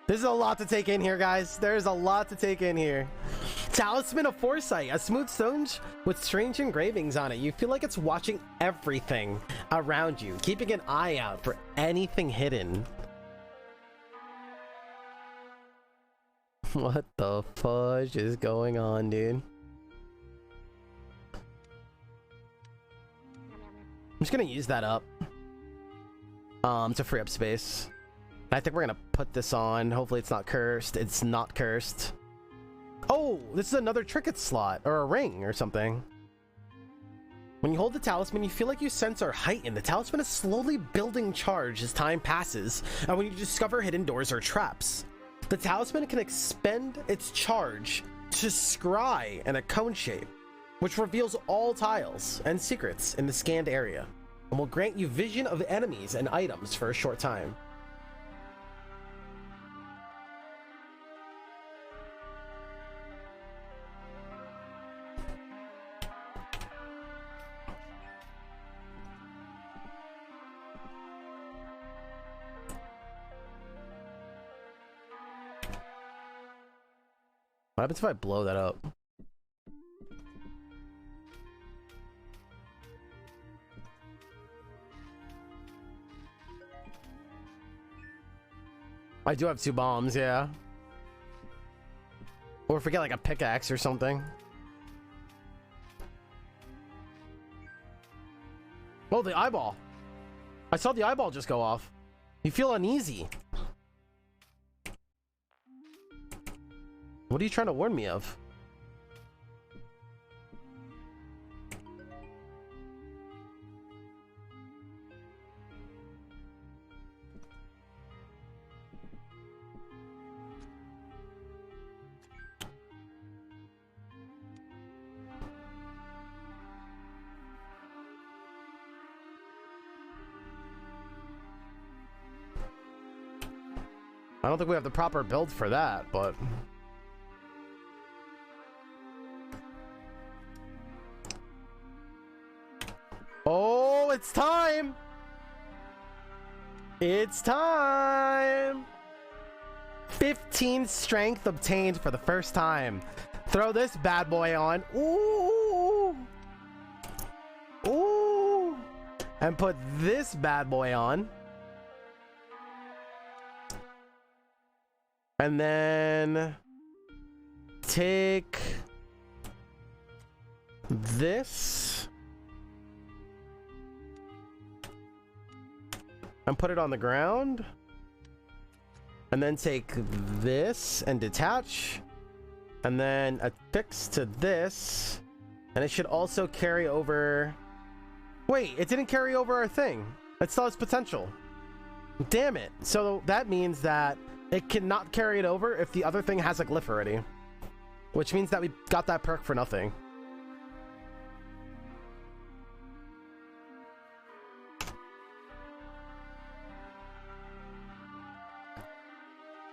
This is a lot to take in here, guys. There's a lot to take in here. Talisman of Foresight. A smooth stone with strange engravings on it. You feel like it's watching everything around you, keeping an eye out for anything hidden. What the fudge is going on, dude? I'm just gonna use that up to free up space. I think we're gonna put this on. Hopefully it's not cursed. It's not cursed. Oh, this is another trinket slot or a ring or something. When you hold the talisman, you feel like your senses are heightened. The talisman is slowly building charge as time passes, and when you discover hidden doors or traps. The talisman can expend its charge to scry in a cone shape, which reveals all tiles and secrets in the scanned area, and will grant you vision of enemies and items for a short time. What happens if I blow that up? I do have 2 bombs, yeah. Or if we get like a pickaxe or something. Oh, the eyeball. I saw the eyeball just go off. You feel uneasy. What are you trying to warn me of? I don't think we have the proper build for that, but... Oh, it's time! It's time! 15 strength obtained for the first time. Throw this bad boy on. Ooh! Ooh! And put this bad boy on. And then take this and put it on the ground. And then take this and detach. And then affix to this. And it should also carry over... Wait, it didn't carry over our thing. It still has potential. Damn it. So that means that it cannot carry it over if the other thing has a glyph already. Which means that we got that perk for nothing.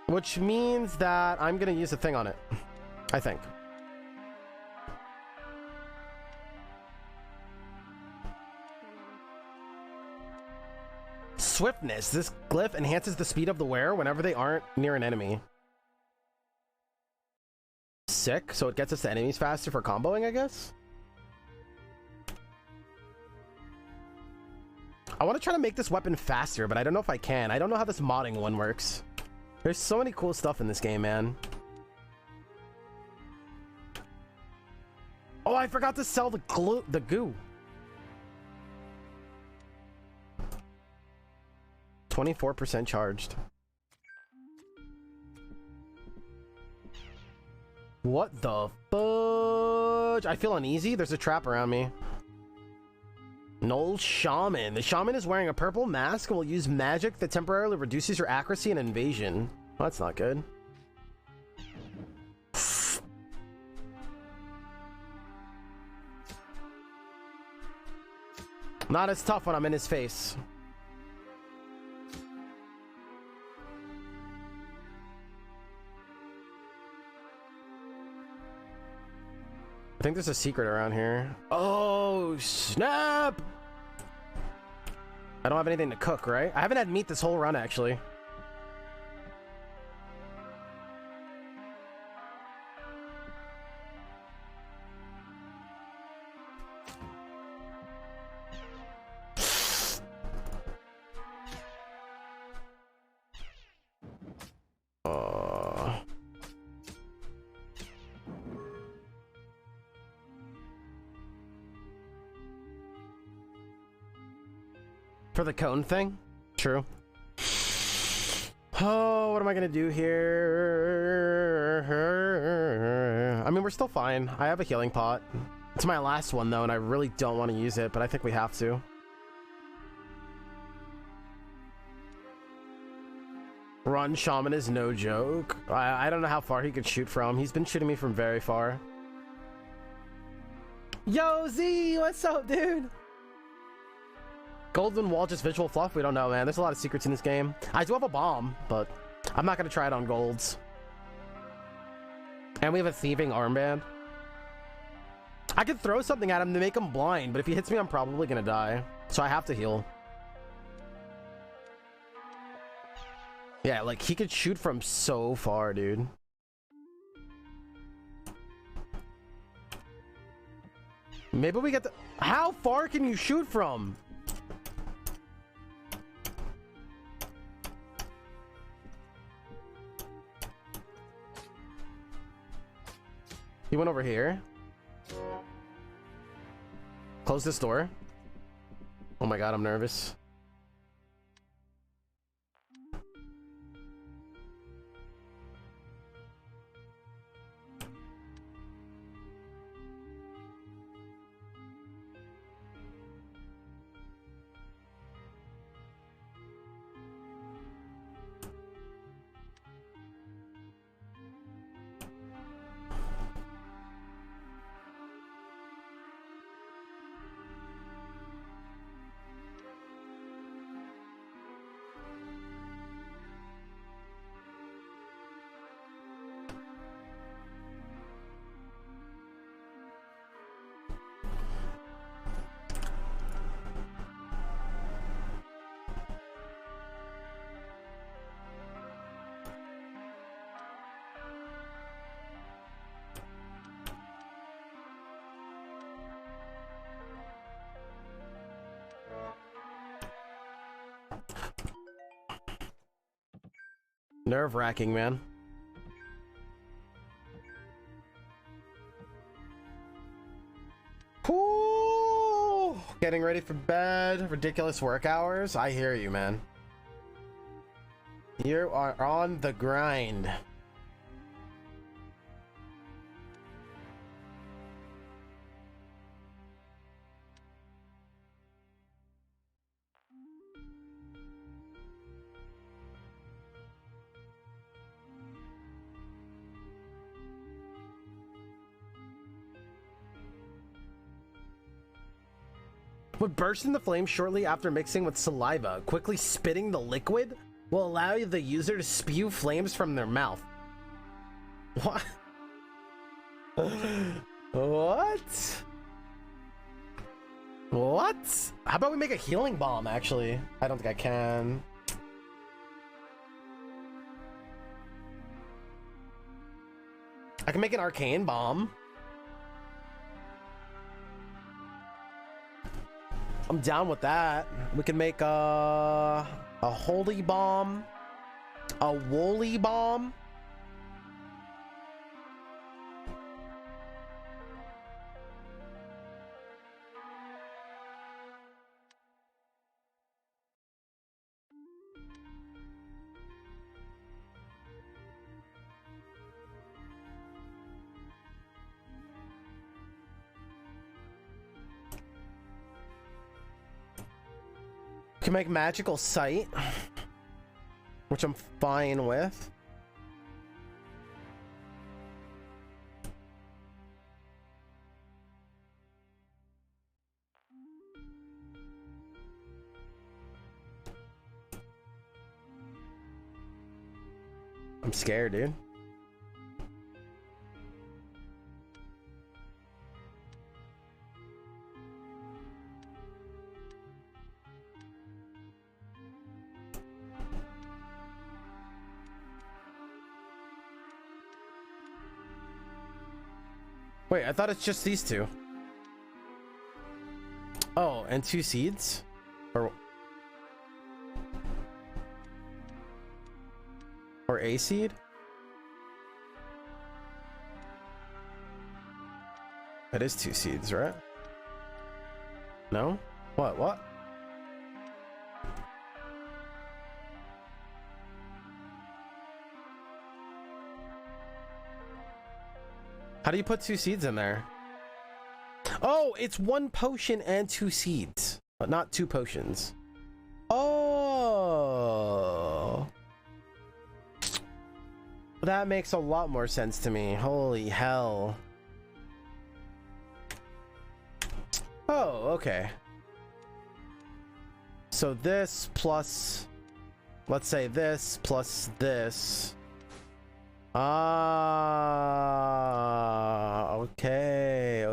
Which means that I'm gonna use a thing on it, I think. Swiftness. This glyph enhances the speed of the wearer whenever they aren't near an enemy. Sick. So it gets us to enemies faster for comboing, I guess? I want to try to make this weapon faster, but I don't know if I can. I don't know how this modding one works. There's so many cool stuff in this game, man. Oh, I forgot to sell the goo. 24% charged. What the fudge? I feel uneasy. There's a trap around me. Null Shaman. The Shaman is wearing a purple mask and will use magic that temporarily reduces your accuracy and invasion. Well, that's not good. Not as tough when I'm in his face. I think there's a secret around here. Oh, snap! I don't have anything to cook, right? I haven't had meat this whole run, actually. For the cone thing? True. Oh, what am I gonna do here? I mean, we're still fine. I have a healing pot. It's my last one, though, and I really don't want to use it, but I think we have to. Run Shaman is no joke. I don't know how far he could shoot from. He's been shooting me from very far. Yo, Z! What's up, dude? Golden wall, just visual fluff? We don't know, man. There's a lot of secrets in this game. I do have a bomb, but I'm not going to try it on golds. And we have a thieving armband. I could throw something at him to make him blind, but if he hits me, I'm probably going to die. So I have to heal. Yeah, like, he could shoot from so far, dude. Maybe we get the... How far can you shoot from? He went over here. Close this door. Oh my god, I'm nervous. Nerve-wracking, man. Ooh, getting ready for bed. Ridiculous work hours. I hear you, man. You are on the grind. Would burst into flames shortly after mixing with saliva. Quickly spitting the liquid will allow the user to spew flames from their mouth. What? What? What? How about we make a healing bomb, actually? I don't think I can. I can make an arcane bomb. I'm down with that. We can make a holy bomb, a woolly bomb. Can make magical sight, which I'm fine with. I'm scared, dude. Wait, I thought it's just these two. Oh, and 2 seeds? Or a seed? That is 2 seeds, right? No? What? How do you put 2 seeds in there? Oh, it's 1 potion and 2 seeds, but not 2 potions. Oh, that makes a lot more sense to me. Holy hell. Oh, okay. So this plus, let's say this plus this. Ah, okay.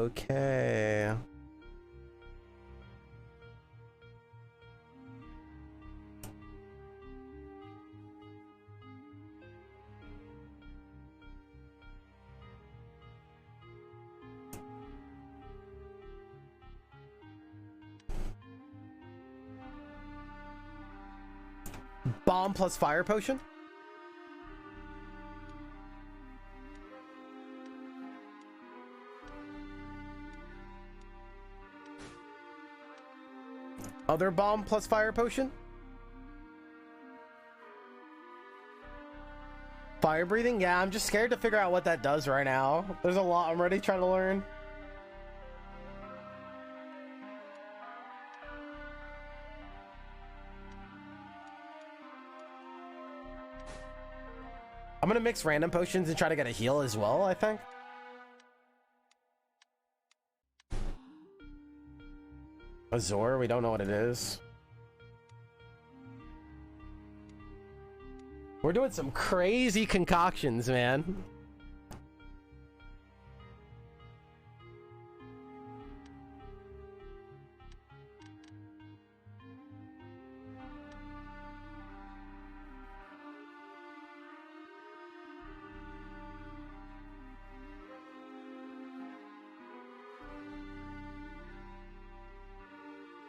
Bomb plus fire potion? Other bomb plus fire potion? Fire breathing? Yeah, I'm just scared to figure out what that does right now. There's a lot I'm already trying to learn. I'm gonna mix random potions and try to get a heal as well, I think. Azor, we don't know what it is. We're doing some crazy concoctions, man.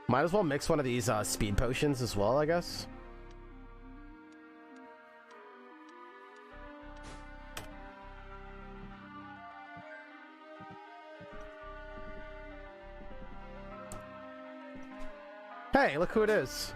Might as well mix one of these speed potions as well, I guess. Hey, look who it is.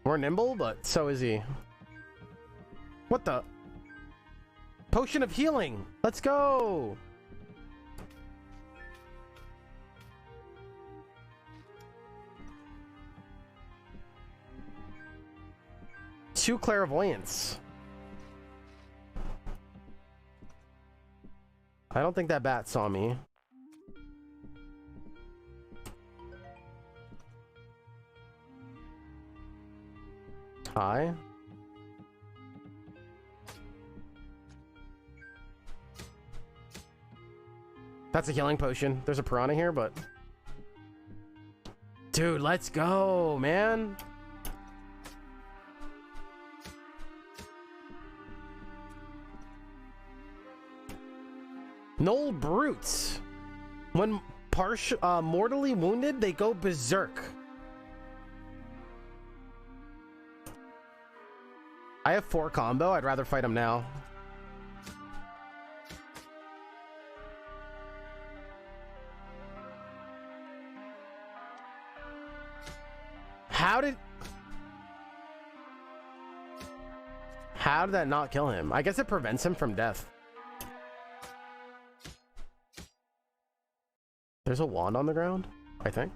More nimble, but so is he. What the? Potion of healing. Let's go. Two clairvoyance. I don't think that bat saw me. Hi. That's a healing potion. There's a piranha here, but... Dude, let's go, man. Null brutes. When mortally wounded, they go berserk. I have 4 combo. I'd rather fight him now. How did that not kill him? I guess it prevents him from death. There's a wand on the ground, I think.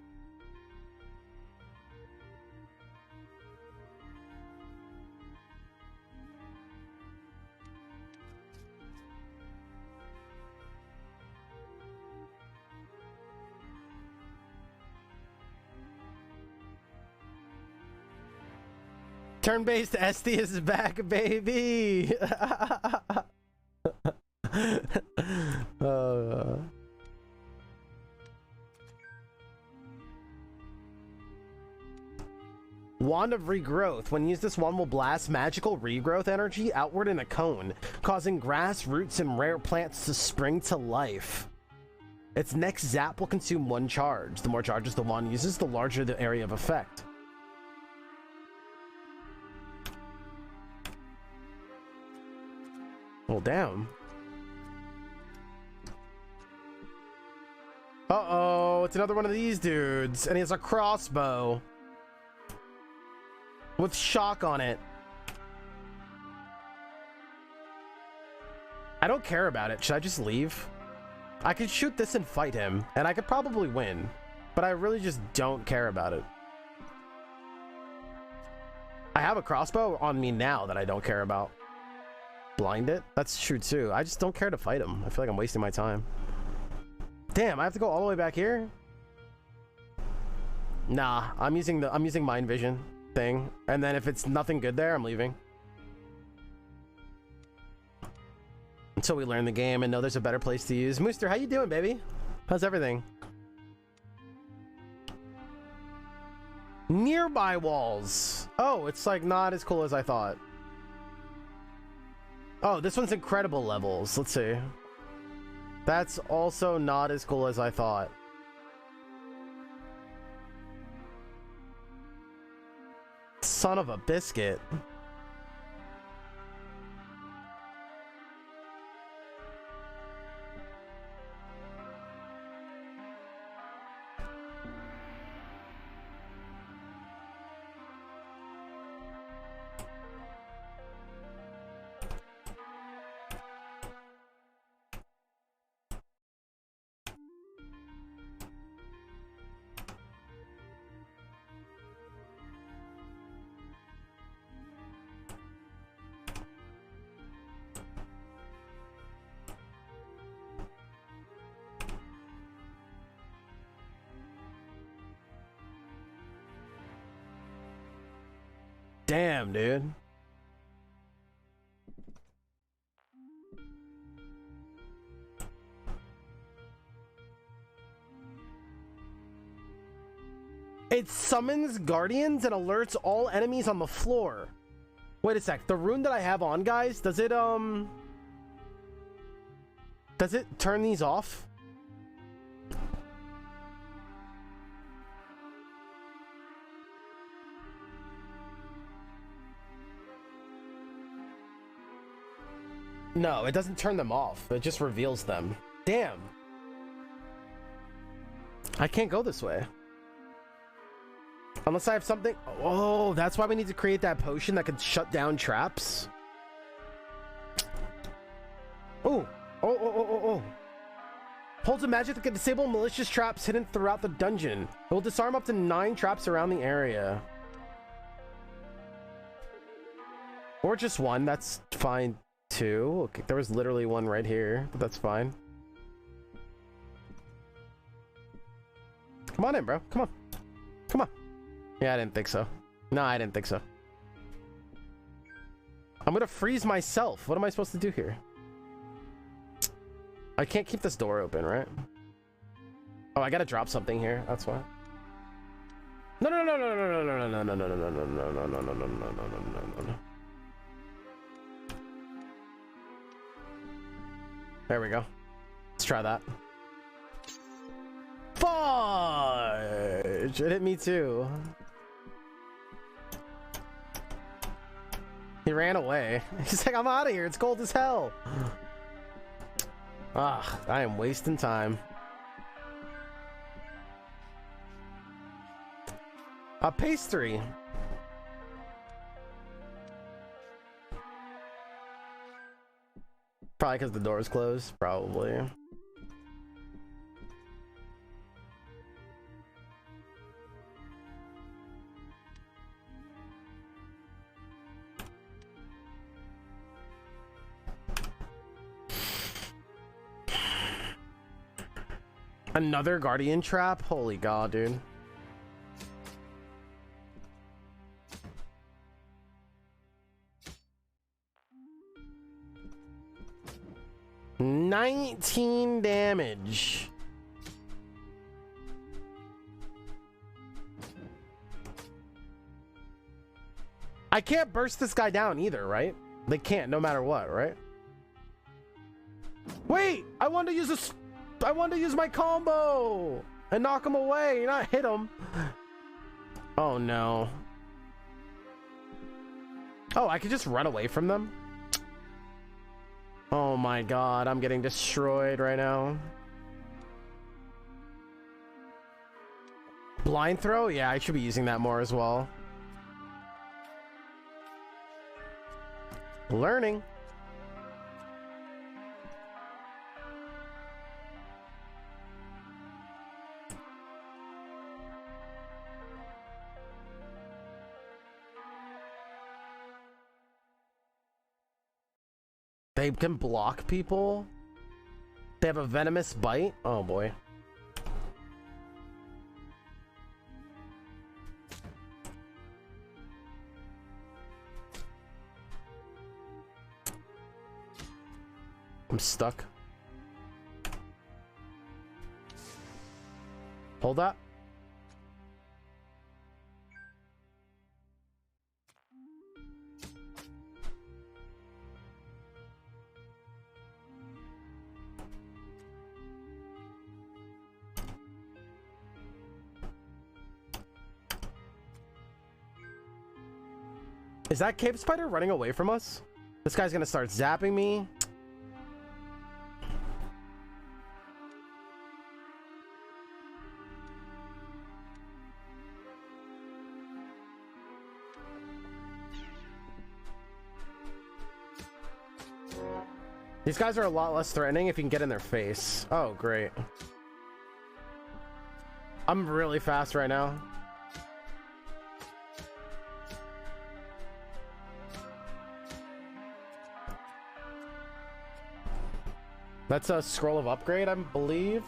Turn-based SD is back, baby. Wand of Regrowth. When used, this wand will blast magical regrowth energy outward in a cone, causing grass, roots, and rare plants to spring to life. Its next zap will consume 1 charge. The more charges the wand uses, the larger the area of effect. Well, damn. Uh-oh, it's another one of these dudes, and he has a crossbow with shock on it. I don't care about it. Should I just leave? I could shoot this and fight him, and I could probably win, but I really just don't care about it. I have a crossbow on me now that I don't care about. Blind it? That's true too. I just don't care to fight him. I feel like I'm wasting my time. Damn, I have to go all the way back here? Nah, I'm using mind vision thing, and then if it's nothing good there, I'm leaving. Until we learn the game and know there's a better place to use. Mooster, how you doing, baby? How's everything? Nearby walls. Oh, it's like not as cool as I thought. Oh, this one's incredible levels. Let's see. That's also not as cool as I thought. Son of a biscuit. Damn, dude. It summons guardians and alerts all enemies on the floor. Wait a sec. The rune that I have on, guys, does it turn these off? No, it doesn't turn them off. It just reveals them. Damn. I can't go this way. Unless I have something. Oh, that's why we need to create that potion that can shut down traps. Oh. Oh. Holds a magic that can disable malicious traps hidden throughout the dungeon. It will disarm up to 9 traps around the area. Or just 1, that's fine too. Okay, there was literally 1 right here, but that's fine. Come on in, bro. Come on. Come on. Yeah, I didn't think so. No, I didn't think so. I'm gonna freeze myself. What am I supposed to do here? I can't keep this door open, right? Oh, I gotta drop something here. That's why. No. There we go. Let's try that. Fudge! It hit me too. He ran away. He's like, I'm out of here. It's cold as hell. Ah, I am wasting time. A pastry. Probably because the door is closed. Probably. Another guardian trap? Holy god, dude. $19 damage. I can't burst this guy down either, right? They can't, no matter what, right? Wait, I wanted to use this. I wanted to use my combo and knock him away, not hit him. Oh no. Oh, I could just run away from them? Oh my god, I'm getting destroyed right now. Blind throw? Yeah, I should be using that more as well. Learning. They can block people. They have a venomous bite. Oh boy. I'm stuck. Hold that. Is that cave spider running away from us? This guy's gonna start zapping me. These guys are a lot less threatening if you can get in their face. Oh, great. I'm really fast right now. That's a scroll of upgrade, I believe.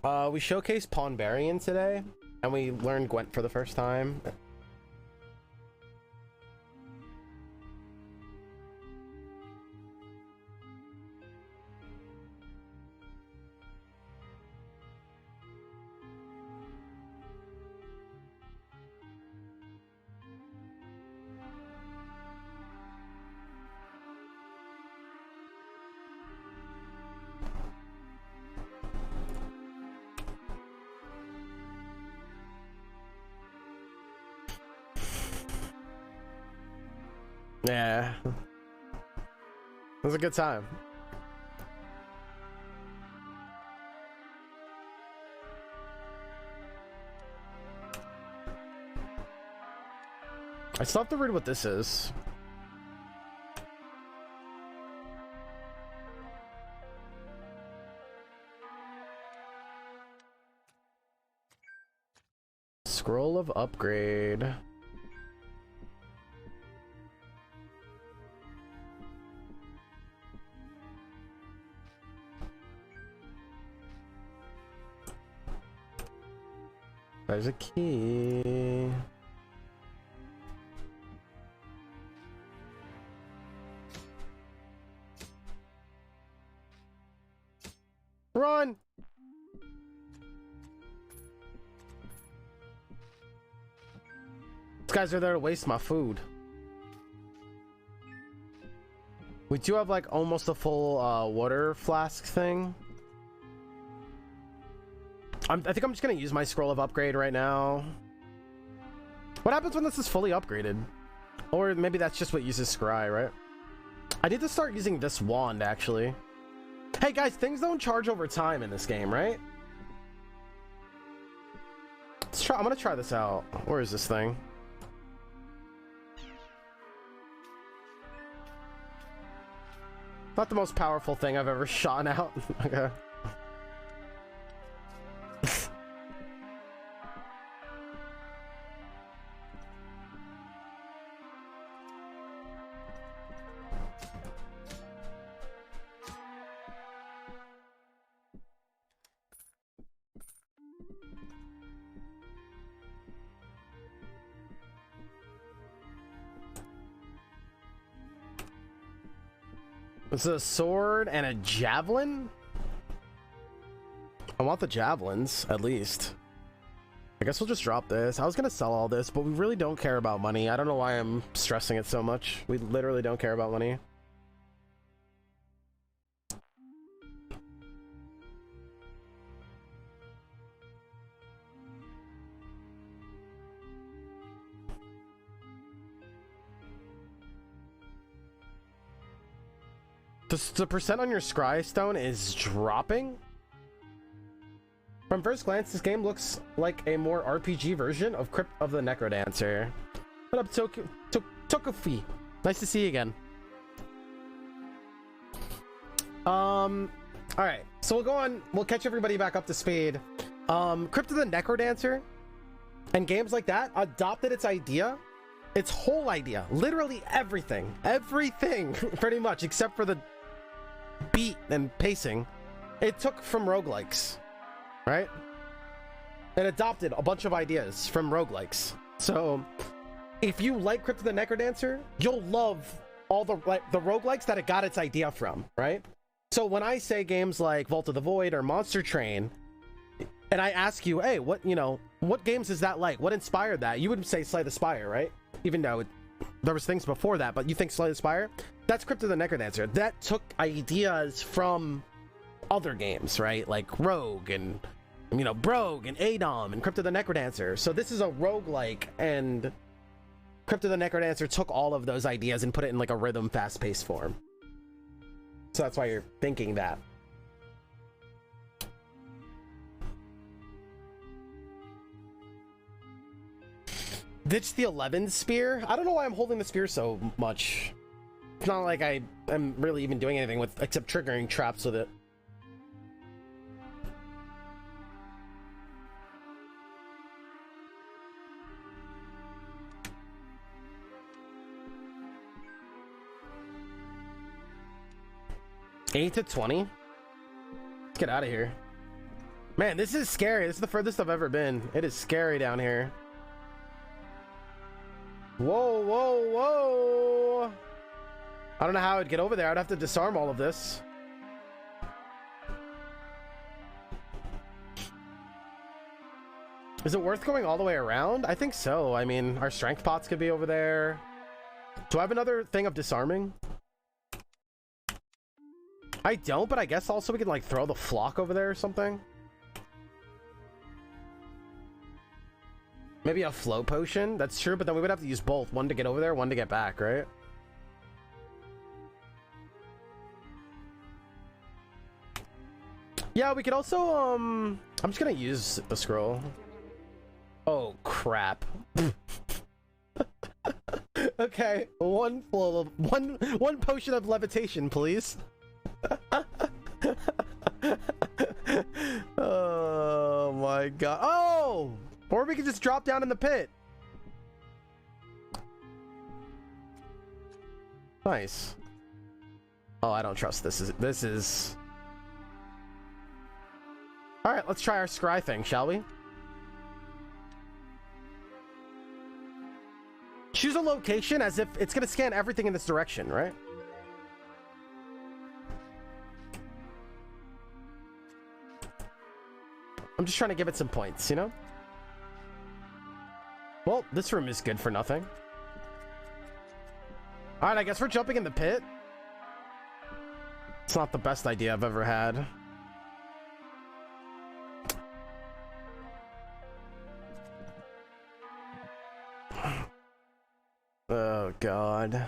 We showcased Pawnbarian today, and we learned Gwent for the first time. Yeah. It was a good time. I still have to read what this is. Scroll of upgrade. There's a key. Run! These guys are there to waste my food. We do have like almost a full water flask thing. I think I'm just gonna use my scroll of upgrade right now. What happens when this is fully upgraded? Or maybe that's just what uses scry, right? I need to start using this wand actually. Hey guys, things don't charge over time in this game, right? Let's try. I'm gonna try this out. Where is this thing? Not the most powerful thing I've ever shot out. Okay. It's a sword and a javelin? I want the javelins, at least. I guess we'll just drop this. I was gonna sell all this, but we really don't care about money. I don't know why I'm stressing it so much. We literally don't care about money. The percent on your scry stone is dropping? From first glance, this game looks like a more RPG version of Crypt of the Necrodancer. What up, Tokufi? Nice to see you again. Alright, so we'll go on, we'll catch everybody back up to speed. Crypt of the Necrodancer and games like that adopted its idea, its whole idea, literally everything, pretty much, except for the beat and pacing. It took from roguelikes, right? It adopted a bunch of ideas from roguelikes. So if you like Crypt of the Necrodancer, you'll love all the roguelikes that it got its idea from, right? So when I say games like Vault of the Void or Monster Train, and I ask you, hey, what games is that like? What inspired that? You would say Slay the Spire, right? Even though there was things before that, but you think Slay the Spire? That's Crypt of the Necrodancer. That took ideas from other games, right? Like Rogue and, Brogue and Adom and Crypt of the Necrodancer. So this is a roguelike, and Crypt of the Necrodancer took all of those ideas and put it in like a rhythm, fast-paced form. So that's why you're thinking that. Ditch the 11 spear? I don't know why I'm holding the spear so much. It's not like I am really even doing anything with except triggering traps with it. $8 to 20? Let's get out of here. Man, this is scary. This is the furthest I've ever been. It is scary down here. Whoa, whoa, whoa! I don't know how I'd get over there. I'd have to disarm all of this. Is it worth going all the way around? I think so. I mean, our strength pots could be over there. Do I have another thing of disarming? I don't, but I guess also we could like throw the flock over there or something. Maybe a flow potion? That's true, but then we would have to use both. One to get over there, one to get back, right? Yeah, we could also, I'm just gonna use the scroll. Oh, crap. Okay, one potion of levitation, please. Oh my god. Oh! Or we could just drop down in the pit. Nice. Oh, I don't trust this. This is... Alright, let's try our scry thing, shall we? Choose a location as if it's gonna scan everything in this direction, right? I'm just trying to give it some points, you know? Well, this room is good for nothing. Alright, I guess we're jumping in the pit. It's not the best idea I've ever had. Oh, God.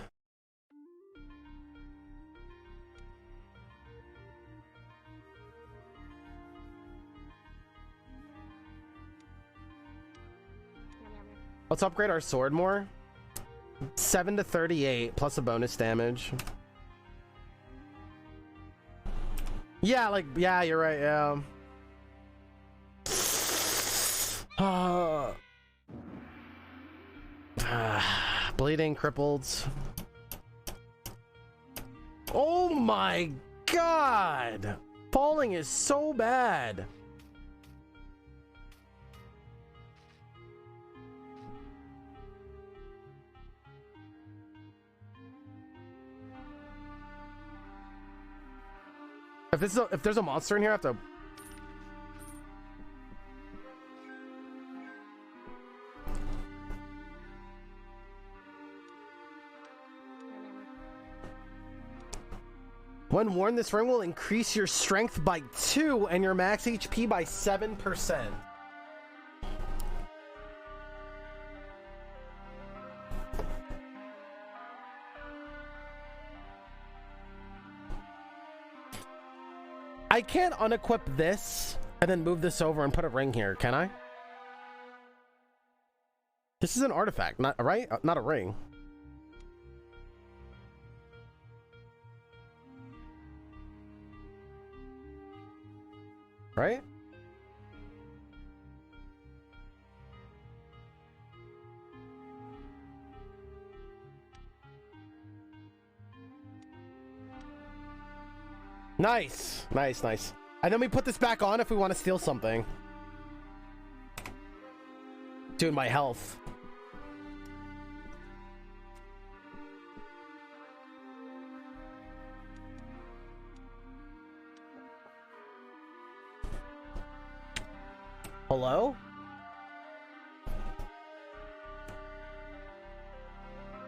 Let's upgrade our sword more. 7 to 38 plus a bonus damage. Yeah, like, yeah, you're right, yeah. Bleeding, crippled. Oh my god! Falling is so bad. If there's a monster in here, I have to... When worn, this ring will increase your strength by 2 and your max HP by 7%. I can't unequip this and then move this over and put a ring here, can I? This is an artifact, not right? Not a ring. Right? Nice, nice, nice. And then we put this back on if we want to steal something. Dude, my health. Hello?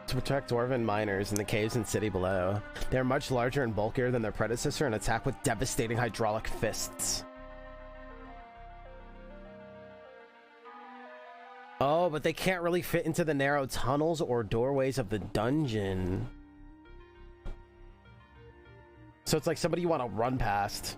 To protect dwarven miners in the caves and city below. They are much larger and bulkier than their predecessor and attack with devastating hydraulic fists. Oh, but they can't really fit into the narrow tunnels or doorways of the dungeon. So it's like somebody you want to run past.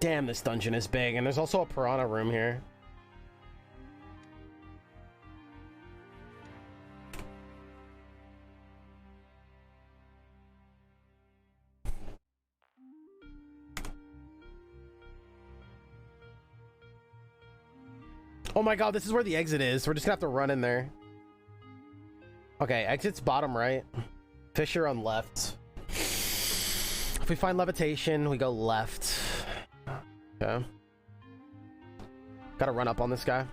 Damn, this dungeon is big, and there's also a piranha room here. Oh my god, this is where the exit is. We're just gonna have to run in there. Okay, exit's bottom right. Fissure on left. If we find levitation, we go left. Okay. Gotta run up on this guy.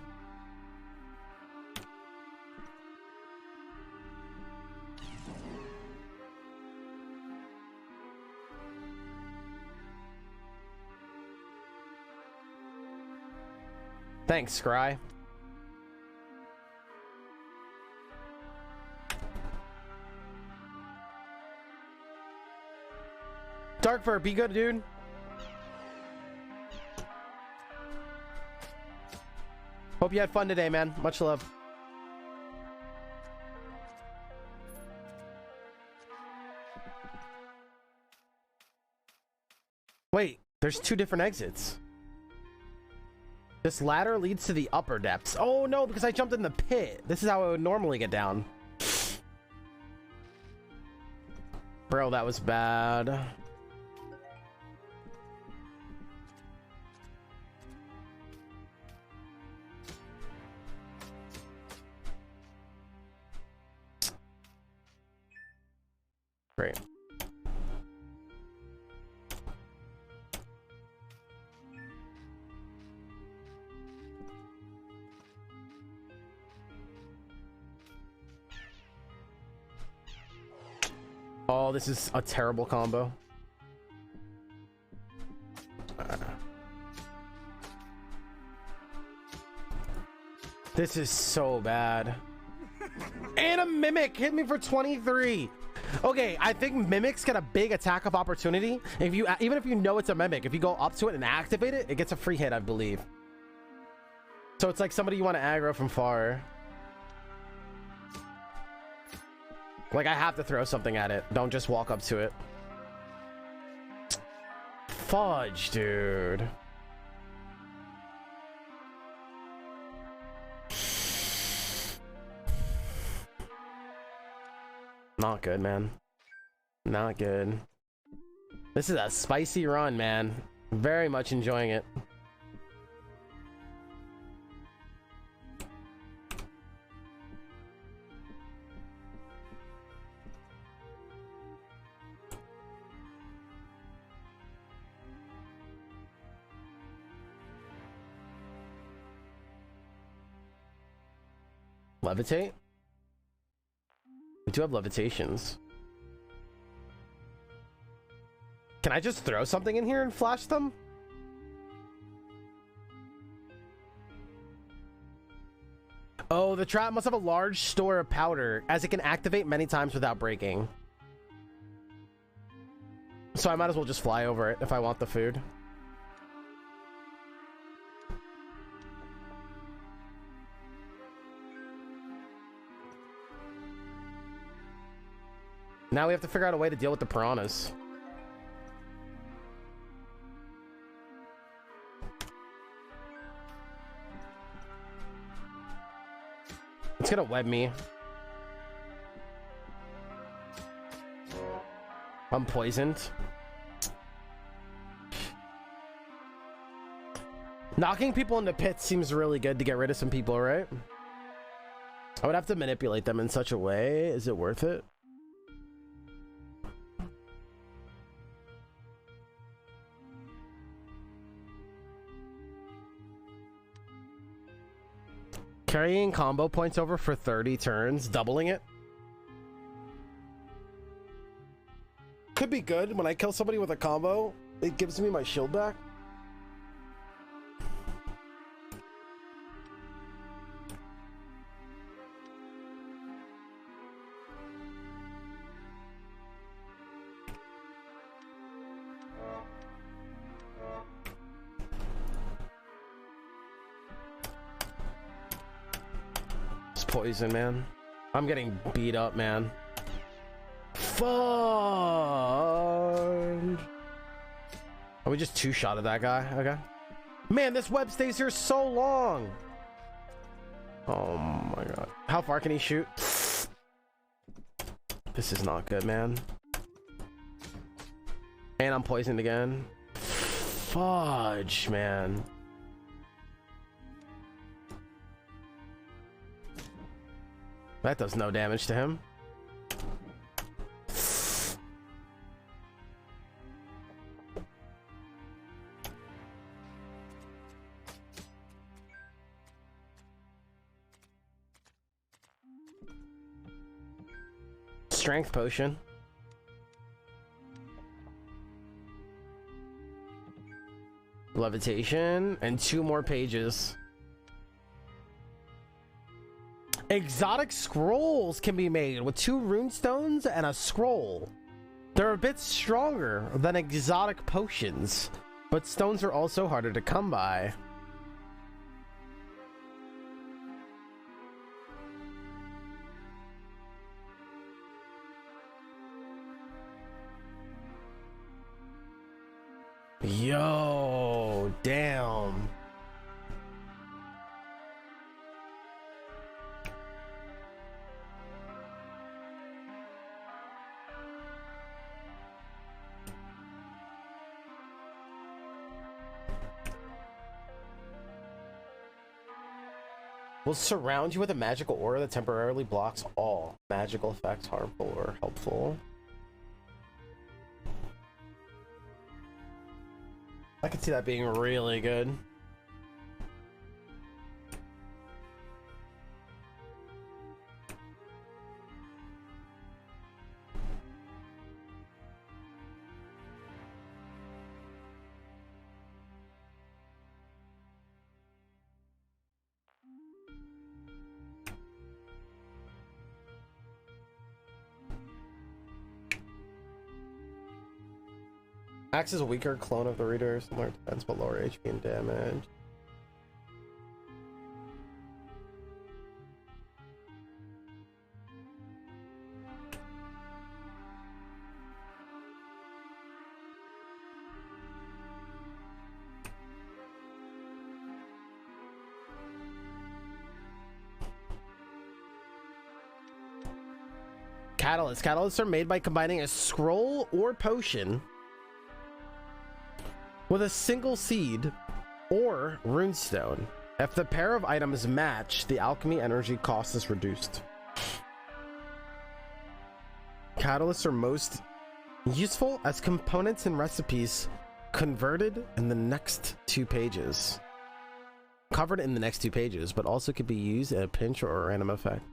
Thanks, Scry. Darkfur, be good, dude. Hope you had fun today, man. Much love. Wait, there's 2 different exits. This ladder leads to the upper depths. Oh no, because I jumped in the pit. This is how I would normally get down. Bro, that was bad. Great. Oh, this is a terrible combo. This is so bad. And a mimic hit me for 23. Okay, I think mimics get a big attack of opportunity. If you, even if you know it's a mimic, if you go up to it and activate it, it gets a free hit, I believe. So it's like somebody you want to aggro from far. Like, I have to throw something at it. Don't just walk up to it. Fudge, dude. Not good, man. Not good. This is a spicy run, man. Very much enjoying it. Levitate? We do have levitations. Can I just throw something in here and flash them? Oh, the trap must have a large store of powder, as it can activate many times without breaking. So I might as well just fly over it if I want the food. Now we have to figure out a way to deal with the piranhas. It's gonna web me. I'm poisoned. Knocking people into pits seems really good to get rid of some people, right? I would have to manipulate them in such a way. Is it worth it? Carrying combo points over for 30 turns, doubling it. Could be good. When I kill somebody with a combo, it gives me my shield back. Poison, man. I'm getting beat up, man. Fudge. Oh, we just two-shot at that guy. Okay. Man, this web stays here so long. Oh my god. How far can he shoot? This is not good, man. And I'm poisoned again. Fudge, man. That does no damage to him. Strength potion. Levitation and 2 more pages. Exotic scrolls can be made with 2 runestones and a scroll. They're a bit stronger than exotic potions, but stones are also harder to come by. Yo, damn. will surround you with a magical aura that temporarily blocks all magical effects, harmful or helpful. I could see that being really good. Acts as a weaker clone of the reader, similar defense but lower HP and damage. Catalysts. Catalysts are made by combining a scroll or potion with a single seed or runestone. If the pair of items match, the alchemy energy cost is reduced. Catalysts are most useful as components in recipes converted in the next 2 pages. Covered in the next 2 pages, but also could be used in a pinch or a random effect.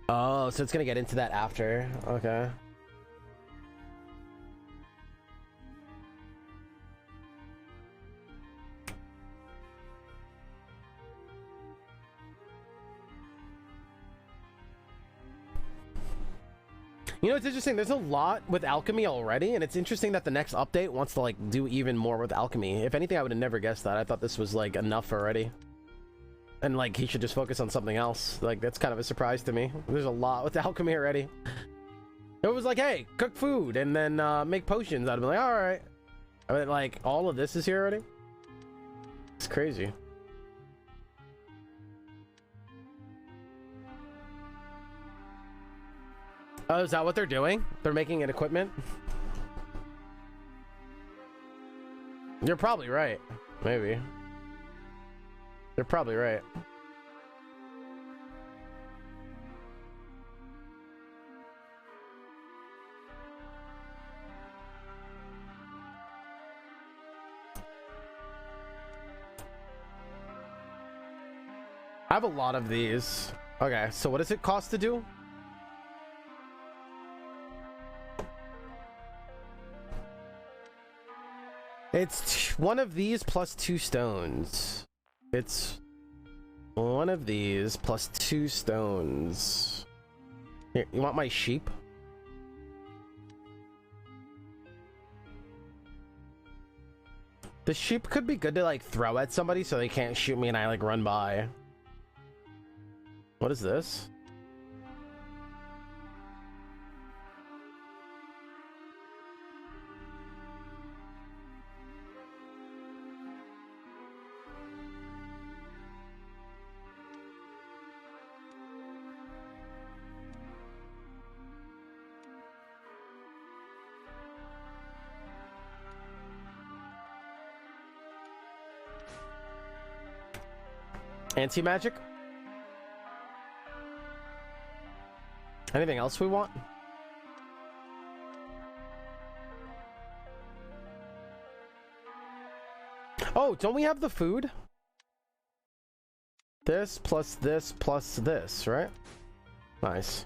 Oh, so it's gonna get into that after. Okay. You know, it's interesting. There's a lot with alchemy already, and it's interesting that the next update wants to like do even more with alchemy. If anything, I would have never guessed that. I thought this was like enough already, and like he should just focus on something else. Like that's kind of a surprise to me. There's a lot with alchemy already. It was like, hey, cook food and then make potions. I'd be like, all right. I mean, like all of this is here already. It's crazy. Oh, is that what they're doing? They're making an equipment? You're probably right. Maybe. You're probably right. I have a lot of these. Okay, so what does it cost to do? It's one of these plus 2 stones. It's one of these plus 2 stones. Here, you want my sheep? The sheep could be good to like throw at somebody so they can't shoot me and I like run by. What is this? Anti-magic? Anything else we want? Oh, don't we have the food? This plus this plus this, right? Nice.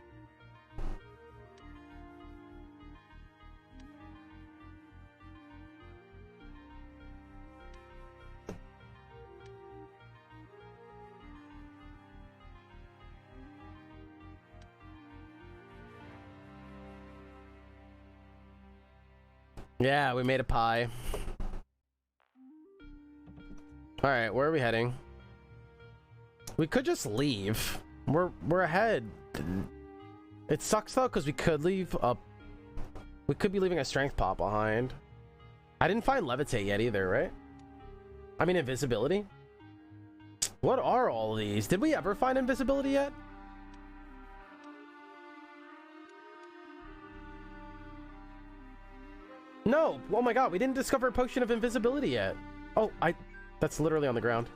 Yeah, we made a pie. All right, where are we heading? We could just leave. We're ahead. It sucks though because we could leave up. We could be leaving a strength pot behind. I didn't find levitate yet either, right? I mean invisibility. What are all these? Did we ever find invisibility yet? No! Oh my god, we didn't discover a potion of invisibility yet. Oh, that's literally on the ground.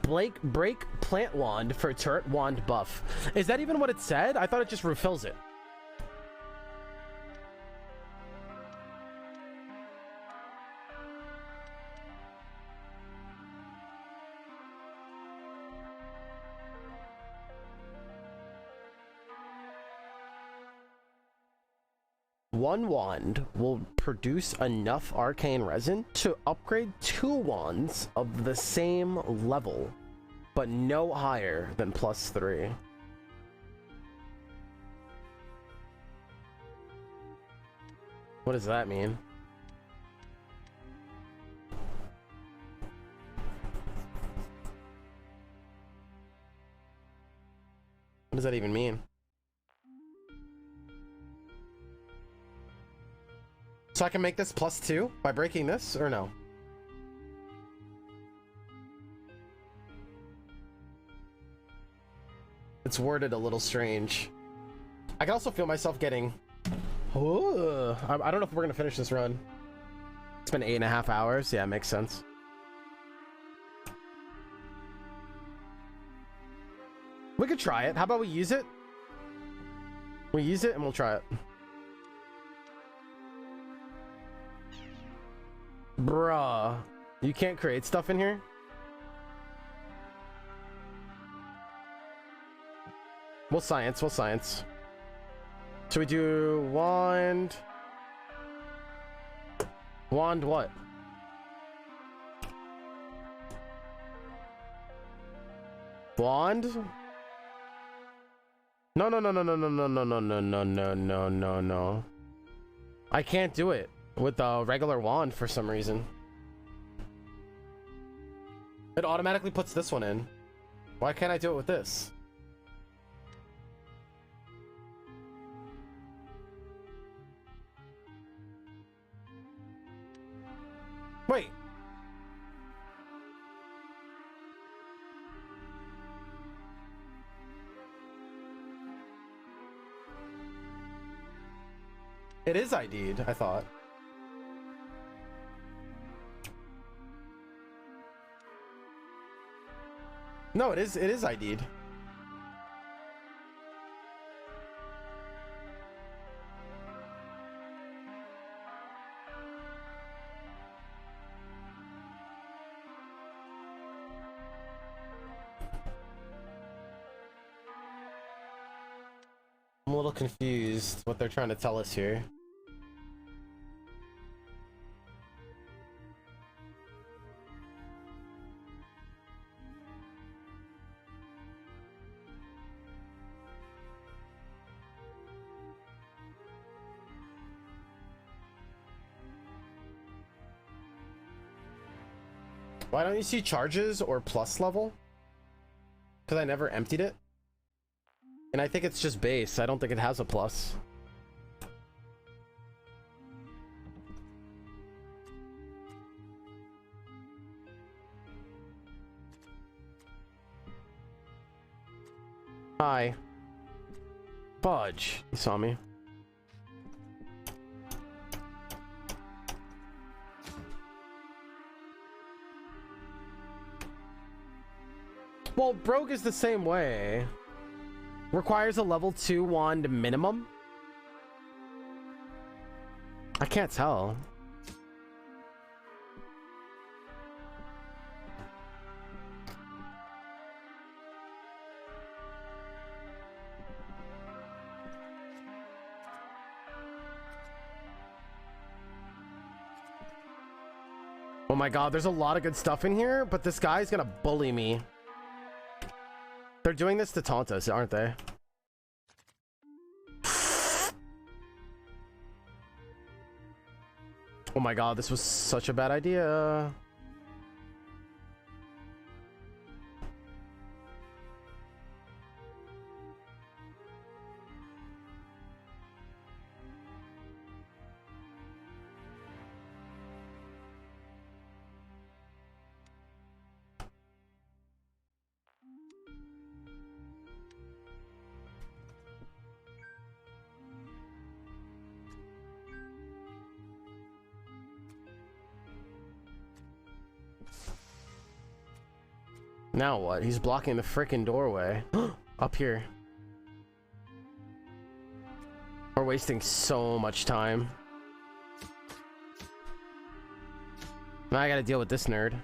break plant wand for turret wand buff. Is that even what it said? I thought it just refills it. One wand will produce enough arcane resin to upgrade 2 wands of the same level, but no higher than +3. What does that mean? What does that even mean? So I can make this +2 by breaking this, or no? It's worded a little strange. I can also feel myself getting... Ooh, I don't know if we're gonna finish this run. It's been 8.5 hours. Yeah, makes sense. We could try it. How about we use it? We use it and we'll try it. Bruh, you can't create stuff in here? We'll science, we'll science. Should we do wand? Wand what? Wand? No, no, no, no, no, no, no, no, no, no, no, no, no, no, no. I can't do it with a regular wand for some reason. It automatically puts this one in. Why can't I do it with this? Wait. It is ID'd, I thought. No, it is ID'd. I'm a little confused what they're trying to tell us here. Why don't you see charges or plus level? Because I never emptied it. And I think it's just base. I don't think it has a plus. Hi. Fudge. You saw me. Well, Brogue is the same way. Requires a level 2 wand minimum. I can't tell. Oh my god, there's a lot of good stuff in here, but this guy's gonna bully me. They're doing this to taunt us, aren't they? Oh my god, this was such a bad idea. Now what? He's blocking the freaking doorway. Up here. We're wasting so much time. Now I gotta deal with this nerd.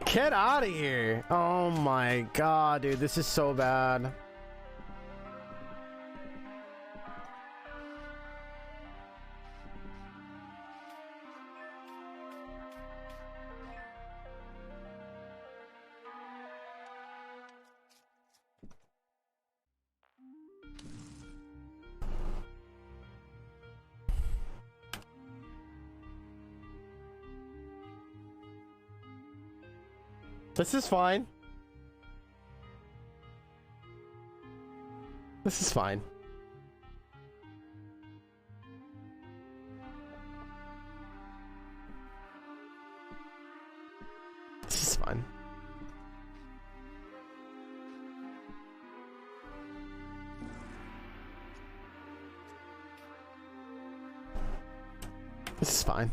Get out of here. Oh my god, dude, this is so bad. This is fine. This is fine. This is fine. This is fine.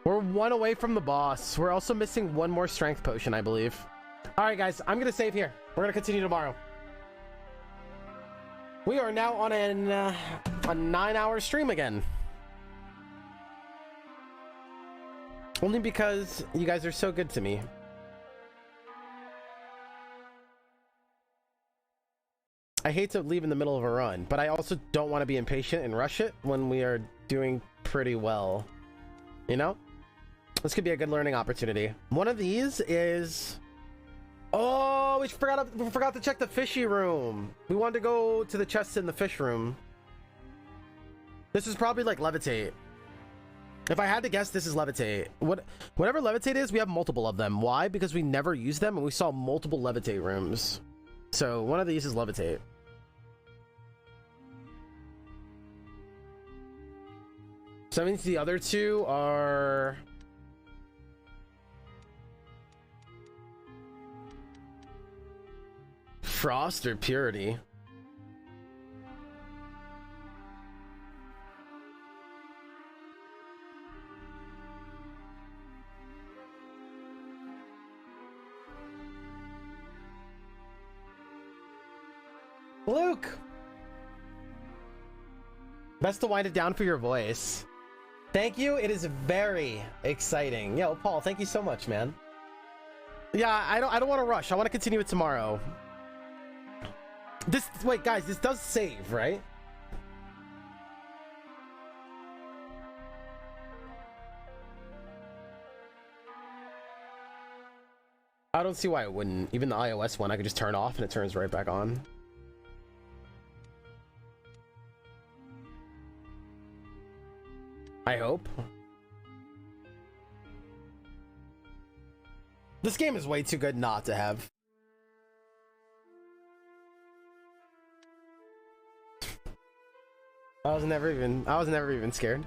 We're one away from the boss. We're also missing one more strength potion, I believe. All right, guys, I'm gonna save here. We're gonna continue tomorrow. We are now on a 9-hour stream again. Only because you guys are so good to me. I hate to leave in the middle of a run, but I also don't want to be impatient and rush it when we are doing pretty well. You know? This could be a good learning opportunity. One of these is... Oh, we forgot to check the fishy room. We wanted to go to the chests in the fish room. This is probably like levitate. If I had to guess, this is levitate. Whatever levitate is, we have multiple of them. Why? Because we never use them and we saw multiple levitate rooms. So one of these is levitate. So that means the other two are... Frost or Purity? Luke! Best to wind it down for your voice. Thank you. It is very exciting. Yo, Paul, thank you so much, man. Yeah, I don't want to rush. I want to continue it tomorrow. Wait, guys, this does save, right? I don't see why it wouldn't. Even the iOS one, I could just turn off and it turns right back on. I hope. This game is way too good not to have. I was never even scared.